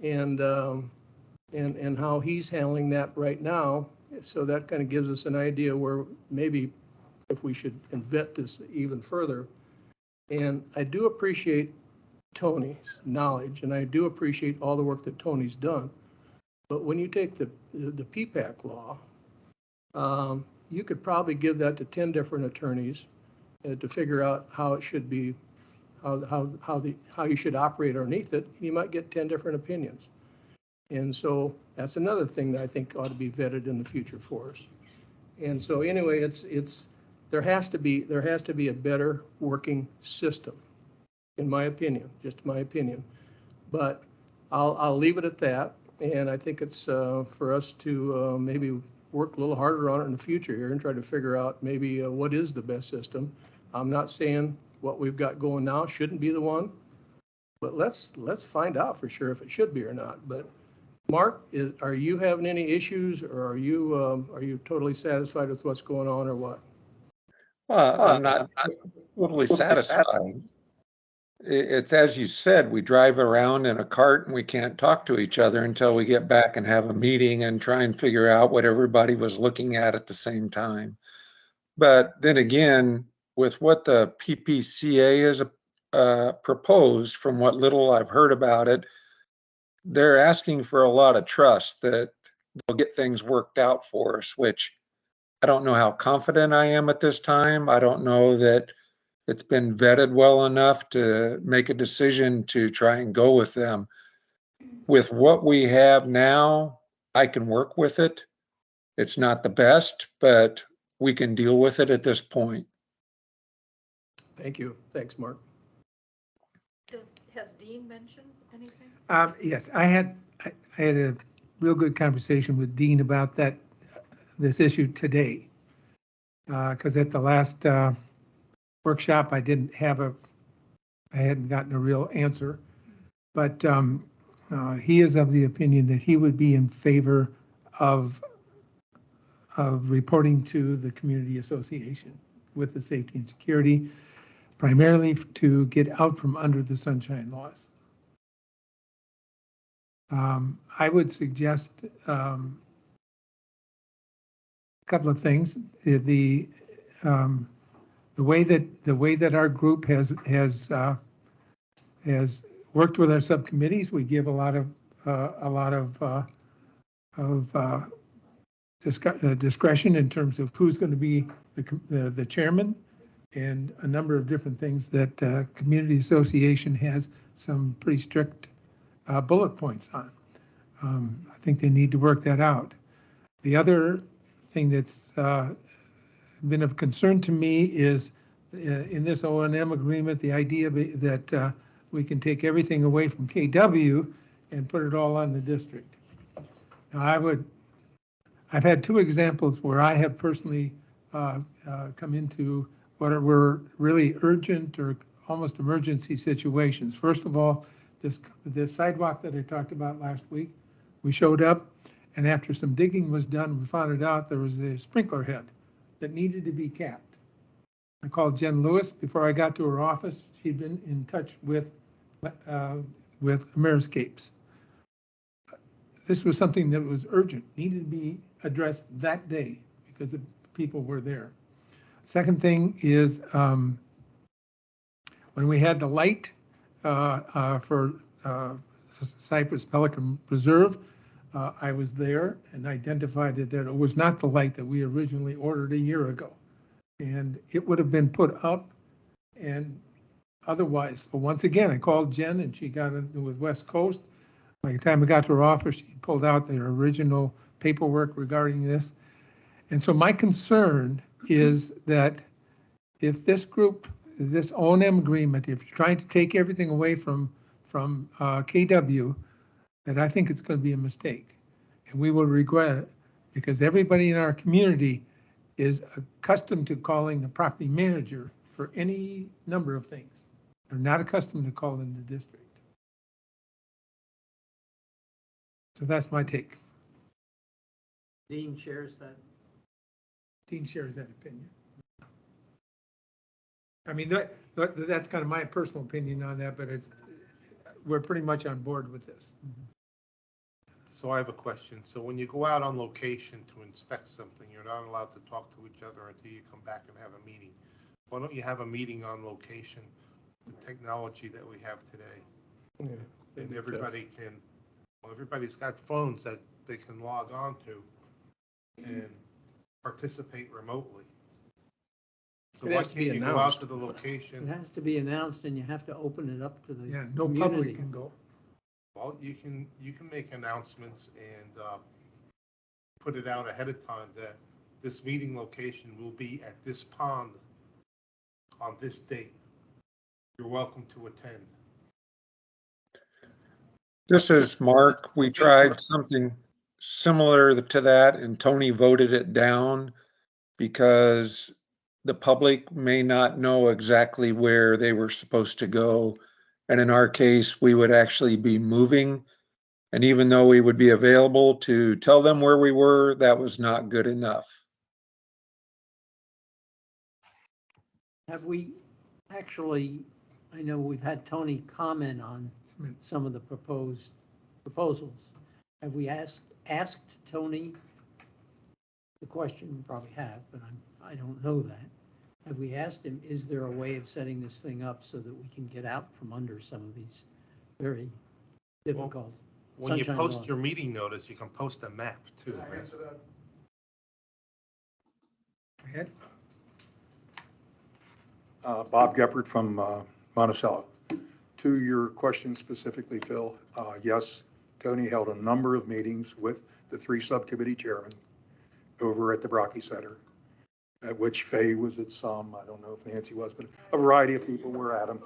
S10: And how he's handling that right now. So that kind of gives us an idea where maybe if we should vet this even further. And I do appreciate Tony's knowledge, and I do appreciate all the work that Tony's done. But when you take the PPAC law, you could probably give that to 10 different attorneys to figure out how it should be, how you should operate underneath it. You might get 10 different opinions. And so that's another thing that I think ought to be vetted in the future for us. And so anyway, there has to be a better working system, in my opinion, just my opinion. But I'll leave it at that. And I think it's for us to maybe work a little harder on it in the future here and try to figure out maybe what is the best system. I'm not saying what we've got going now shouldn't be the one, but let's find out for sure if it should be or not. But Mark, are you having any issues, or are you totally satisfied with what's going on, or what?
S14: Well, I'm not totally satisfied. It's as you said, we drive around in a cart and we can't talk to each other until we get back and have a meeting and try and figure out what everybody was looking at the same time. But then again, with what the PPCA is proposed, from what little I've heard about it, they're asking for a lot of trust that they'll get things worked out for us, which I don't know how confident I am at this time. I don't know that it's been vetted well enough to make a decision to try and go with them. With what we have now, I can work with it. It's not the best, but we can deal with it at this point.
S10: Thank you. Thanks, Mark.
S2: Has Dean mentioned anything?
S4: Yes, I had a real good conversation with Dean about this issue today. Because at the last workshop, I hadn't gotten a real answer. But he is of the opinion that he would be in favor of of reporting to the community association with the safety and security, primarily to get out from under the sunshine laws. I would suggest a couple of things. The way that our group has worked with our subcommittees, we give a lot of discretion in terms of who's going to be the chairman, and a number of different things that community association has some pretty strict bullet points on. I think they need to work that out. The other thing that's been of concern to me is in this O&M agreement, the idea that we can take everything away from KW and put it all on the district. Now, I've had two examples where I have personally come into what were really urgent or almost emergency situations. First of all, this sidewalk that I talked about last week, we showed up, and after some digging was done, we found it out there was a sprinkler head that needed to be capped. I called Jen Lewis before I got to her office. She'd been in touch with Ameriscapes. This was something that was urgent, needed to be addressed that day because the people were there. Second thing is when we had the light for Cypress Pelican Preserve, I was there and identified that it was not the light that we originally ordered a year ago. And it would have been put up and otherwise. So once again, I called Jen and she got in with West Coast. By the time I got to her office, she pulled out their original paperwork regarding this. And so my concern is that if this group, this O&M agreement, if you're trying to take everything away from KW, that I think it's going to be a mistake. And we will regret it because everybody in our community is accustomed to calling the property manager for any number of things. They're not accustomed to calling the district. So that's my take.
S8: Dean shares that.
S4: Dean shares that opinion. I mean, that's kind of my personal opinion on that, but we're pretty much on board with this.
S5: So I have a question. So when you go out on location to inspect something, you're not allowed to talk to each other until you come back and have a meeting. Why don't you have a meeting on location, the technology that we have today? Yeah, and everybody can, well, everybody's got phones that they can log on to and participate remotely. So why can't you go out to the location?
S8: It has to be announced and you have to open it up to the
S4: No
S8: community.
S4: public can go.
S5: Well, you can make announcements and put it out ahead of time that this meeting location will be at this pond on this date. You're welcome to attend.
S14: This is Mark. We tried something similar to that and Tony voted it down because the public may not know exactly where they were supposed to go. And in our case, we would actually be moving. And even though we would be available to tell them where we were, that was not good enough.
S8: Have we actually, I know we've had Tony comment on some of the proposals. Have we asked Tony, the question we probably have, but I don't know that. Have we asked him, is there a way of setting this thing up so that we can get out from under some of these very difficult
S5: When you post
S8: laws?
S5: your meeting notice, you can post a map too.
S1: Can I answer that?
S4: Go ahead.
S1: Bob Geppert from Monticello. To your question specifically, Phil, yes, Tony held a number of meetings with the three subcommittee chairmen over at the Brocky Center, at which Faye was at some, I don't know if Nancy was, but a variety of people were at them.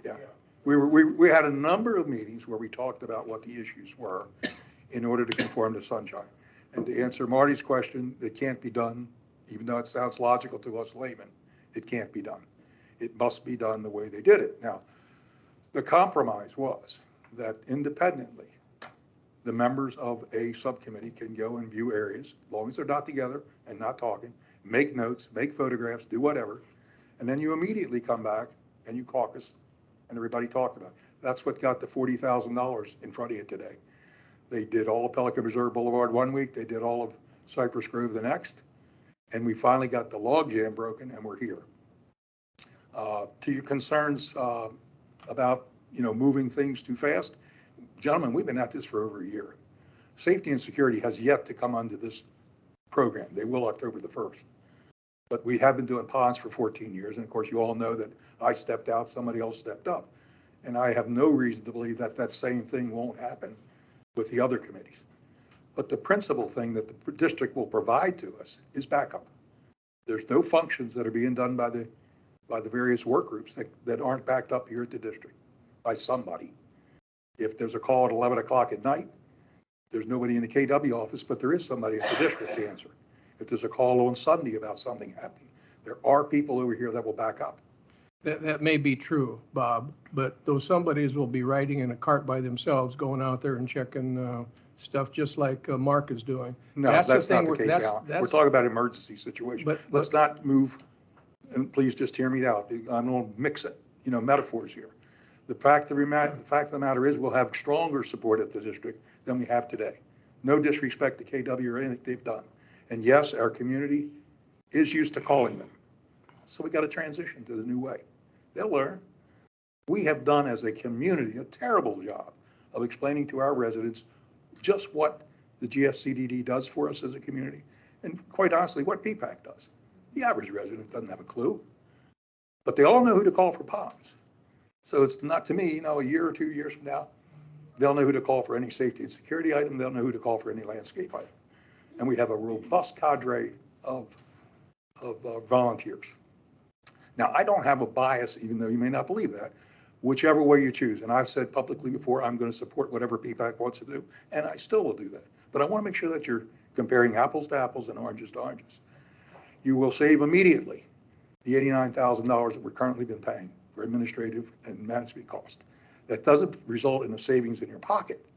S1: Yeah, we had a number of meetings where we talked about what the issues were in order to conform to sunshine. And to answer Marty's question, it can't be done, even though it sounds logical to us laymen, it can't be done. It must be done the way they did it. Now, the compromise was that independently, the members of a subcommittee can go and view areas, as long as they're not together and not talking, make notes, make photographs, do whatever. And then you immediately come back and you caucus and everybody talked about it. That's what got the $40,000 in front of you today. They did all of Pelican Reserve Boulevard one week, they did all of Cypress Grove the next, and we finally got the log jam broken and we're here. To your concerns about, moving things too fast, gentlemen, we've been at this for over a year. Safety and security has yet to come under this program. They will October the 1st. But we have been doing ponds for 14 years. And of course, you all know that I stepped out, somebody else stepped up. And I have no reason to believe that that same thing won't happen with the other committees. But the principal thing that the district will provide to us is backup. There's no functions that are being done by the various work groups that aren't backed up here at the district by somebody. If there's a call at 11 o'clock at night, there's nobody in the KW office, but there is somebody at the district to answer. If there's a call on Sunday about something happening, there are people over here that will back up.
S10: That may be true, Bob, but those somebodies will be riding in a cart by themselves, going out there and checking stuff just like Mark is doing.
S1: No, that's not the case, Alan. We're talking about emergency situations. Let's not move, and please just hear me out. I'm going to mix it, metaphors here. The fact of the matter is we'll have stronger support at the district than we have today. No disrespect to KW or anything they've done. And yes, our community is used to calling them. So we got to transition to the new way. They'll learn. We have done as a community a terrible job of explaining to our residents just what the GFCDD does for us as a community. And quite honestly, what PPAC does. The average resident doesn't have a clue, but they all know who to call for ponds. So it's not, to me, a year or 2 years from now, they'll know who to call for any safety and security item. They'll know who to call for any landscape item. And we have a robust cadre of volunteers. Now, I don't have a bias, even though you may not believe that, whichever way you choose. And I've said publicly before, I'm going to support whatever PPAC wants to do, and I still will do that. But I want to make sure that you're comparing apples to apples and oranges to oranges. You will save immediately the $89,000 that we're currently been paying for administrative and management cost. That doesn't result in a savings in your pocket,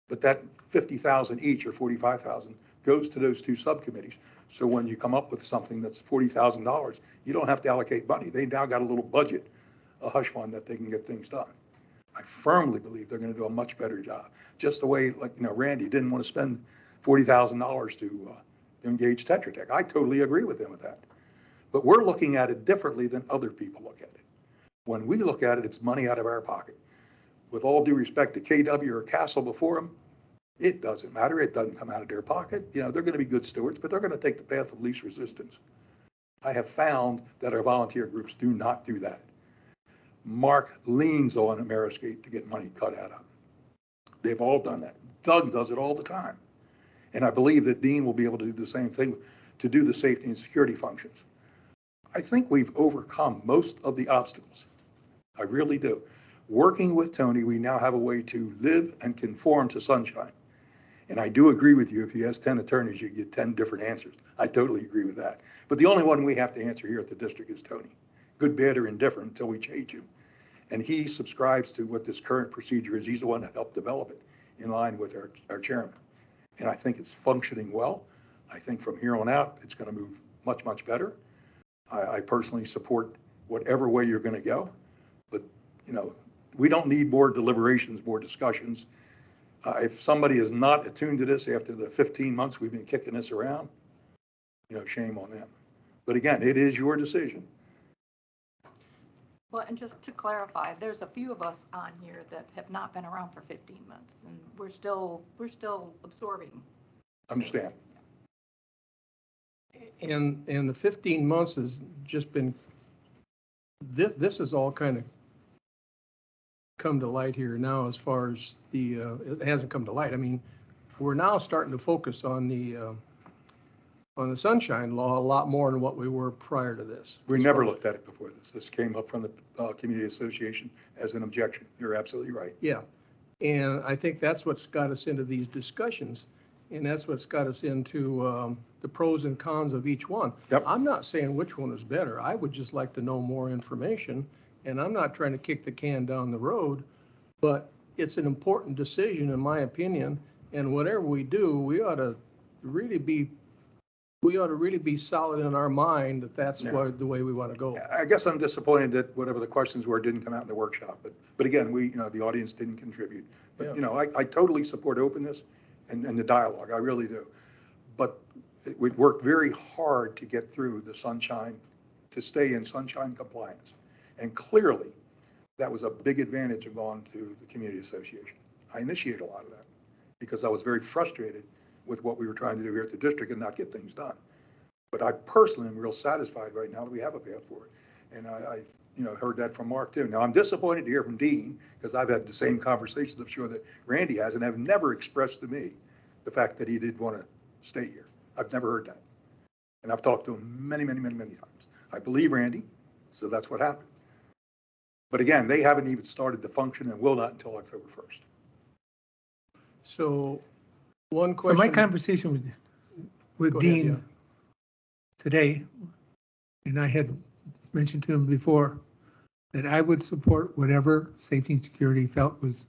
S1: but that $50,000 each or $45,000 goes to those two subcommittees. So when you come up with something that's $40,000, you don't have to allocate money. They now got a little budget, a hush fund that they can get things done. I firmly believe they're going to do a much better job. Just the way, Randy didn't want to spend $40,000 to engage Tetra Tech. I totally agree with him with that. But we're looking at it differently than other people look at it. When we look at it, it's money out of our pocket. With all due respect to KW or Castle before them, it doesn't matter. It doesn't come out of their pocket. They're going to be good stewards, but they're going to take the path of least resistance. I have found that our volunteer groups do not do that. Mark leans on Ameriscape to get money cut out of. They've all done that. Doug does it all the time. And I believe that Dean will be able to do the same thing to do the safety and security functions. I think we've overcome most of the obstacles. I really do. Working with Tony, we now have a way to live and conform to Sunshine. And I do agree with you, if you ask 10 attorneys, you get 10 different answers. I totally agree with that. But the only one we have to answer here at the district is Tony. Good, bad, or indifferent until we change him. And he subscribes to what this current procedure is. He's the one that helped develop it in line with our chairman. And I think it's functioning well. I think from here on out, it's going to move much, much better. I personally support whatever way you're going to go. But, we don't need more deliberations, more discussions. If somebody is not attuned to this after the 15 months we've been kicking this around, shame on them. But again, it is your decision.
S2: Well, and just to clarify, there's a few of us on here that have not been around for 15 months, and we're still absorbing.
S1: Understand.
S10: And the 15 months has just been, this has all kind of come to light here now as far as it hasn't come to light. I mean, we're now starting to focus on the Sunshine Law a lot more than what we were prior to this.
S1: We never looked at it before this. This came up from the Community Association as an objection. You're absolutely right.
S10: Yeah. And I think that's what's got us into these discussions. And that's what's got us into the pros and cons of each one.
S1: Yep.
S10: I'm not saying which one is better. I would just like to know more information. And I'm not trying to kick the can down the road, but it's an important decision, in my opinion. And whatever we do, we ought to really be solid in our mind that that's
S1: Yeah.
S10: the way we want to go.
S1: I guess I'm disappointed that whatever the questions were didn't come out in the workshop, but again, the audience didn't contribute. But, I totally support openness and the dialogue, I really do. But we worked very hard to get through the sunshine, to stay in sunshine compliance. And clearly, that was a big advantage of going to the community association. I initiated a lot of that because I was very frustrated with what we were trying to do here at the district and not get things done. But I personally am real satisfied right now that we have a path forward. And I heard that from Mark too. Now I'm disappointed to hear from Dean because I've had the same conversations I'm sure that Randy has and have never expressed to me the fact that he did want to stay here. I've never heard that. And I've talked to him many, many, many, many times. I believe Randy, so that's what happened. But again, they haven't even started to function and will not until October 1st.
S10: So one
S4: So
S10: question.
S4: my conversation with
S10: Go ahead,
S4: Dean
S10: yeah.
S4: today, and I had mentioned to him before that I would support whatever safety and security felt was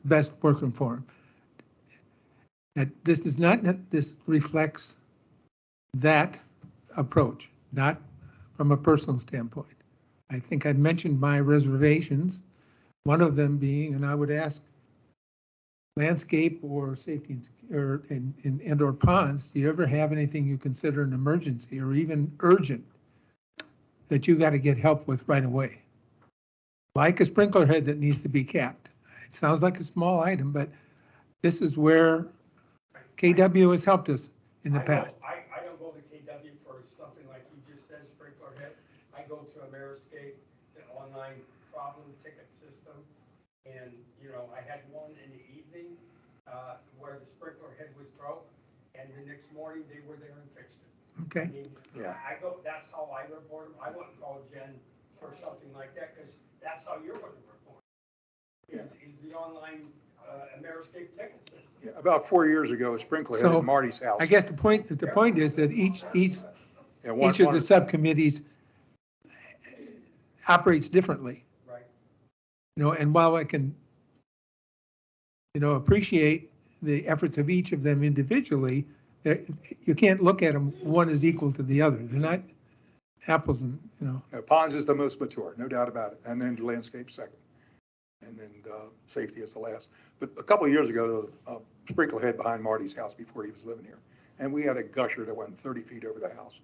S4: best working for him. That this reflects that approach, not from a personal standpoint. I think I mentioned my reservations, one of them being, and I would ask landscape or safety or ponds, do you ever have anything you consider an emergency or even urgent that you got to get help with right away? Like a sprinkler head that needs to be capped. It sounds like a small item, but this is where KW has helped us in the past.
S13: I don't go to KW for something like you just said, sprinkler head. I go to Ameriscape, the online problem ticket system. And, I had one in the evening where the sprinkler head was broke. And the next morning they were there and fixed it.
S4: Okay.
S13: I mean,
S1: Yeah.
S13: that's how I report them. I wouldn't call Jen for something like that because that's how you're going to report. Is the online Ameriscape ticket system.
S1: Yeah, about 4 years ago, a sprinkler head at Marty's house.
S4: I guess the point is that each of the subcommittees operates differently.
S13: Right.
S4: And while I can, appreciate the efforts of each of them individually, you can't look at them, one is equal to the other. They're not apples and,
S1: Ponds is the most mature, no doubt about it. And then landscape second. And then safety is the last. But a couple of years ago, a sprinkler head behind Marty's house before he was living here. And we had a gusher that went 30 feet over the house.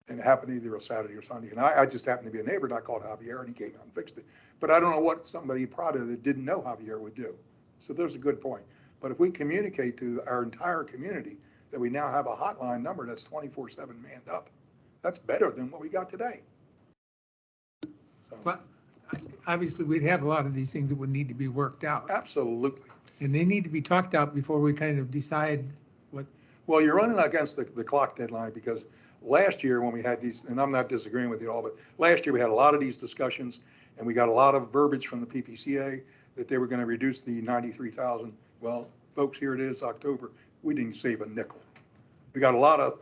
S1: And it happened either a Saturday or Sunday. And I just happened to be a neighbor and I called Javier and he came out and fixed it. But I don't know what somebody Prado that didn't know Javier would do. So there's a good point. But if we communicate to our entire community that we now have a hotline number that's 24/7 manned up, that's better than what we got today. So.
S4: but obviously we'd have a lot of these things that would need to be worked out.
S1: Absolutely.
S4: And they need to be talked out before we kind of decide what.
S1: Well, you're running against the clock deadline because last year when we had these, and I'm not disagreeing with you all, but last year we had a lot of these discussions and we got a lot of verbiage from the PPCA that they were going to reduce the 93,000. Well, folks, here it is, October. We didn't save a nickel. We got a lot of,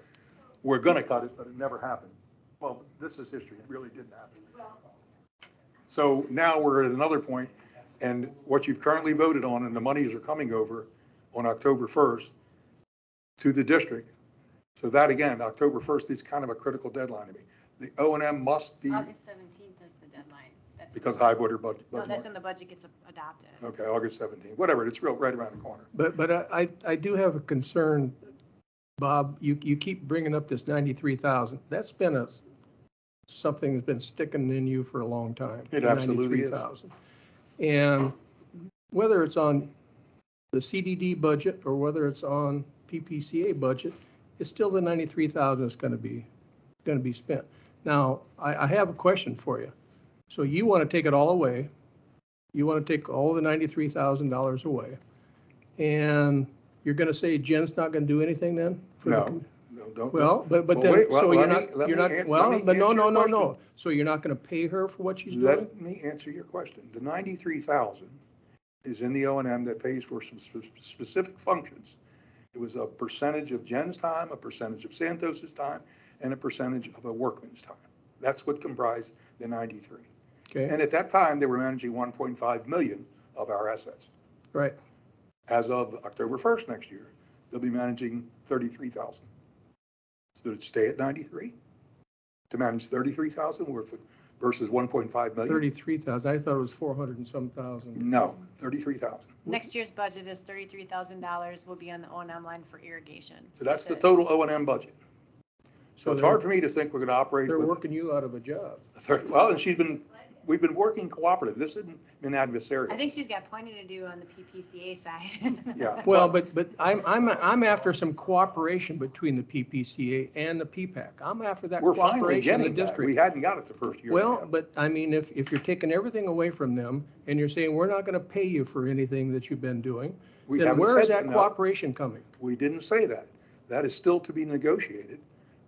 S1: we're going to cut it, but it never happened. Well, this is history. It really didn't happen. So now we're at another point, and what you've currently voted on, and the monies are coming over on October 1st to the district. So that again, October 1st is kind of a critical deadline to me. The O&M must be,
S3: August 17th is the deadline. That's
S1: because high water budget.
S3: No, that's when the budget gets adopted.
S1: Okay, August 17th, whatever, it's right around the corner.
S10: But I do have a concern, Bob. You keep bringing up this 93,000. That's been something that's been sticking in you for a long time.
S1: It absolutely is.
S10: 93,000. And whether it's on the CDD budget or whether it's on PPCA budget, it's still the 93,000 is going to be spent. Now, I have a question for you. So you want to take it all away. You want to take all the $93,000 away. And you're going to say Jen's not going to do anything then?
S1: No, don't.
S10: Well, but then, so you're not, but no. So you're not going to pay her for what she's doing?
S1: Let me answer your question. The 93,000 is in the O&M that pays for some specific functions. It was a percentage of Jen's time, a percentage of Santos's time, and a percentage of a workman's time. That's what comprised the 93.
S10: Okay.
S1: And at that time, they were managing 1.5 million of our assets.
S10: Right.
S1: as of October 1st next year, they'll be managing 33,000. So it'd stay at 93 to manage 33,000 versus 1.5 million?
S10: 33,000, I thought it was 400 and some thousand.
S1: No, 33,000.
S3: Next year's budget is $33,000 will be on the O&M line for irrigation.
S1: So that's the total O&M budget. So it's
S10: they're-
S1: hard for me to think we're going to operate
S10: They're
S1: with,
S10: working you out of a job.
S1: well, and we've been working cooperative. This isn't been adversarial.
S3: I think she's got plenty to do on the PPCA side.
S1: Yeah.
S10: Well, but I'm after some cooperation between the PPCA and the PPAC. I'm after that
S1: We're finally
S10: cooperation in the
S1: getting that. We
S10: district.
S1: hadn't got it the first year. and a
S10: Well,
S1: half.
S10: but I mean, if you're taking everything away from them and you're saying, we're not gonna pay you for anything that you've been doing,
S1: We
S10: then
S1: haven't
S10: where is
S1: said
S10: that
S1: no.
S10: cooperation coming?
S1: We didn't say that. That is still to be negotiated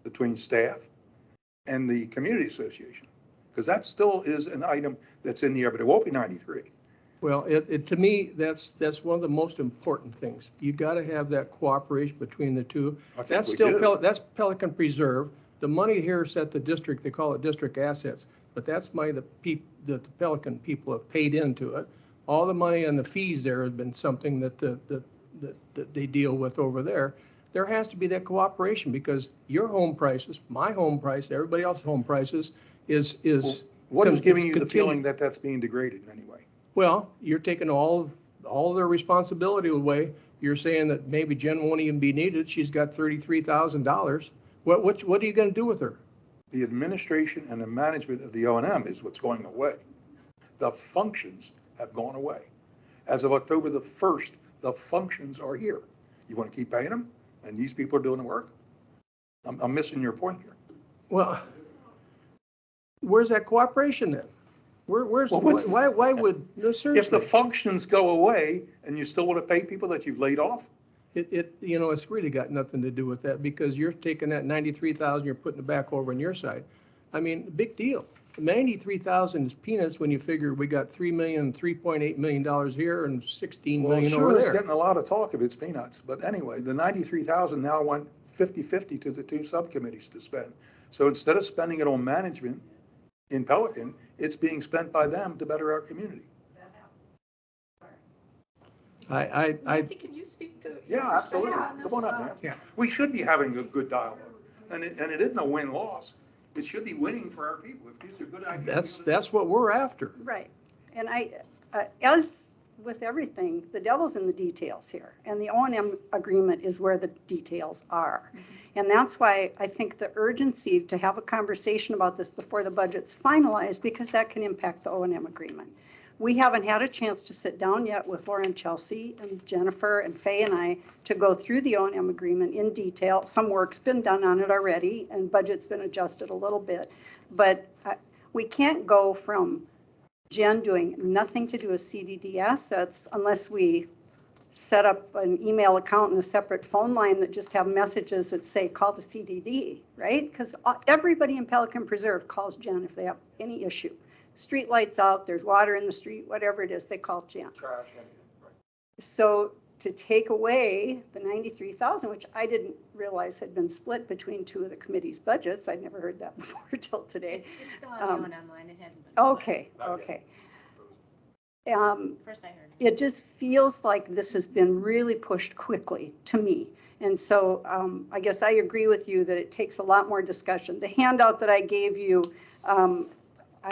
S1: between staff and the community association. Because that still is an item that's in the air, but it won't be 93.
S10: Well, to me, that's one of the most important things. You gotta have that cooperation between the two.
S1: I think
S10: That's
S1: we
S10: still,
S1: do.
S10: That's Pelican Preserve. The money here is at the district, they call it district assets, but that's money that the Pelican people have paid into it. All the money and the fees there have been something that that they deal with over there. There has to be that cooperation because your home prices, my home price, everybody else's home prices is.
S1: What is giving you the
S10: continue-
S1: feeling that that's being degraded in any way?
S10: Well, you're taking all their responsibility away. You're saying that maybe Jen won't even be needed. She's got $33,000. What are you gonna do with her?
S1: The administration and the management of the O&M is what's going away. The functions have gone away. As of October the 1st, the functions are here. You want to keep paying them? And these people are doing the work? I'm missing your point here.
S10: Well, where's that cooperation then? Where's,
S1: Well, what's-
S10: why would, no,
S1: If the
S10: seriously,
S1: functions go away and you still want to pay people that you've laid off,
S10: it's really got nothing to do with that because you're taking that 93,000, you're putting it back over on your side. I mean, big deal. 93,000 is peanuts when you figure we got $3.8 million here and 16
S1: well,
S10: million
S1: sure,
S10: over
S1: it's
S10: there.
S1: getting a lot of talk if it's peanuts. But anyway, the 93,000 now went 50-50 to the two subcommittees to spend. So instead of spending it on management in Pelican, it's being spent by them to better our community.
S2: Nancy, can you speak to?
S1: Yeah, absolutely.
S2: on this?
S1: Come on up, man.
S10: Yeah.
S1: We should be having a good dialogue. And it isn't a win-loss. It should be winning for our people. If these are good ideas.
S10: That's what we're after.
S7: Right. And as with everything, the devil's in the details here. And the O&M agreement is where the details are. And that's why I think the urgency to have a conversation about this before the budget's finalized, because that can impact the O&M agreement. We haven't had a chance to sit down yet with Lauren, Chelsea, and Jennifer, and Faye and I to go through the O&M agreement in detail. Some work's been done on it already, and budget's been adjusted a little bit. But we can't go from Jen doing nothing to do with CDD assets unless we set up an email account and a separate phone line that just have messages that say, call the CDD, right? Because everybody in Pelican Preserve calls Jen if they have any issue. Street lights out, there's water in the street, whatever it is, they call Jen.
S1: Trash, anything, right.
S7: So to take away the 93,000, which I didn't realize had been split between two of the committee's budgets, I'd never heard that before till today.
S3: It's still on the O&M line, it hasn't been. split.
S7: Okay, okay.
S3: First I heard.
S7: It just feels like this has been really pushed quickly to me. And so I guess I agree with you that it takes a lot more discussion. The handout that I gave you,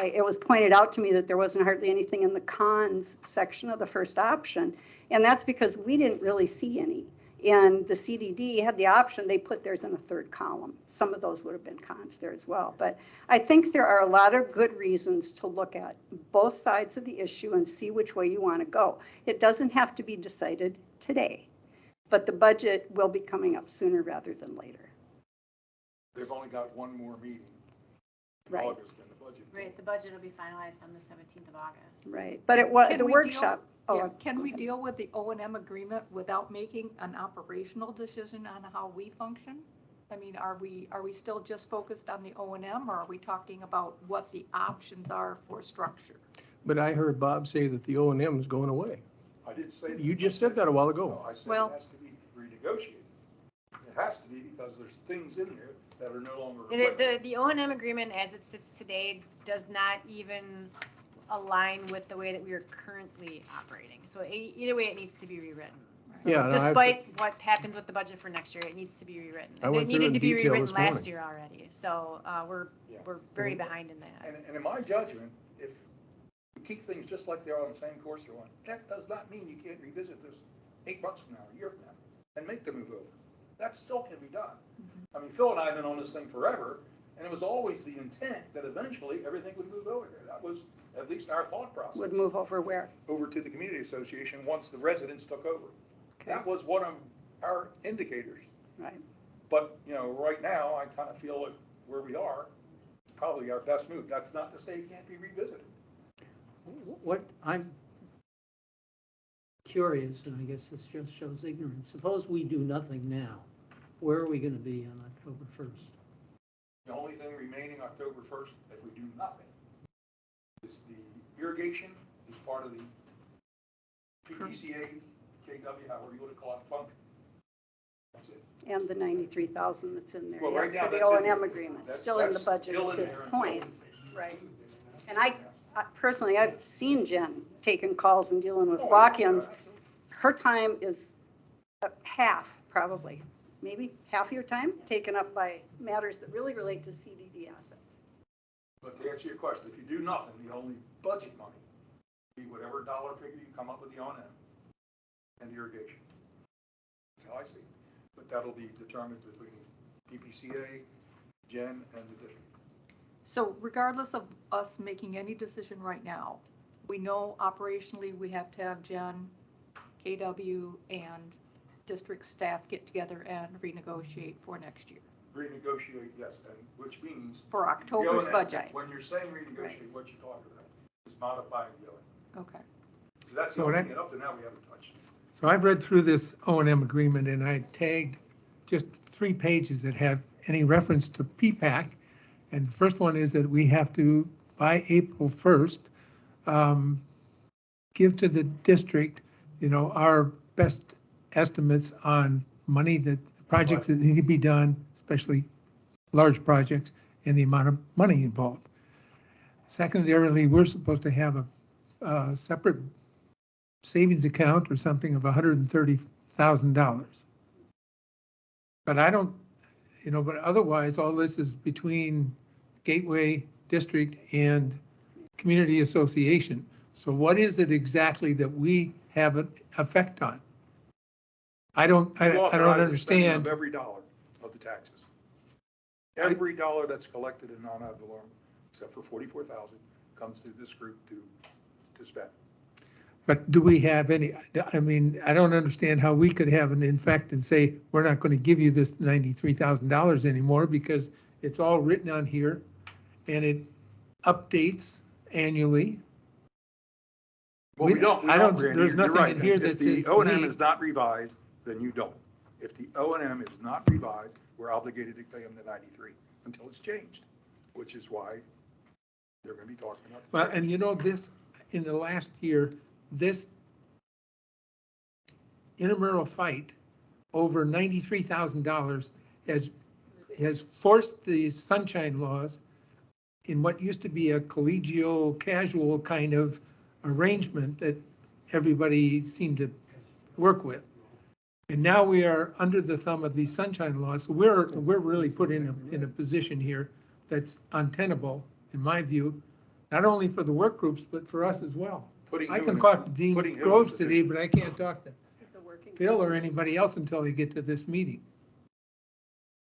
S7: it was pointed out to me that there wasn't hardly anything in the cons section of the first option. And that's because we didn't really see any. And the CDD had the option, they put theirs in a third column. Some of those would have been cons there as well. But I think there are a lot of good reasons to look at both sides of the issue and see which way you want to go. It doesn't have to be decided today, but the budget will be coming up sooner rather than later.
S1: They've only got one more meeting in
S7: Right.
S1: August and the budget.
S3: Right, the budget will be finalized on the 17th of August.
S7: Right, but it was
S2: Can
S7: the
S2: we deal-
S7: workshop.
S2: Yeah,
S7: Oh,
S2: can we deal with the O&M agreement without making an operational decision on how we function? I mean, are we still just focused on the O&M, or are we talking about what the options are for structure?
S10: But I heard Bob say that the O&M is going away.
S1: I didn't say that.
S10: You just said that a while
S1: No,
S10: ago.
S1: I said
S2: Well-
S1: it has to be renegotiated. It has to be because there's things in there that are no longer.
S3: The O&M agreement as it sits today does not even align with the way that we are currently operating. So either way, it needs to be rewritten. So
S10: Yeah, no,
S3: despite what happens with the budget for next year, it needs to be rewritten.
S10: I
S3: And
S10: went
S3: it
S10: through it
S3: needed
S10: in
S3: to be
S10: detail
S3: rewritten
S10: this
S3: last
S10: morning.
S3: year already, so we're very behind in that.
S1: And in my judgment, if you keep things just like they are on the same course they're on, that does not mean you can't revisit this 8 months from now, a year from now, and make the move over. That still can be done. I mean, Phil and I have been on this thing forever, and it was always the intent that eventually everything would move over there. That was at least our thought process.
S7: Would move over where?
S1: Over to the community association once the residents took over.
S7: Okay.
S1: That was one of our indicators.
S7: Right.
S1: But, you know, right now, I kind of feel like where we are, is probably our best move. That's not to say it can't be revisited.
S8: What I'm curious, and I guess this just shows ignorance, suppose we do nothing now, where are we going to be on October 1st?
S1: The only thing remaining October 1st, if we do nothing, is the irrigation is part of the PPCA, KW, however you want to call it, fund. That's it.
S7: And the 93,000 that's in there,
S1: Well, right
S7: yeah,
S1: now,
S7: for the
S1: that's
S7: O
S1: in
S7: and M
S1: there.
S7: agreement,
S1: That's
S7: still in the
S1: still
S7: budget
S1: in
S7: at this
S1: there until-
S7: point. Right. And I personally, I've seen Jen taking calls and dealing with walk-ins. Her time is half, probably, maybe half your time taken up by matters that really relate to CDD assets.
S1: But to answer your question, if you do nothing, the only budget money be whatever dollar figure you come up with the O&M and the irrigation. That's how I see it. But that'll be determined between PPCA, Jen, and the district.
S2: So regardless of us making any decision right now, we know operationally we have to have Jen, KW, and district staff get together and renegotiate for next year.
S1: Renegotiate, yes, and which means.
S2: For October's
S1: the O&M,
S2: budget.
S1: When you're saying renegotiate, what you're talking about is modifying the O&M.
S2: Okay.
S1: So that's the
S4: So
S1: only
S4: that-
S1: thing, and up to now, we haven't touched.
S4: So I've read through this O&M agreement and I tagged just 3 pages that have any reference to P-PAC. And the first one is that we have to, by April 1st, give to the district, you know, our best estimates on money that, projects that need to be done, especially large projects, and the amount of money involved. Secondarily, we're supposed to have a separate savings account or something of $130,000. But I don't, you know, but otherwise, all this is between Gateway District and Community Association. So what is it exactly that we have an effect on? I don't
S1: Authorize the spending
S4: understand.
S1: of every dollar of the taxes. Every dollar that's collected in non-ad valorem, except for 44,000, comes to this group to spend.
S4: But do we have any, I mean, I don't understand how we could have an effect and say, we're not going to give you this $93,000 anymore because it's all written on here and it updates annually.
S1: Well, we don't, Randy,
S4: there's
S1: you're
S4: nothing
S1: right.
S4: in here
S1: If
S4: that
S1: the
S4: says to
S1: O&M
S4: me-
S1: is not revised, then you don't. If the O&M is not revised, we're obligated to pay them the 93 until it's changed, which is why they're going to be talking about.
S4: Well, and you know, this, in the last year, this intramural fight over $93,000 has forced the sunshine laws in what used to be a collegial, casual kind of arrangement that everybody seemed to work with. And now we are under the thumb of these sunshine laws. So we're really put in a position here that's untenable, in my view, not only for the work groups, but for us as well. I can talk to Dean Groves today, but I can't talk to Phil or anybody else until they get to this meeting.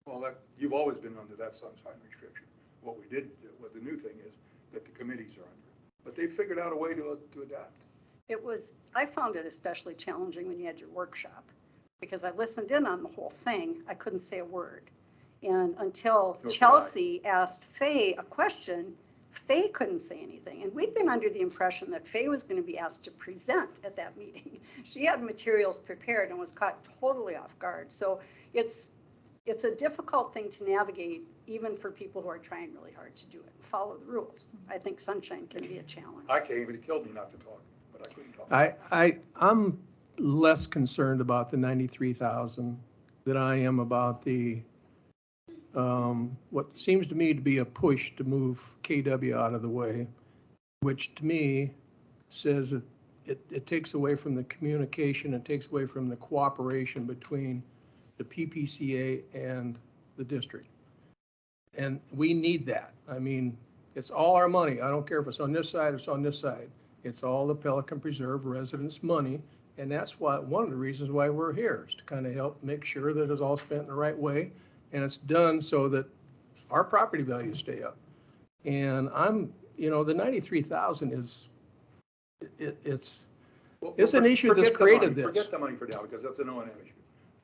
S1: Well, you've always been under that sunshine restriction. What we didn't do, what the new thing is, that the committees are under. But they figured out a way to adapt.
S7: I found it especially challenging when you had your workshop, because I listened in on the whole thing. I couldn't say a word. And until Chelsea asked Faye a question, Faye couldn't say anything. And we'd been under the impression that Faye was going to be asked to present at that meeting. She had materials prepared and was caught totally off guard. So it's a difficult thing to navigate, even for people who are trying really hard to do it, follow the rules. I think sunshine can be a challenge.
S1: I came and it killed me not to talk, but I couldn't talk.
S10: I'm less concerned about the 93,000 than I am about the what seems to me to be a push to move KW out of the way, which to me says that it takes away from the communication, it takes away from the cooperation between the PPCA and the district. And we need that. I mean, it's all our money. I don't care if it's on this side or it's on this side. It's all the Pelican Preserve residents' money. And that's why, one of the reasons why we're here, is to kind of help make sure that it's all spent in the right way. And it's done so that our property values stay up. And the 93,000 is, it's an issue that's created this.
S1: Forget the money for now, because that's an O&M issue.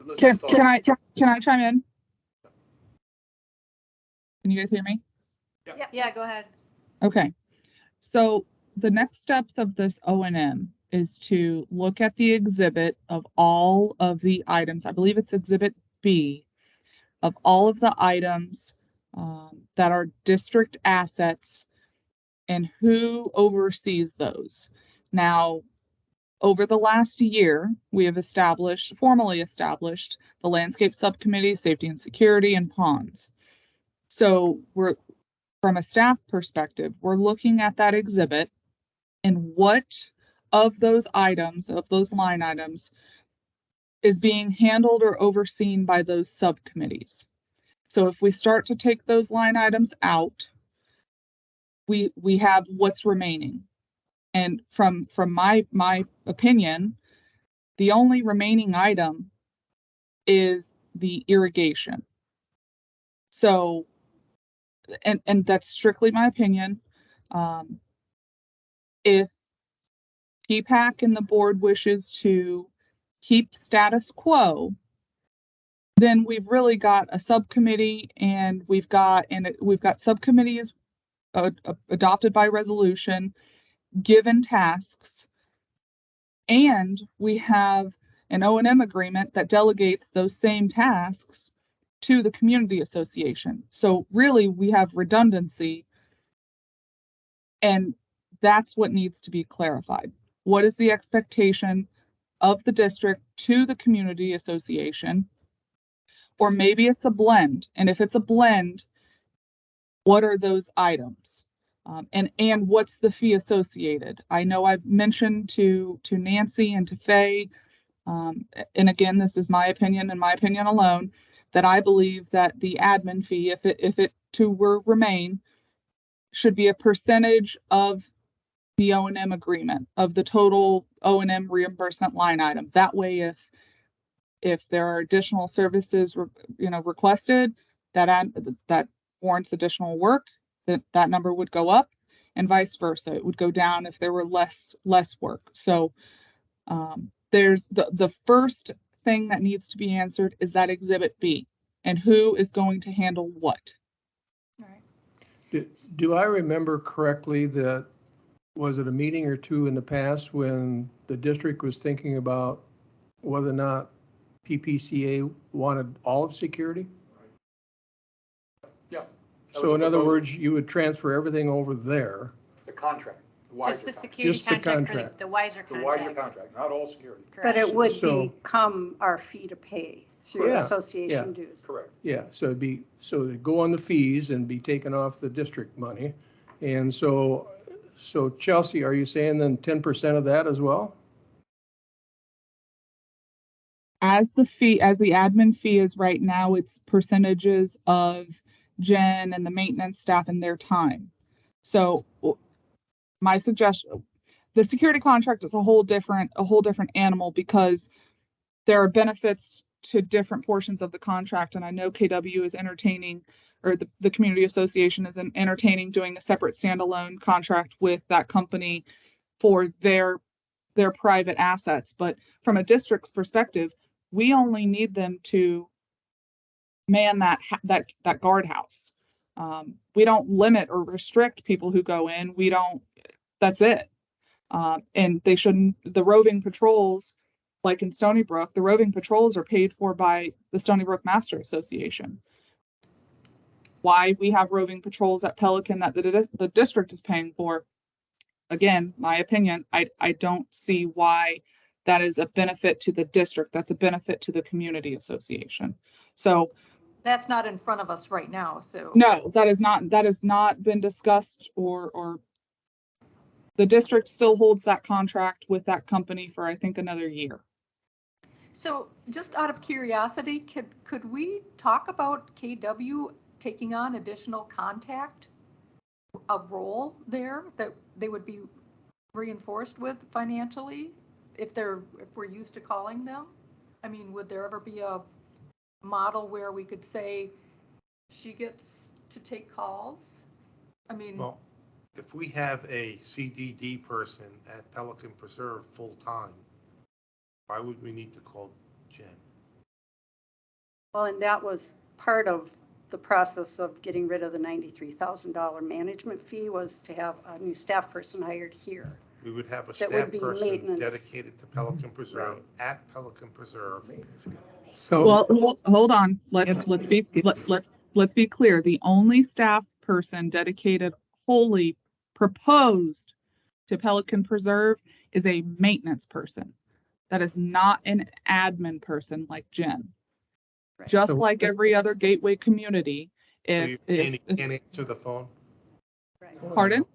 S1: Let's
S15: Can,
S1: just talk-
S15: can I chime in? Can you guys hear me?
S3: Yeah, go ahead.
S15: Okay. So the next steps of this O&M is to look at the exhibit of all of the items. I believe it's exhibit B of all of the items that are district assets and who oversees those. Now, over the last year, we have formally established the landscape subcommittee, safety and security, and ponds. So from a staff perspective, we're looking at that exhibit and what of those items, of those line items, is being handled or overseen by those subcommittees. So if we start to take those line items out, we have what's remaining. And from my opinion, the only remaining item is the irrigation. So, and that's strictly my opinion. If PPAC and the board wishes to keep status quo, then we've really got a subcommittee, and we've got subcommittees adopted by resolution, given tasks, and we have an O&M agreement that delegates those same tasks to the community association. So really, we have redundancy, and that's what needs to be clarified. What is the expectation of the district to the community association? Or maybe it's a blend. And if it's a blend, what are those items? And what's the fee associated? I know I've mentioned to Nancy and to Faye, and again, this is my opinion and my opinion alone, that I believe that the admin fee, if it to remain, should be a percentage of the O&M agreement, of the total O&M reimbursement line item. That way, if there are additional services requested that warrants additional work, that number would go up, and vice versa. It would go down if there were less work. So there's the first thing that needs to be answered is that exhibit B, and who is going to handle what.
S2: All right.
S10: Do I remember correctly that, was it a meeting or two in the past when the district was thinking about whether or not PPCA wanted all of security?
S1: Yeah.
S10: So in other words, you would transfer everything over there.
S1: The contract.
S3: Just the security
S10: Just the
S3: contract for
S10: contract.
S3: the Wiser
S1: The
S3: contract.
S1: Wiser contract, not all security.
S7: But it would
S10: So-
S7: become our fee to pay through
S10: Yeah,
S7: association dues.
S1: Correct.
S10: Yeah, so it'd go on the fees and be taken off the district money. And so Chelsea, are you saying then 10% of that as well?
S15: As the admin fee is right now, it's percentages of Jen and the maintenance staff and their time. So my suggestion, the security contract is a whole different animal, because there are benefits to different portions of the contract. And I know KW is entertaining, or the community association is entertaining doing a separate standalone contract with that company for their private assets. But from a district's perspective, we only need them to man that guardhouse. We don't limit or restrict people who go in. That's it. And they shouldn't, the roving patrols, like in Stony Brook, the roving patrols are paid for by the Stony Brook Master Association. Why we have roving patrols at Pelican that the district is paying for, again, my opinion, I don't see why that is a benefit to the district. That's a benefit to the community association. So
S2: That's not in front of us right now, so.
S15: no, that has not been discussed or The district still holds that contract with that company for, I think, another year.
S2: So just out of curiosity, could we talk about KW taking on additional contact, a role there that they would be reinforced with financially if we're used to calling them? I mean, would there ever be a model where we could say she gets to take calls? I mean,
S5: Well, if we have a CDD person at Pelican Preserve full-time, why would we need to call Jen?
S7: Well, and that was part of the process of getting rid of the $93,000 management fee, was to have a new staff person hired here.
S5: We would have a
S7: That would
S5: staff
S7: be
S5: person
S7: maintenance.
S5: dedicated to Pelican Preserve, at Pelican Preserve.
S4: So.
S15: Well, hold on. Let's be clear. The only staff person dedicated wholly proposed to Pelican Preserve is a maintenance person. That is not an admin person like Jen.
S7: Right.
S15: Just
S4: So-
S15: like every other gateway community.
S5: So
S15: If,
S5: you're
S15: if,
S5: saying he can't answer the phone?
S7: Right.
S15: pardon?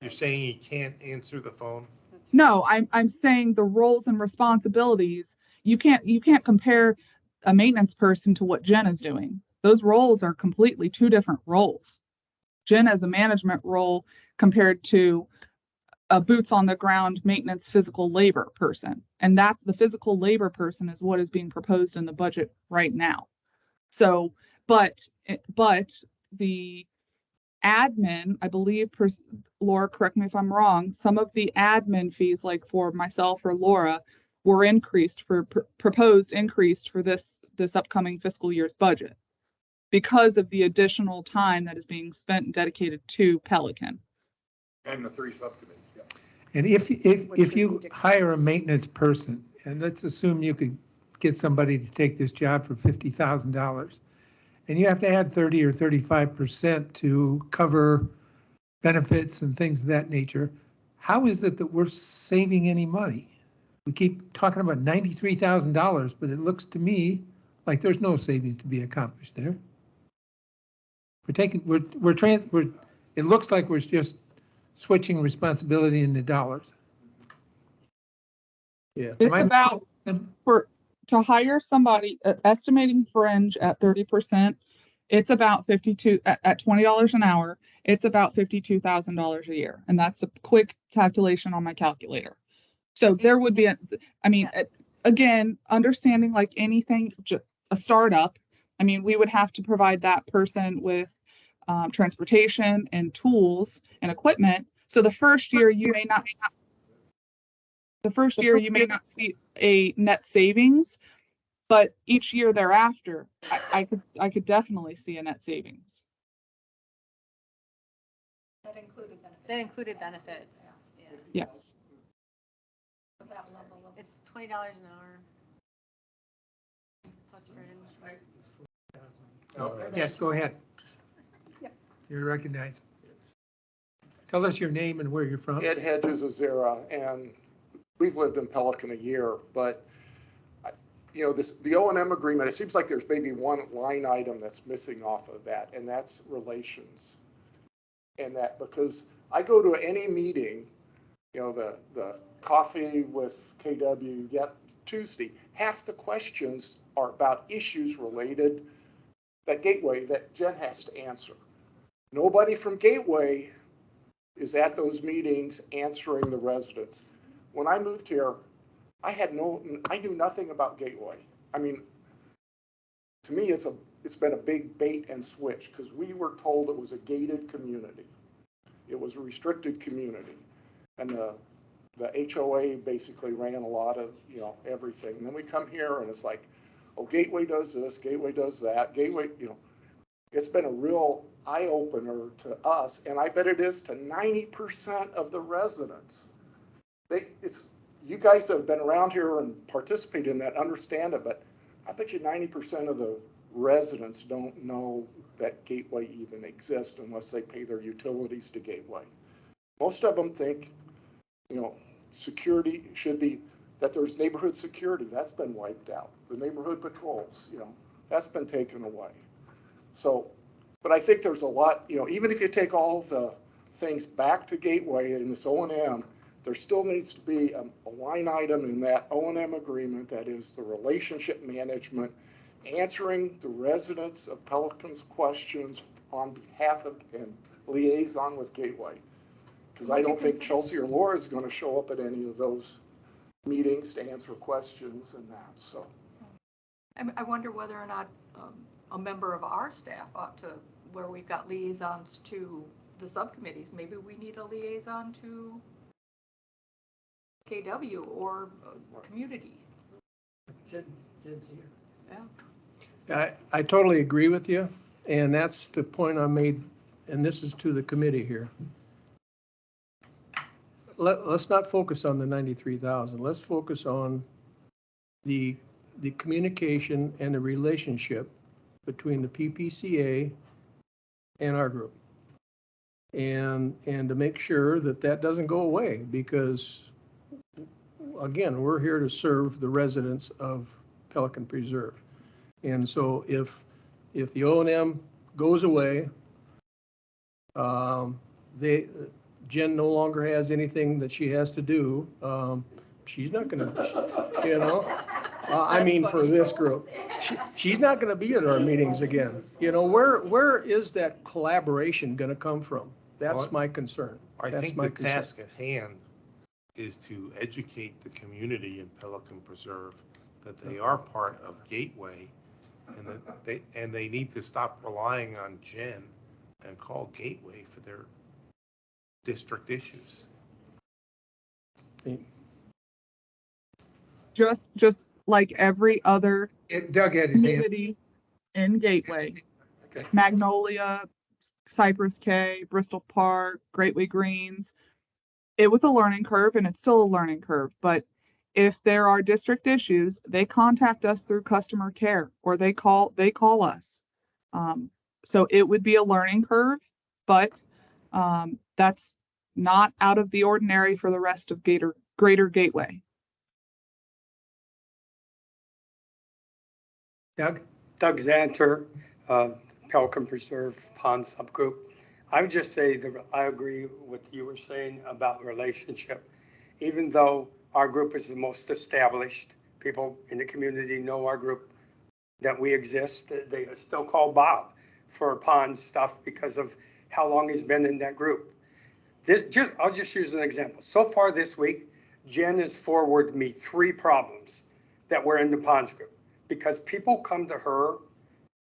S5: You're saying he can't answer the phone?
S15: No, I'm saying the roles and responsibilities, you can't compare a maintenance person to what Jen is doing. Those roles are completely two different roles. Jen has a management role compared to a boots on the ground maintenance physical labor person. And that's the physical labor person is what is being proposed in the budget right now. So, but the admin, I believe, Laura, correct me if I'm wrong, some of the admin fees, like for myself or Laura, were increased for proposed increased for this upcoming fiscal year's budget because of the additional time that is being spent and dedicated to Pelican.
S1: And the 3 subcommittees, yeah.
S4: And if you hire a maintenance person, and let's assume you could get somebody to take this job for $50,000, and you have to add 30 or 35% to cover benefits and things of that nature, how is it that we're saving any money? We keep talking about $93,000, but it looks to me like there's no savings to be accomplished there. It looks like we're just switching responsibility into dollars.
S10: Yeah.
S15: It's about to hire somebody, estimating fringe at 30%, it's about at $20 an hour, it's about $52,000 a year. And that's a quick calculation on my calculator. So there would be again, understanding like anything, a startup, I mean, we would have to provide that person with transportation and tools and equipment. So the first year you may not see a net savings, but each year thereafter, I could definitely see a net savings.
S2: that included benefits.
S3: That included benefits. Yeah.
S15: Yes.
S2: At that level of.
S3: It's $20 an hour. Plus fringe.
S4: Yes, go ahead.
S7: Yep.
S4: You're recognized. Tell us your name and where you're from.
S16: Ed Hedges Azera, and we've lived in Pelican a year, but you know, the O&M agreement, it seems like there's maybe one line item that's missing off of that, and that's relations. And that, because I go to any meeting, you know, the coffee with KW, yet Tuesday, half the questions are about issues related that Gateway that Jen has to answer. Nobody from Gateway is at those meetings answering the residents. When I moved here, I knew nothing about Gateway. I mean, to me, it's been a big bait and switch, because we were told it was a gated community. It was a restricted community. And the HOA basically ran a lot of, you know, everything. And then we come here and it's like, oh, Gateway does this, Gateway does that, Gateway, you know, it's been a real eye-opener to us, and I bet it is to 90% of the residents. You guys have been around here and participated in that, understand it, but I bet you 90% of the residents don't know that Gateway even exists unless they pay their utilities to Gateway. Most of them think, you know, security should be, that there's neighborhood security. That's been wiped out. The neighborhood patrols, you know, that's been taken away. So, but I think there's a lot, you know, even if you take all the things back to Gateway in this O&M, there still needs to be a line item in that O&M agreement that is the relationship management, answering the residents of Pelican's questions on behalf of and liaison with Gateway. Because I don't think Chelsea or Laura is going to show up at any of those meetings to answer questions and that, so.
S2: I wonder whether or not a member of our staff ought to, where we've got liaisons to the subcommittees, maybe we need a liaison to KW or community.
S8: Jen's here.
S2: Yeah.
S10: I totally agree with you, and that's the point I made, and this is to the committee here. Let's not focus on the 93,000. Let's focus on the communication and the relationship between the PPCA and our group. And to make sure that that doesn't go away, because again, we're here to serve the residents of Pelican Preserve. And so if the O&M goes away, Jen no longer has anything that she has to do. She's not gonna, you know, I mean, for this group, she's not gonna be at our meetings again. You know, where is that collaboration gonna come from? That's my concern.
S5: I think the task at hand is to educate the community in Pelican Preserve that they are part of Gateway, and that they need to stop relying on Jen and call Gateway for their district issues.
S15: Just like every other
S4: Doug had his hand.
S15: community in Gateway,
S4: Okay.
S15: Magnolia, Cypress K, Bristol Park, Greatway Greens. It was a learning curve, and it's still a learning curve. But if there are district issues, they contact us through customer care, or they call us. So it would be a learning curve, but that's not out of the ordinary for the rest of Greater Gateway.
S4: Doug?
S17: Doug Zanter, Pelican Preserve Pond Subgroup. I would just say that I agree with what you were saying about relationship. Even though our group is the most established, people in the community know our group, that we exist, they still call Bob for pond stuff because of how long he's been in that group. I'll just use an example. So far this week, Jen has forwarded me 3 problems that were in the ponds group, because people come to her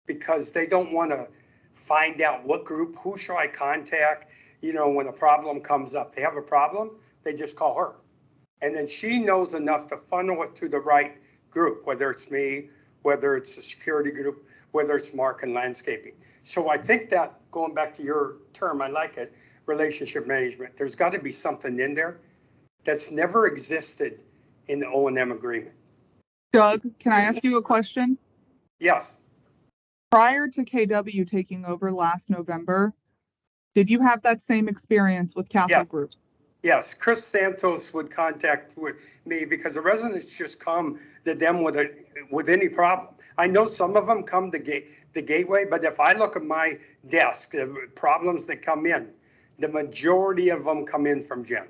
S17: because they don't want to find out what group, who shall I contact, you know, when a problem comes up. They have a problem, they just call her. And then she knows enough to funnel it to the right group, whether it's me, whether it's a security group, whether it's Mark and landscaping. So I think that, going back to your term, I like it, relationship management, there's got to be something in there that's never existed in the O&M agreement.
S15: Doug, can I ask you a question?
S17: Yes.
S15: Prior to KW taking over last November, did you have that same experience with Castle Group?
S17: Yes, Chris Santos would contact with me because the residents just come to them with any problem. I know some of them come to the Gateway, but if I look at my desk, the problems that come in, the majority of them come in from Jen.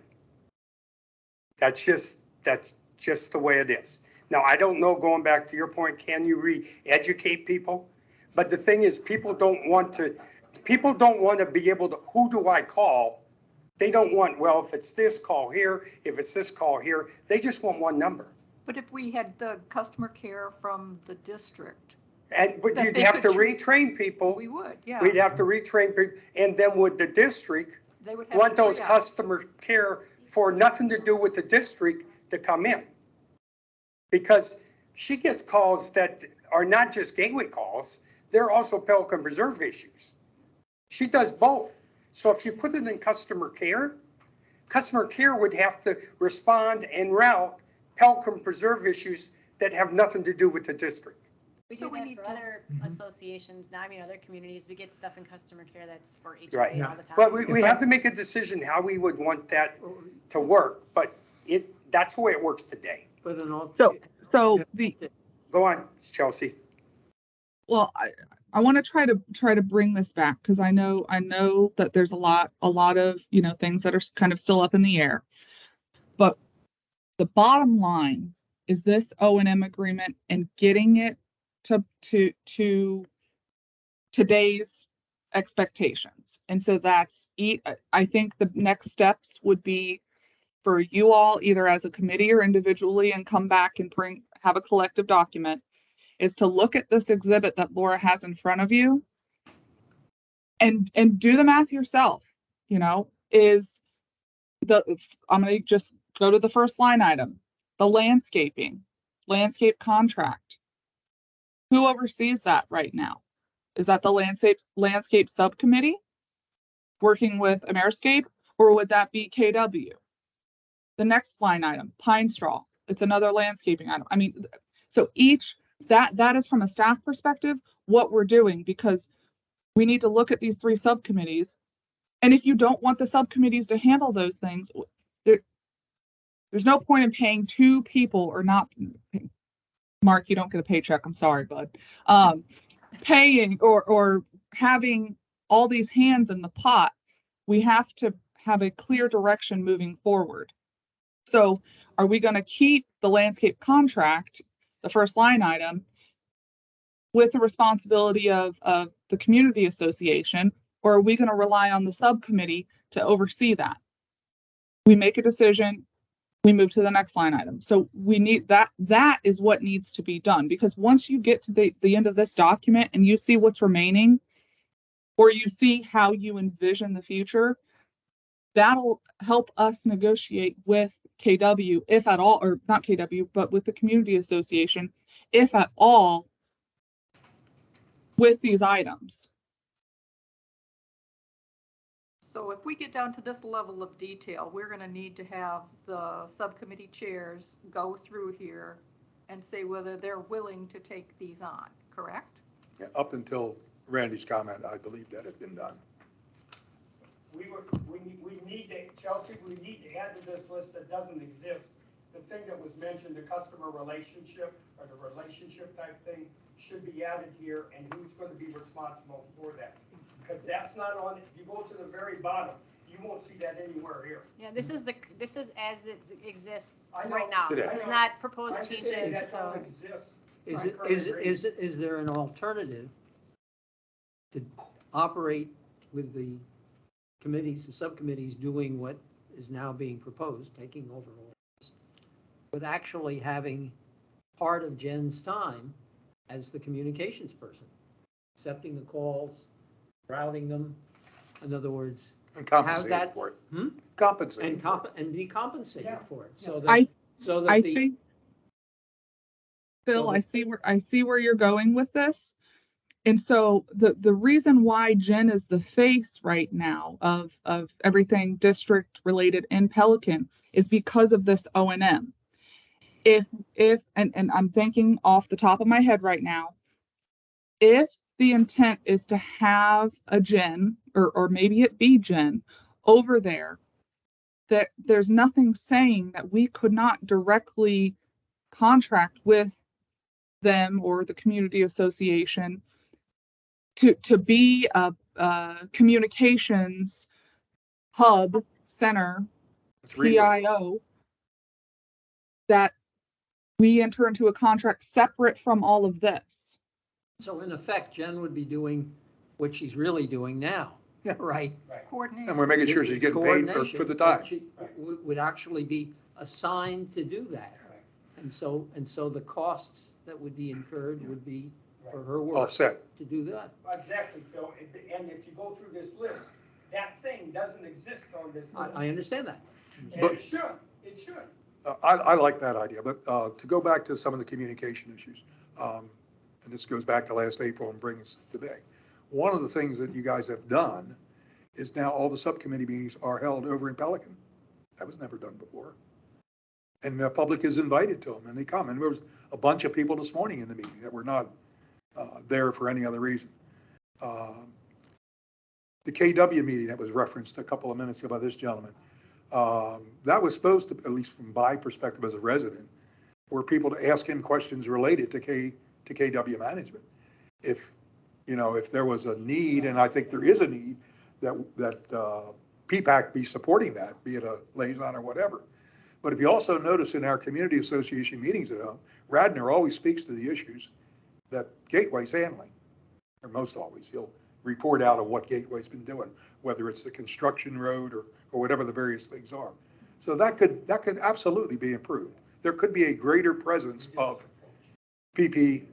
S17: That's just the way it is. Now, I don't know, going back to your point, can you re-educate people? But the thing is, people don't want to be able to, who do I call? They don't want, well, if it's this, call here. If it's this, call here. They just want one number.
S2: But if we had the customer care from the district.
S17: But you'd have to retrain people.
S2: We would, yeah.
S17: We'd have to retrain people. And then would the district want those customer care for nothing to do with the district to come in? Because she gets calls that are not just Gateway calls, they're also Pelican Preserve issues. She does both. So if you put it in customer care would have to respond and route Pelican Preserve issues that have nothing to do with the district.
S3: We do that for other associations, now, I mean, other communities, we get stuff in customer care that's for HOA all the time.
S17: But we have to make a decision how we would want that to work, but that's the way it works today.
S15: So
S17: Go on, Chelsea.
S15: Well, I want to try to bring this back because I know that there's a lot of, things that are kind of still up in the air. But the bottom line is this O&M agreement and getting it to today's expectations. And so I think the next steps would be for you all, either as a committee or individually, and come back and have a collective document, is to look at this exhibit that Laura has in front of you and do the math yourself. I'm going to just go to the first line item, the landscape contract. Who oversees that right now? Is that the landscape subcommittee working with Ameriscape, or would that be KW? The next line item, pine straw. It's another landscaping item. I mean, so that is from a staff perspective what we're doing, because we need to look at these 3 subcommittees. And if you don't want the subcommittees to handle those things, there's no point in paying 2 people or not. Mark, you don't get a paycheck. I'm sorry, bud. Paying or having all these hands in the pot. We have to have a clear direction moving forward. So are we going to keep the landscape contract, the first line item, with the responsibility of the community association, or are we going to rely on the subcommittee to oversee that? We make a decision, we move to the next line item. So we need that is what needs to be done, because once you get to the end of this document and you see what's remaining, or you see how you envision the future, that'll help us negotiate with KW, if at all, or not KW, but with the community association, if at all, with these items.
S2: So if we get down to this level of detail, we're going to need to have the subcommittee chairs go through here and say whether they're willing to take these on, correct?
S1: Yeah, up until Randy's comment, I believe that had been done.
S13: We need to, Chelsea, we need to add to this list that doesn't exist. The thing that was mentioned, the customer relationship or the relationship type thing should be added here, and who's going to be responsible for that. Because that's not on, if you go to the very bottom, you won't see that anywhere here.
S3: Yeah, this is as it exists
S13: I know,
S3: right now.
S1: today.
S3: This is not proposed
S13: I'm just saying
S3: changes,
S13: that don't
S3: so.
S13: exist.
S8: Is there an alternative to operate with the committees, the subcommittees doing what is now being proposed, taking over all this, with actually having part of Jen's time as the communications person, accepting the calls, routing them, in other words,
S1: And
S8: have
S1: compensated
S8: that
S1: for it.
S8: Hmm?
S1: Compensated.
S8: And be compensated
S13: Yeah.
S8: for it. So
S15: I
S8: that
S15: think, Phil,
S8: so that-
S15: I see where you're going with this. And so the reason why Jen is the face right now of everything district related in Pelican is because of this O&M. If and I'm thinking off the top of my head right now, if the intent is to have a Jen, or maybe it be Jen, over there, that there's nothing saying that we could not directly contract with them or the community association to be a communications hub center,
S1: It's reasonable.
S15: PIO, that we enter into a contract separate from all of this.
S8: So in effect, Jen would be doing what she's really doing now,
S1: Yeah.
S8: right?
S2: Coordination.
S1: And we're making sure she's getting paid for the time.
S8: She would actually be assigned to do that. And so the costs that would be incurred would be for her work
S1: Offset.
S8: to do that.
S13: Exactly, Phil. And if you go through this list, that thing doesn't exist on this list.
S8: I understand that.
S13: And it should.
S1: I like that idea, but to go back to some of the communication issues, and this goes back to last April and brings today. One of the things that you guys have done is now all the subcommittee meetings are held over in Pelican. That was never done before. And the public is invited to them, and they come. And there was a bunch of people this morning in the meeting that were not there for any other reason. The KW meeting that was referenced a couple of minutes ago by this gentleman, that was supposed to, at least from my perspective as a resident, were people to ask him questions related to KW management. If You know, if there was a need, and I think there is a need, that PPAC be supporting that, be it a liaison or whatever. But if you also notice in our community association meetings at home, Radner always speaks to the issues that Gateway's handling, or most always. He'll report out on what Gateway's been doing, whether it's the construction road or whatever the various things are. So that could absolutely be improved. There could be a greater presence of PPAC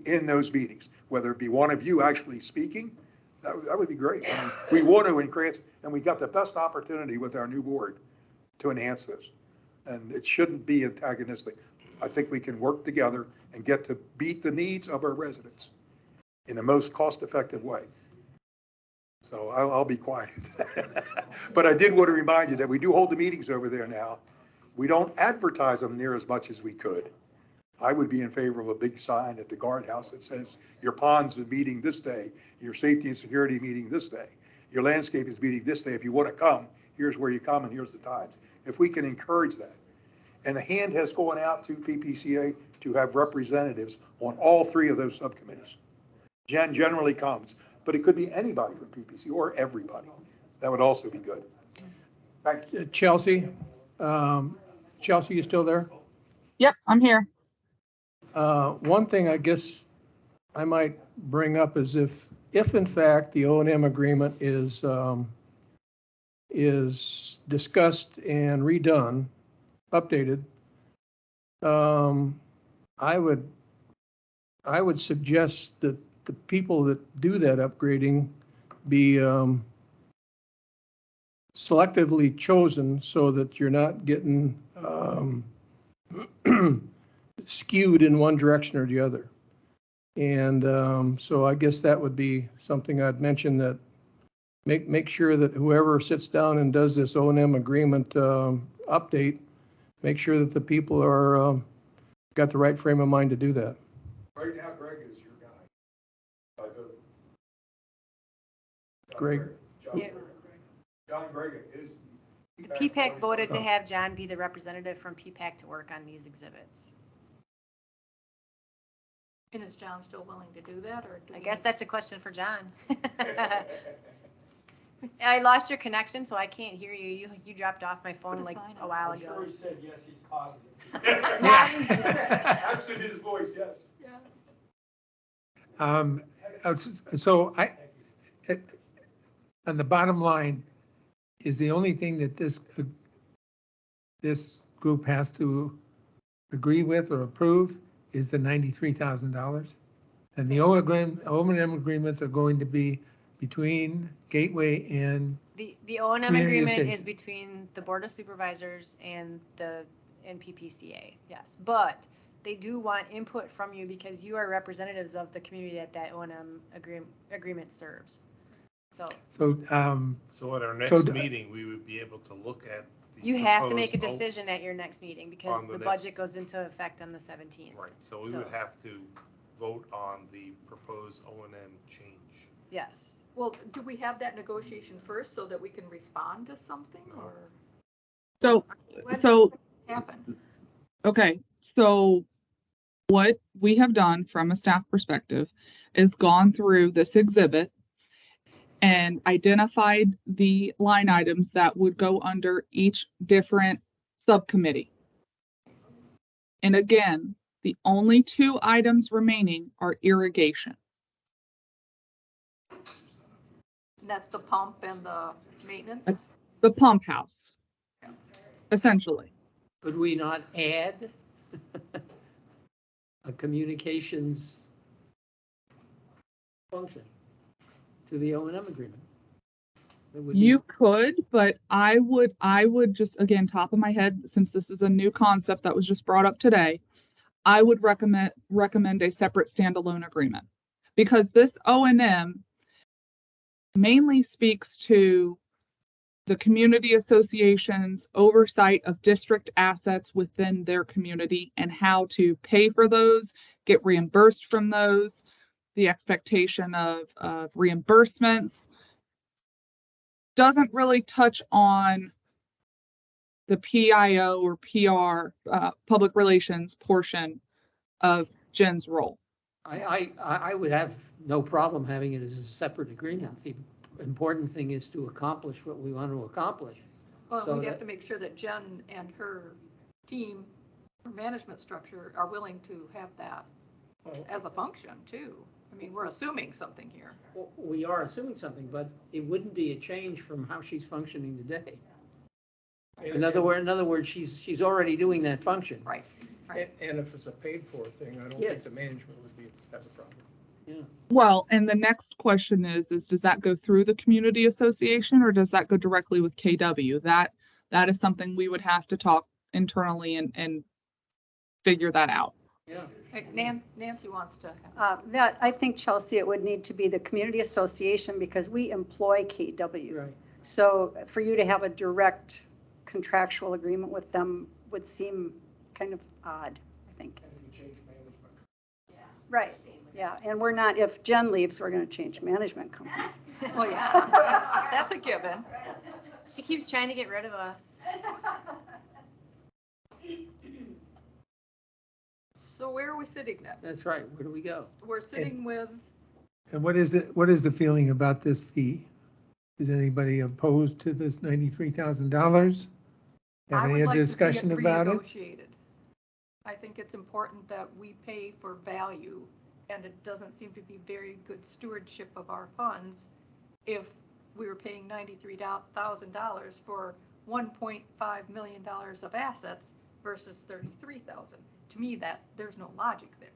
S1: in those meetings, whether it be one of you actually speaking, that would be great. I mean, we want to increase, and we got the best opportunity with our new board to enhance this. And it shouldn't be antagonistic. I think we can work together and get to meet the needs of our residents in the most cost-effective way. So I'll be quiet. But I did want to remind you that we do hold the meetings over there now. We don't advertise them near as much as we could. I would be in favor of a big sign at the guardhouse that says your ponds is meeting this day, your safety and security meeting this day, your landscape is meeting this day. If you want to come, here's where you come and here's the times. If we can encourage that. And the hand has gone out to PPCA to have representatives on all three of those subcommittees. Jen generally comes, but it could be anybody from PPC or everybody. That would also be good. Thank you.
S10: Chelsea, Chelsea, you still there?
S15: Yep, I'm here.
S10: One thing I guess I might bring up is if in fact the O&M agreement is discussed and redone, updated, I would suggest that the people that do that upgrading be selectively chosen so that you're not getting skewed in one direction or the other. And so I guess that would be something I'd mention, that make sure that whoever sits down and does this O&M agreement update, make sure that the people are got the right frame of mind to do that.
S1: Right now, Greg is your guy. By vote.
S10: Greg?
S1: John Greg is.
S3: The PPAC voted to have John be the representative from PPAC to work on these exhibits.
S2: And is John still willing to do that, or?
S3: I guess that's a question for John. I lost your connection, so I can't hear you. You dropped off my phone like a while
S13: I'm
S3: ago.
S13: sure he said yes, he's positive.
S1: Accent his voice, yes.
S4: So on the bottom line, is the only thing that this group has to agree with or approve is the $93,000. And the O&M agreements are going to be between Gateway and
S3: The O&M
S4: Community
S3: agreement
S4: Association.
S3: is between the Board of Supervisors and PPCA, yes. But they do want input from you because you are representatives of the community that O&M agreement serves. So
S5: at our next meeting, we would be able to look at the
S3: you have to make a
S5: proposed
S3: decision at your next meeting because
S5: on the
S3: the
S5: next-
S3: budget goes into effect on the 17th.
S5: Right, so we would have to vote on the proposed O&M change.
S3: Yes.
S2: Well, do we have that negotiation first so that we can respond to something, or?
S15: So
S2: When does it happen?
S15: Okay, so what we have done from a staff perspective is gone through this exhibit and identified the line items that would go under each different subcommittee. And again, the only two items remaining are irrigation.
S2: That's the pump and the maintenance?
S15: The pump house, essentially.
S8: Could we not add a communications function to the O&M agreement?
S15: You could, but I would just, again, top of my head, since this is a new concept that was just brought up today, I would recommend a separate standalone agreement, because this O&M mainly speaks to the community association's oversight of district assets within their community and how to pay for those, get reimbursed from those, the expectation of reimbursements. Doesn't really touch on the PIO or PR, public relations portion of Jen's role.
S8: I would have no problem having it as a separate agreement. The important thing is to accomplish what we want to accomplish.
S2: Well,
S8: So
S2: we'd have
S8: that-
S2: to make sure that Jen and her team, her management structure are willing to have that as a function too. I mean, we're assuming something here.
S8: We are assuming something, but it wouldn't be a change from how she's functioning today. In other words, she's already doing that function.
S2: Right.
S10: And if it's a paid-for thing, I don't
S8: Yes.
S10: think the management would have a problem.
S8: Yeah.
S15: Well, and the next question is does that go through the community association or does that go directly with KW? That is something we would have to talk internally and figure that out.
S8: Yeah.
S2: Nancy wants to.
S7: That, I think, Chelsea, it would need to be the community association because we employ KW.
S8: Right.
S7: So for you to have a direct contractual agreement with them would seem kind of odd, I think.
S10: And if you change management.
S7: Right, yeah, and we're not, if Jen leaves, we're gonna change management companies.
S2: Well, yeah, that's a given.
S3: She keeps trying to get rid of us.
S2: So where are we sitting then?
S8: That's right. Where do we go?
S2: We're sitting with,
S4: And what is the feeling about this fee? Is anybody opposed to this $93,000?
S2: I
S4: Have
S2: would
S4: any
S2: like to see it
S4: discussion about it?
S2: renegotiated. I think it's important that we pay for value, and it doesn't seem to be very good stewardship of our funds if we were paying $93,000 for $1.5 million of assets versus $33,000. To me, there's no logic there.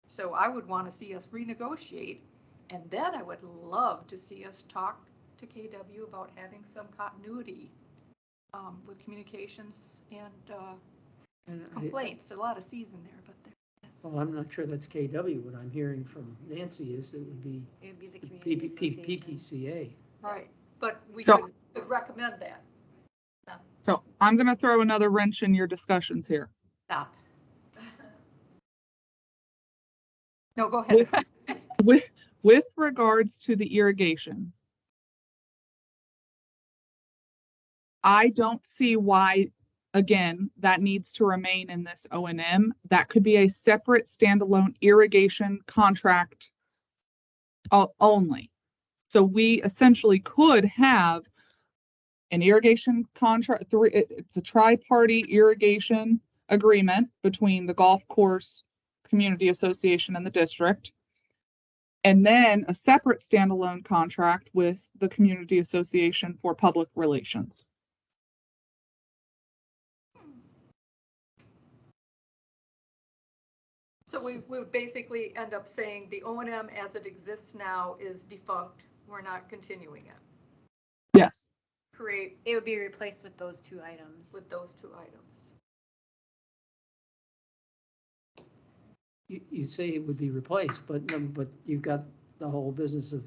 S2: So I would want to see us renegotiate, and then I would love to see us talk to KW about having some continuity with communications and complaints. A lot of C's in there, but
S8: Well, I'm not sure that's KW. What I'm hearing from Nancy is it would be
S3: the community association.
S8: PPCA.
S2: right. But we
S15: So-
S2: could recommend that.
S15: So I'm going to throw another wrench in your discussions here.
S2: Stop. No, go ahead.
S15: With regards to the irrigation, I don't see why, again, that needs to remain in this O&M. That could be a separate standalone irrigation contract only. So we essentially could have an irrigation contract, it's a tri-party irrigation agreement between the golf course community association and the district. And then a separate standalone contract with the community association for public relations.
S2: So we would basically end up saying the O&M as it exists now is defunct. We're not continuing it.
S15: Yes.
S2: Create
S3: It would be replaced with those two items.
S2: with those two items.
S8: You say it would be replaced, but you've got the whole business of,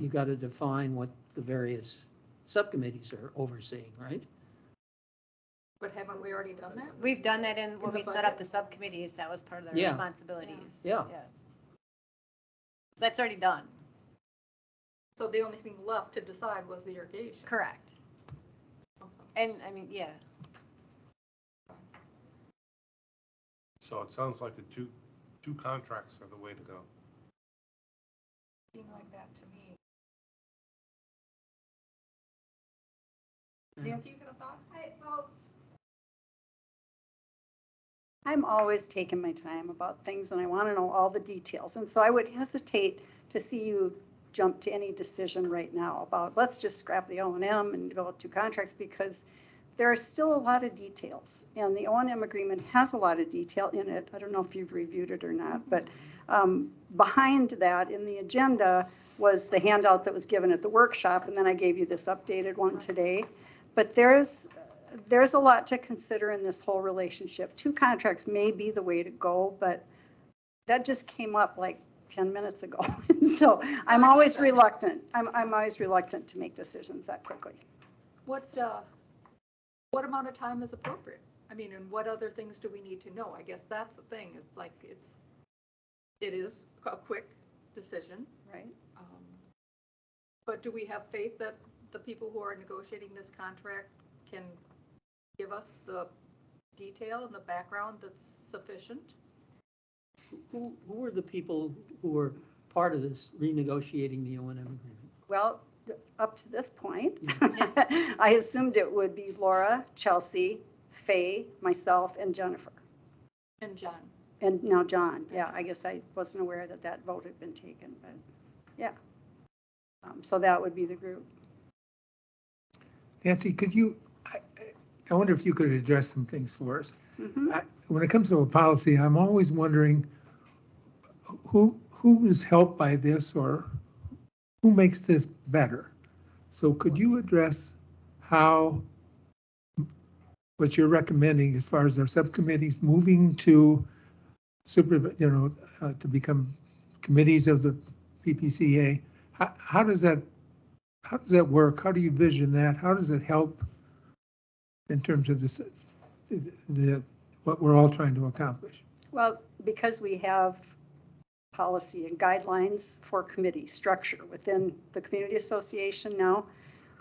S8: you got to define what the various subcommittees are overseeing, right?
S2: But haven't we already done that?
S3: We've done that when
S2: the
S3: we set
S2: budget?
S3: up the subcommittees. That was part of their
S8: Yeah.
S3: responsibilities.
S8: Yeah.
S3: So that's already done.
S2: So the only thing left to decide was the irrigation.
S3: Correct. And I mean, yeah.
S5: So it sounds like the two contracts are the way to go.
S2: Seemed like that to me. Nancy, you got a thought?
S7: I'm always taking my time about things and I want to know all the details. And so I would hesitate to see you jump to any decision right now about let's just scrap the O&M and develop two contracts because there are still a lot of details. And the O&M agreement has a lot of detail in it. I don't know if you've reviewed it or not, but behind that in the agenda was the handout that was given at the workshop. And then I gave you this updated one today. But there's a lot to consider in this whole relationship. Two contracts may be the way to go, but that just came up like 10 minutes ago. So I'm always reluctant. I'm always reluctant to make decisions that quickly.
S2: What amount of time is appropriate? I mean, and what other things do we need to know? I guess that's the thing. It's like it is a quick decision.
S7: Right.
S2: But do we have faith that the people who are negotiating this contract can give us the detail and the background that's sufficient?
S8: Who were the people who were part of this renegotiating the O&M agreement?
S7: Well, up to this point, I assumed it would be Laura, Chelsea, Faye, myself, and Jennifer.
S2: And John.
S7: And now John. Yeah, I guess I wasn't aware that that vote had been taken, but yeah. So that would be the group.
S4: Nancy, could you, I wonder if you could address some things for us.
S7: Mhm.
S4: When it comes to a policy, I'm always wondering who is helped by this or who makes this better? So could you address how, what you're recommending as far as our subcommittees moving to to become committees of the PPCA? How does that work? How do you vision that? How does it help in terms of this, what we're all trying to accomplish?
S7: Well, because we have policy and guidelines for committee structure within the community association now,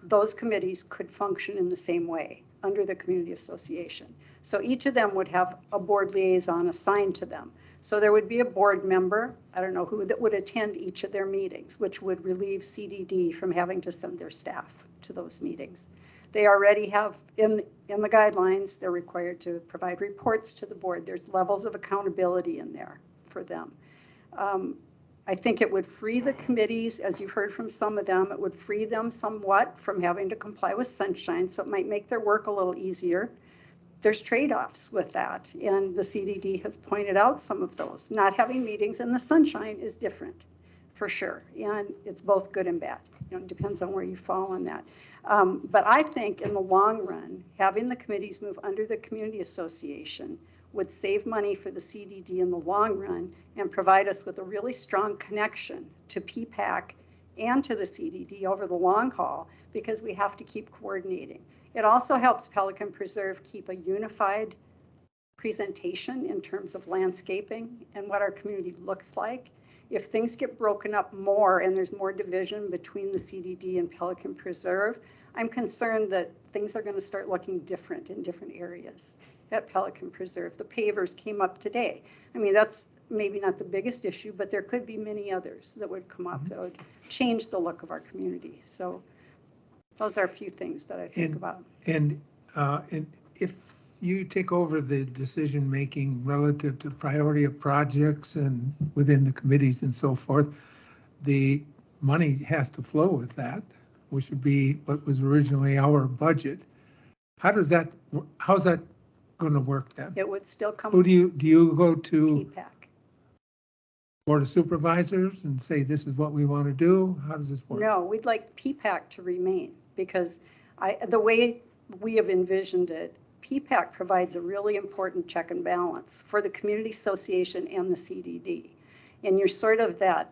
S7: those committees could function in the same way under the community association. So each of them would have a board liaison assigned to them. So there would be a board member, I don't know who, that would attend each of their meetings, which would relieve CDD from having to send their staff to those meetings. They already have in the guidelines, they're required to provide reports to the board. There's levels of accountability in there for them. I think it would free the committees, as you've heard from some of them, it would free them somewhat from having to comply with sunshine, so it might make their work a little easier. There's trade-offs with that, and the CDD has pointed out some of those. Not having meetings in the sunshine is different, for sure, and it's both good and bad. It depends on where you fall on that. But I think in the long run, having the committees move under the community association would save money for the CDD in the long run and provide us with a really strong connection to PPAC and to the CDD over the long haul, because we have to keep coordinating. It also helps Pelican Preserve keep a unified presentation in terms of landscaping and what our community looks like. If things get broken up more and there's more division between the CDD and Pelican Preserve, I'm concerned that things are going to start looking different in different areas at Pelican Preserve. The pavers came up today. I mean, that's maybe not the biggest issue, but there could be many others that would come up that would change the look of our community. So those are a few things that I think about.
S4: And if you take over the decision-making relative to priority of projects and within the committees and so forth, the money has to flow with that, which would be what was originally our budget. How's that going to work then?
S7: It would still come.
S4: Who do you go to?
S7: PPAC.
S4: Board of Supervisors and say, this is what we want to do? How does this work?
S7: No, we'd like PPAC to remain, because the way we have envisioned it, PPAC provides a really important check and balance for the community association and the CDD. And you're sort of that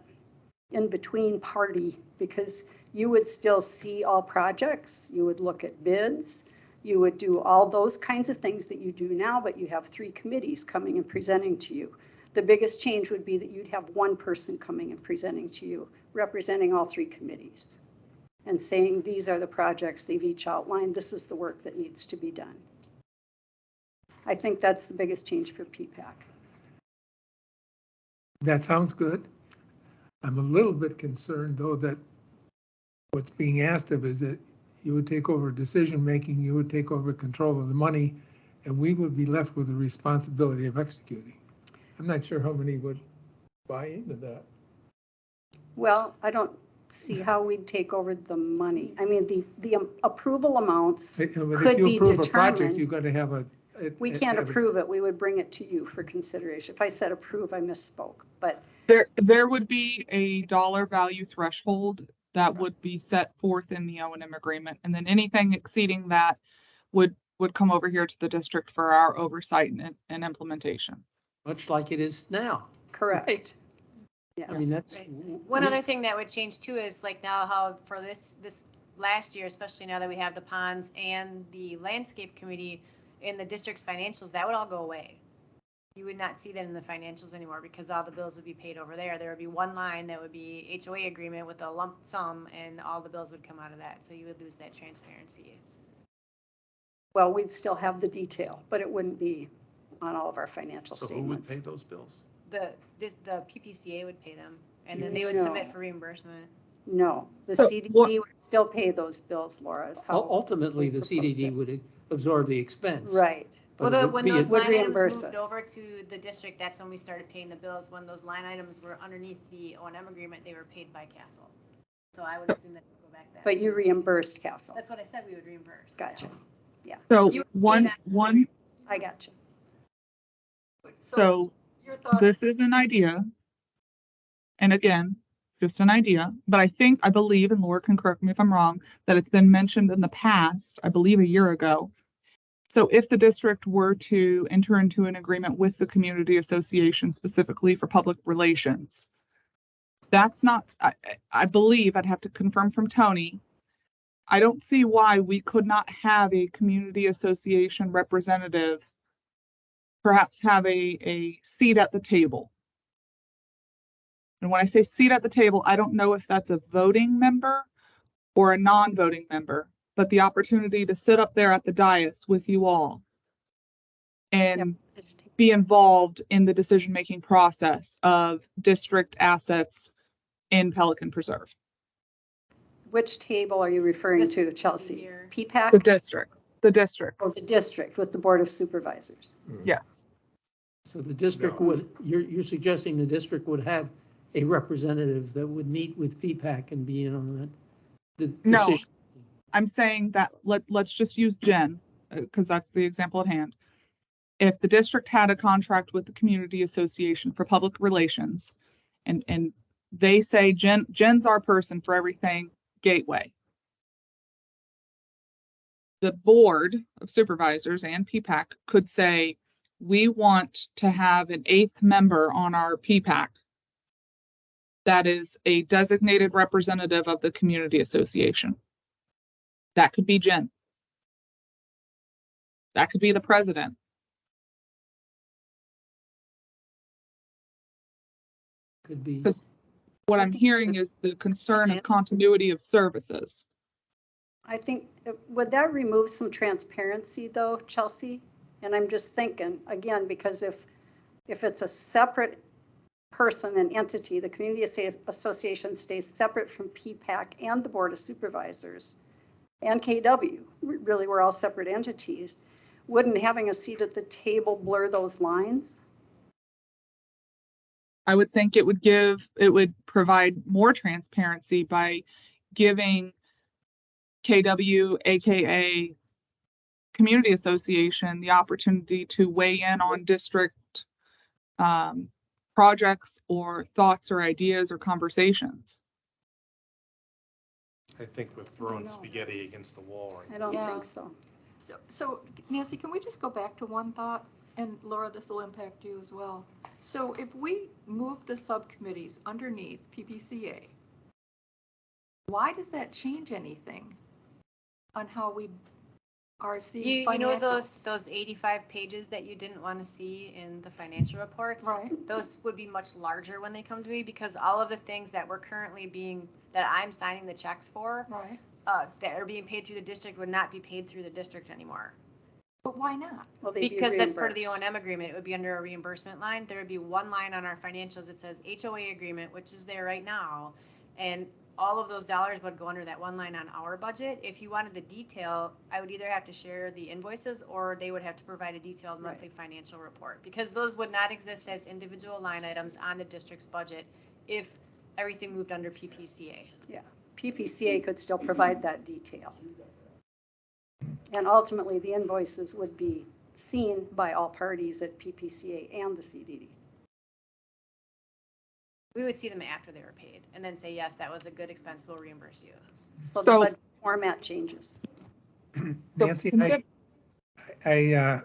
S7: in-between party, because you would still see all projects, you would look at bids, you would do all those kinds of things that you do now, but you have 3 committees coming and presenting to you. The biggest change would be that you'd have one person coming and presenting to you, representing all 3 committees and saying, these are the projects they've each outlined. This is the work that needs to be done. I think that's the biggest change for PPAC.
S4: That sounds good. I'm a little bit concerned, though, that what's being asked of is that you would take over decision-making, you would take over control of the money, and we would be left with the responsibility of executing. I'm not sure how many would buy into that.
S7: Well, I don't see how we'd take over the money. I mean, the approval amounts could be determined. If you approve a project,
S4: you've got to have a.
S7: We can't approve it. We would bring it to you for consideration. If I said approve, I misspoke, but.
S15: There would be a dollar value threshold that would be set forth in the O&M agreement. And then anything exceeding that would come over here to the district for our oversight and implementation.
S8: Much like it is now.
S7: Correct.
S8: Right?
S7: Yes.
S8: I mean, that's.
S3: Right. One other thing that would change too is like now how for this last year, especially now that we have the ponds and the landscape committee in the district's financials, that would all go away. You would not see that in the financials anymore because all the bills would be paid over there. There would be one line that would be HOA agreement with a lump sum and all the bills would come out of that. So you would lose that transparency.
S7: Well, we'd still have the detail, but it wouldn't be on all of our financial
S5: So who would
S7: statements.
S5: pay those bills?
S3: The PPCA would pay them, and then they would
S7: No.
S3: submit for reimbursement.
S7: No, the
S15: So
S7: CDD
S15: what-
S7: would still pay those bills, Laura, is how.
S8: Ultimately, the
S7: we proposed
S8: CDD
S7: it.
S8: would absorb the expense.
S7: Right.
S8: but
S3: Well,
S8: it would
S3: when
S8: be a-
S3: those
S7: Would
S3: line items
S7: reimburse
S3: moved
S7: us.
S3: over to the district, that's when we started paying the bills. When those line items were underneath the O&M agreement, they were paid by Castle. So I would assume that it would go back then.
S7: But you reimbursed Castle.
S3: That's what I said, we would reimburse.
S7: Gotcha. Yeah.
S15: So
S3: You-
S15: one,
S7: I got you.
S15: so
S2: Your thought,
S15: this is an idea. And again, just an idea, but I believe, and Laura can correct me if I'm wrong, that it's been mentioned in the past, I believe a year ago. So if the district were to enter into an agreement with the community association specifically for public relations, that's not, I believe, I'd have to confirm from Tony. I don't see why we could not have a community association representative perhaps have a seat at the table. And when I say seat at the table, I don't know if that's a voting member or a non-voting member, but the opportunity to sit up there at the dais with you all and be involved in the decision-making process of district assets in Pelican Preserve.
S7: Which table are you referring to, Chelsea?
S3: Here.
S7: PPAC?
S15: The districts.
S7: Or the district with the Board of Supervisors?
S15: Yes.
S8: So the district would, you're suggesting the district would have a representative that would meet with PPAC and be in on that? The
S15: No,
S8: decision.
S15: I'm saying that let's just use Jen, because that's the example at hand. If the district had a contract with the community association for public relations, and they say Jen's our person for everything Gateway. The Board of Supervisors and PPAC could say, we want to have an 8th member on our PPAC that is a designated representative of the community association. That could be Jen. That could be the president.
S8: Could be.
S15: Because what I'm hearing is the concern of continuity of services.
S7: I think, would that remove some transparency though, Chelsea? And I'm just thinking, again, because if it's a separate person and entity, the community association stays separate from PPAC and the Board of Supervisors and KW, really we're all separate entities. Wouldn't having a seat at the table blur those lines?
S15: I would think it would provide more transparency by giving KW, AKA Community Association, the opportunity to weigh in on district projects or thoughts or ideas or conversations.
S5: I think we're throwing spaghetti against the wall right
S7: I don't
S2: Yeah.
S7: think so.
S2: So Nancy, can we just go back to one thought? And Laura, this will impact you as well. So if we move the subcommittees underneath PPCA, why does that change anything on how we are seeing
S3: You know
S2: financials?
S3: those 85 pages that you didn't want to see in the financial reports?
S2: Right.
S3: Those would be much larger when they come to me because all of the things that we're currently that I'm signing the checks for,
S2: Right.
S3: that are being paid through the district would not be paid through the district anymore.
S2: But why not?
S7: Well, they'd be
S3: Because that's part of the
S7: reimbursed.
S3: O&M agreement. It would be under a reimbursement line. There would be one line on our financials that says HOA agreement, which is there right now. And all of those dollars would go under that one line on our budget. If you wanted the detail, I would either have to share the invoices or they would have to provide a detailed monthly financial report. Because those would not exist as individual line items on the district's budget if everything moved under PPCA.
S7: Yeah, PPCA could still provide that detail. And ultimately, the invoices would be seen by all parties at PPCA and the CDD.
S3: We would see them after they were paid and then say, yes, that was a good expense, we'll reimburse you.
S7: So the budget format changes.
S4: Nancy, I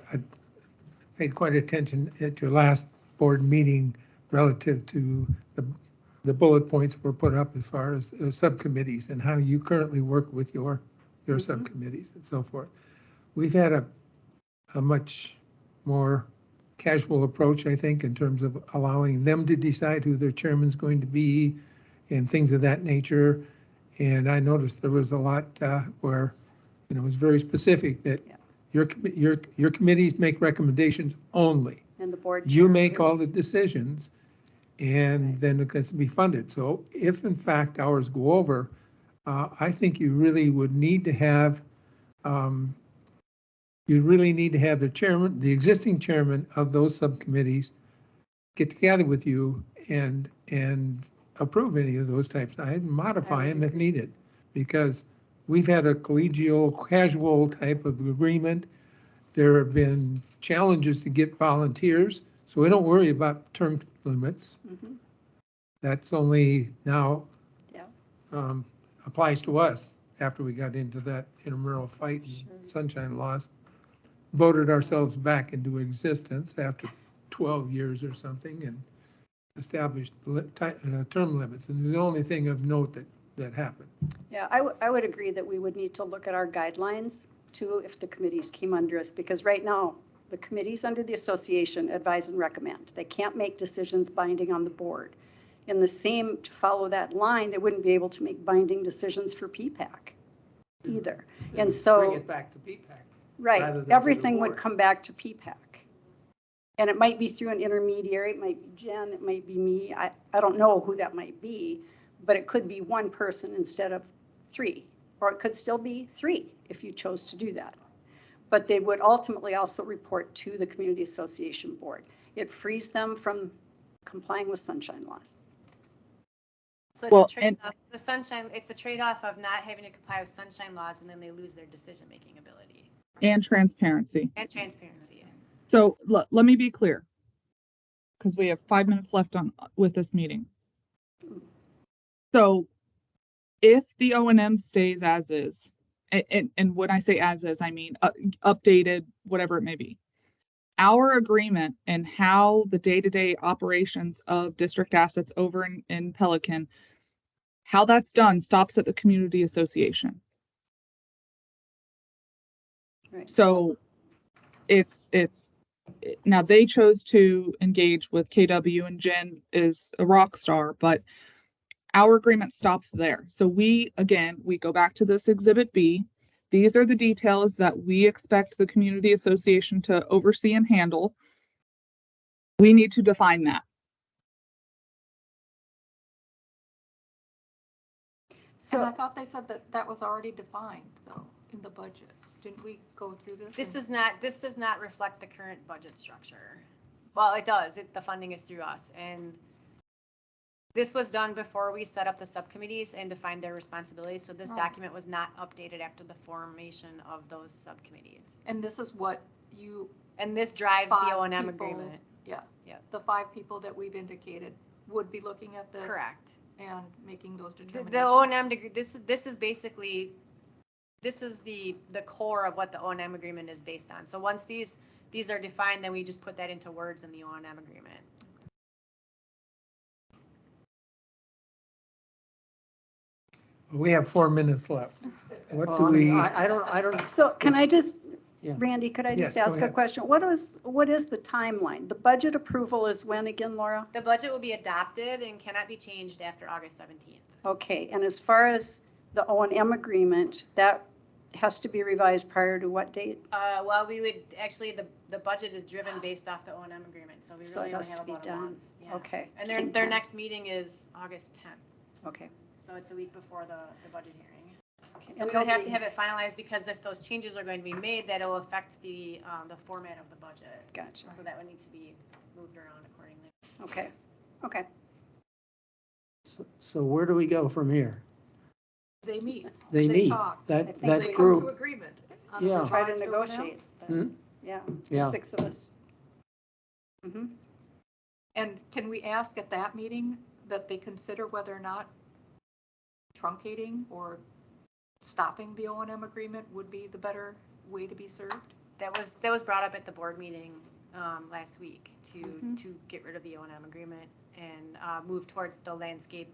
S4: paid quite attention at your last board meeting relative to the bullet points that were put up as far as subcommittees and how you currently work with your subcommittees and so forth. We've had a much more casual approach, I think, in terms of allowing them to decide who their chairman's going to be and things of that nature. And I noticed there was a lot where, it was very specific that your committees make recommendations only.
S7: And the board.
S4: You
S7: chair
S4: make all the
S7: approves.
S4: decisions, and then it gets to be funded. So if in fact hours go over, I think you really would need to have, the chairman, the existing chairman of those subcommittees get together with you and approve any of those types, and modify them if needed. Because we've had a collegial, casual type of agreement. There have been challenges to get volunteers, so we don't worry about term limits.
S7: Mhm.
S4: That's only now
S7: Yeah.
S4: applies to us after we got into that intramural fight and sunshine laws. Voted ourselves back into existence after 12 years or something and established term limits. And it's the only thing of note that happened.
S7: Yeah, I would agree that we would need to look at our guidelines too, if the committees came under us, because right now, the committees under the association advise and recommend. They can't make decisions binding on the board. In the same, to follow that line, they wouldn't be able to make binding decisions for PPAC either. And so.
S4: Bring it back to PPAC.
S7: Right,
S4: rather than to the
S7: everything would
S4: board.
S7: come back to PPAC. And it might be through an intermediary, it might be Jen, it might be me, I don't know who that might be, but it could be one person instead of 3, or it could still be 3 if you chose to do that. But they would ultimately also report to the Community Association Board. It frees them from complying with sunshine laws.
S3: So
S15: Well,
S3: it's a trade-off, it's a trade-off of not having to comply with sunshine laws, and then they lose their decision-making ability.
S15: And transparency.
S3: And transparency.
S15: So let me be clear, because we have 5 minutes left with this meeting. So if the O&M stays as is, and when I say as is, I mean updated, whatever it may be, our agreement and how the day-to-day operations of district assets over in Pelican, how that's done stops at the community association.
S7: Right.
S15: So it's now they chose to engage with KW, and Jen is a rock star, but our agreement stops there. So we go back to this Exhibit B. These are the details that we expect the community association to oversee and handle. We need to define that.
S2: And I thought they said that was already defined though in the budget. Didn't we go through this?
S3: This does not reflect the current budget structure. Well, it does. The funding is through us, and this was done before we set up the subcommittees and defined their responsibilities. So this document was not updated after the formation of those subcommittees.
S2: And this is what you.
S3: And this drives the O&M agreement.
S2: Yeah.
S3: Yeah.
S2: The 5 people that we've indicated would be looking at this.
S3: Correct.
S2: And making those determinations.
S3: The O&M degree. This is basically. This is the core of what the O&M agreement is based on. So once these are defined, then we just put that into words in the O&M agreement.
S4: We have 4 minutes left. What
S8: Well,
S4: do
S8: I mean,
S4: we?
S8: I don't,
S7: So can I just,
S8: Yeah.
S7: Randy, could I just
S4: Yes, go
S7: ask a
S4: ahead.
S7: question? What is the timeline? The budget approval is when again, Laura?
S3: The budget will be adopted and cannot be changed after August 17th.
S7: Okay, and as far as the O&M agreement, that has to be revised prior to what date?
S3: Well, we would actually, the budget is driven based off the O&M agreement, so we
S7: So it
S3: really only
S7: has
S3: have
S7: to be
S3: about a
S7: done.
S3: month. Yeah.
S7: Okay.
S3: And
S7: same
S3: their
S7: time.
S3: next meeting is August 10th,
S7: Okay.
S3: so it's a week before the budget hearing.
S7: Okay.
S3: So
S7: And
S3: we would have to
S7: nobody-
S3: have it finalized, because if those changes are going to be made, that'll affect the format of the budget.
S7: Gotcha.
S3: So that would need to be moved around accordingly.
S7: Okay, okay.
S8: so where do we go from here?
S2: They meet.
S8: They meet,
S2: talk.
S8: that,
S7: I think
S2: They
S8: that
S2: come to
S8: group,
S2: agreement. on a
S8: Yeah.
S7: Try to
S2: revised O&M.
S7: negotiate. but,
S8: Hmm?
S7: Yeah, the
S8: Yeah.
S7: 6 of us. Mhm.
S2: And can we ask at that meeting that they consider whether or not truncating or stopping the O&M agreement would be the better way to be served?
S3: That was brought up at the board meeting last week to
S7: Mhm.
S3: get rid of the O&M agreement and move towards the landscape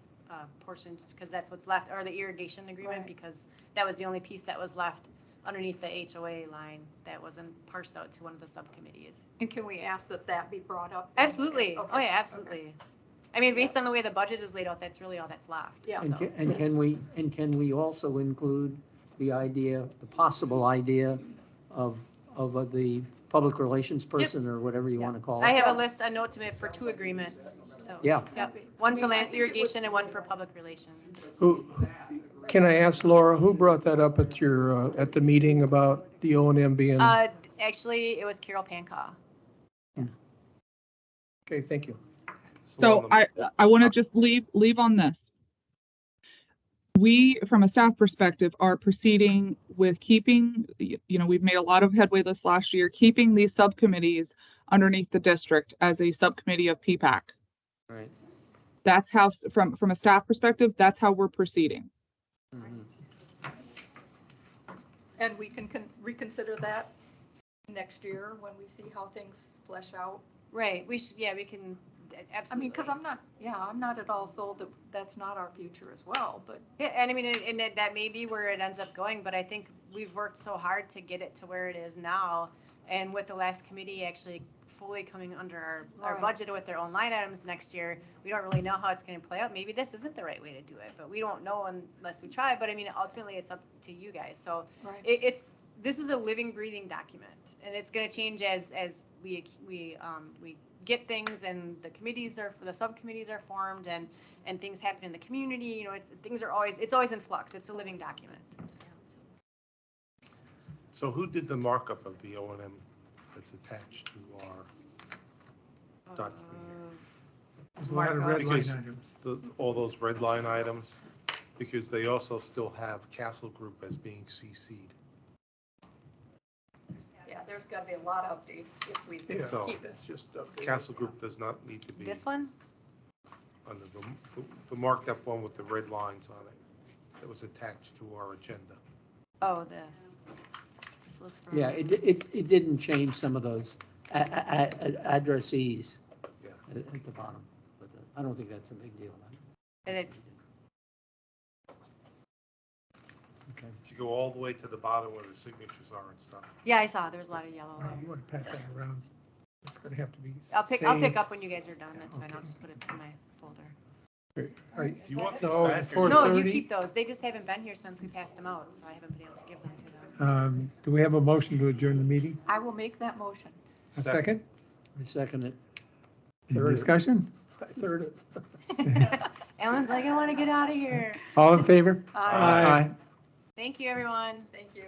S3: portions, because that's what's left, or the irrigation agreement,
S2: Right.
S3: because that was the only piece that was left underneath the HOA line that wasn't parsed out to one of the subcommittees.
S2: And can we ask that be brought up?
S3: Absolutely.
S2: Okay.
S3: Oh yeah, absolutely. I mean, based on the way the budget is laid out, that's really all that's left.
S2: Yeah.
S8: and
S3: So.
S8: can we also include the idea, the possible idea of the public relations person or whatever you want to call it.
S3: I have a note to make for 2 agreements, so.
S8: Yeah.
S3: Yep, one for land irrigation and one for public relations.
S10: Who, can I ask Laura, who brought that up at your, at the meeting about the O&M being?
S3: Actually, it was Carol Pancaw.
S10: Okay, thank you.
S15: So I want to just leave on this. We, from a staff perspective, are proceeding with keeping, we've made a lot of headway this last year, keeping these subcommittees underneath the district as a subcommittee of PPAC.
S8: Right.
S15: That's how, from a staff perspective, that's how we're proceeding.
S8: Mhm.
S2: And we can reconsider that next year when we see how things flesh out.
S3: Right, we should, we can, absolutely.
S2: I mean, because I'm not at all sold that that's not our future as well, but.
S3: Yeah, and I mean, and that may be where it ends up going, but I think we've worked so hard to get it to where it is now. And with the last committee actually fully coming under our
S2: Right.
S3: budget with their own line items next year, we don't really know how it's gonna play out. Maybe this isn't the right way to do it, but we don't know unless we try. But I mean, ultimately, it's up to you guys. So
S2: Right.
S3: this is a living, breathing document, and it's gonna change as we get things and the subcommittees are formed and things happen in the community. It's always in flux. It's a living document.
S5: So who did the markup of the O&M that's attached to our document?
S4: There's a lot of red line
S5: Because
S4: items.
S5: all those red line items, because they also still have Castle Group as being CC'd.
S2: Yeah, there's got to be a lot of updates if we
S10: Yeah.
S5: So
S2: keep it.
S10: Just
S5: Castle Group does not need to be
S3: This one?
S5: under the marked up one with the red lines on it that was attached to our agenda.
S3: Oh, this. This was from.
S8: Yeah, it didn't change some of those addressees
S5: Yeah.
S8: at the bottom, but I don't think that's a big deal.
S3: And it,
S8: Okay.
S5: If you go all the way to the bottom where the signatures are and stuff.
S3: yeah, I saw, there was a lot of yellow
S4: You
S3: there.
S4: want to pass that around. It's going to have to be.
S3: I'll pick
S4: same.
S3: up when you guys are done. That's fine. I'll
S4: Okay.
S3: just put it in my folder.
S4: Are you-
S5: You want
S4: So,
S5: this back?
S4: for-
S3: No, you
S4: 4:30?
S3: keep those. They just haven't been here since we passed them out, so I haven't been able to give them to them.
S4: Do we have a motion to adjourn the meeting?
S2: I will make that motion.
S4: A second?
S8: I second it.
S4: Any discussion?
S10: I third it.
S3: Ellen's like, I want to get out of here.
S4: All in favor?
S3: Aye.
S4: Aye.
S3: Thank you, everyone.
S2: Thank you.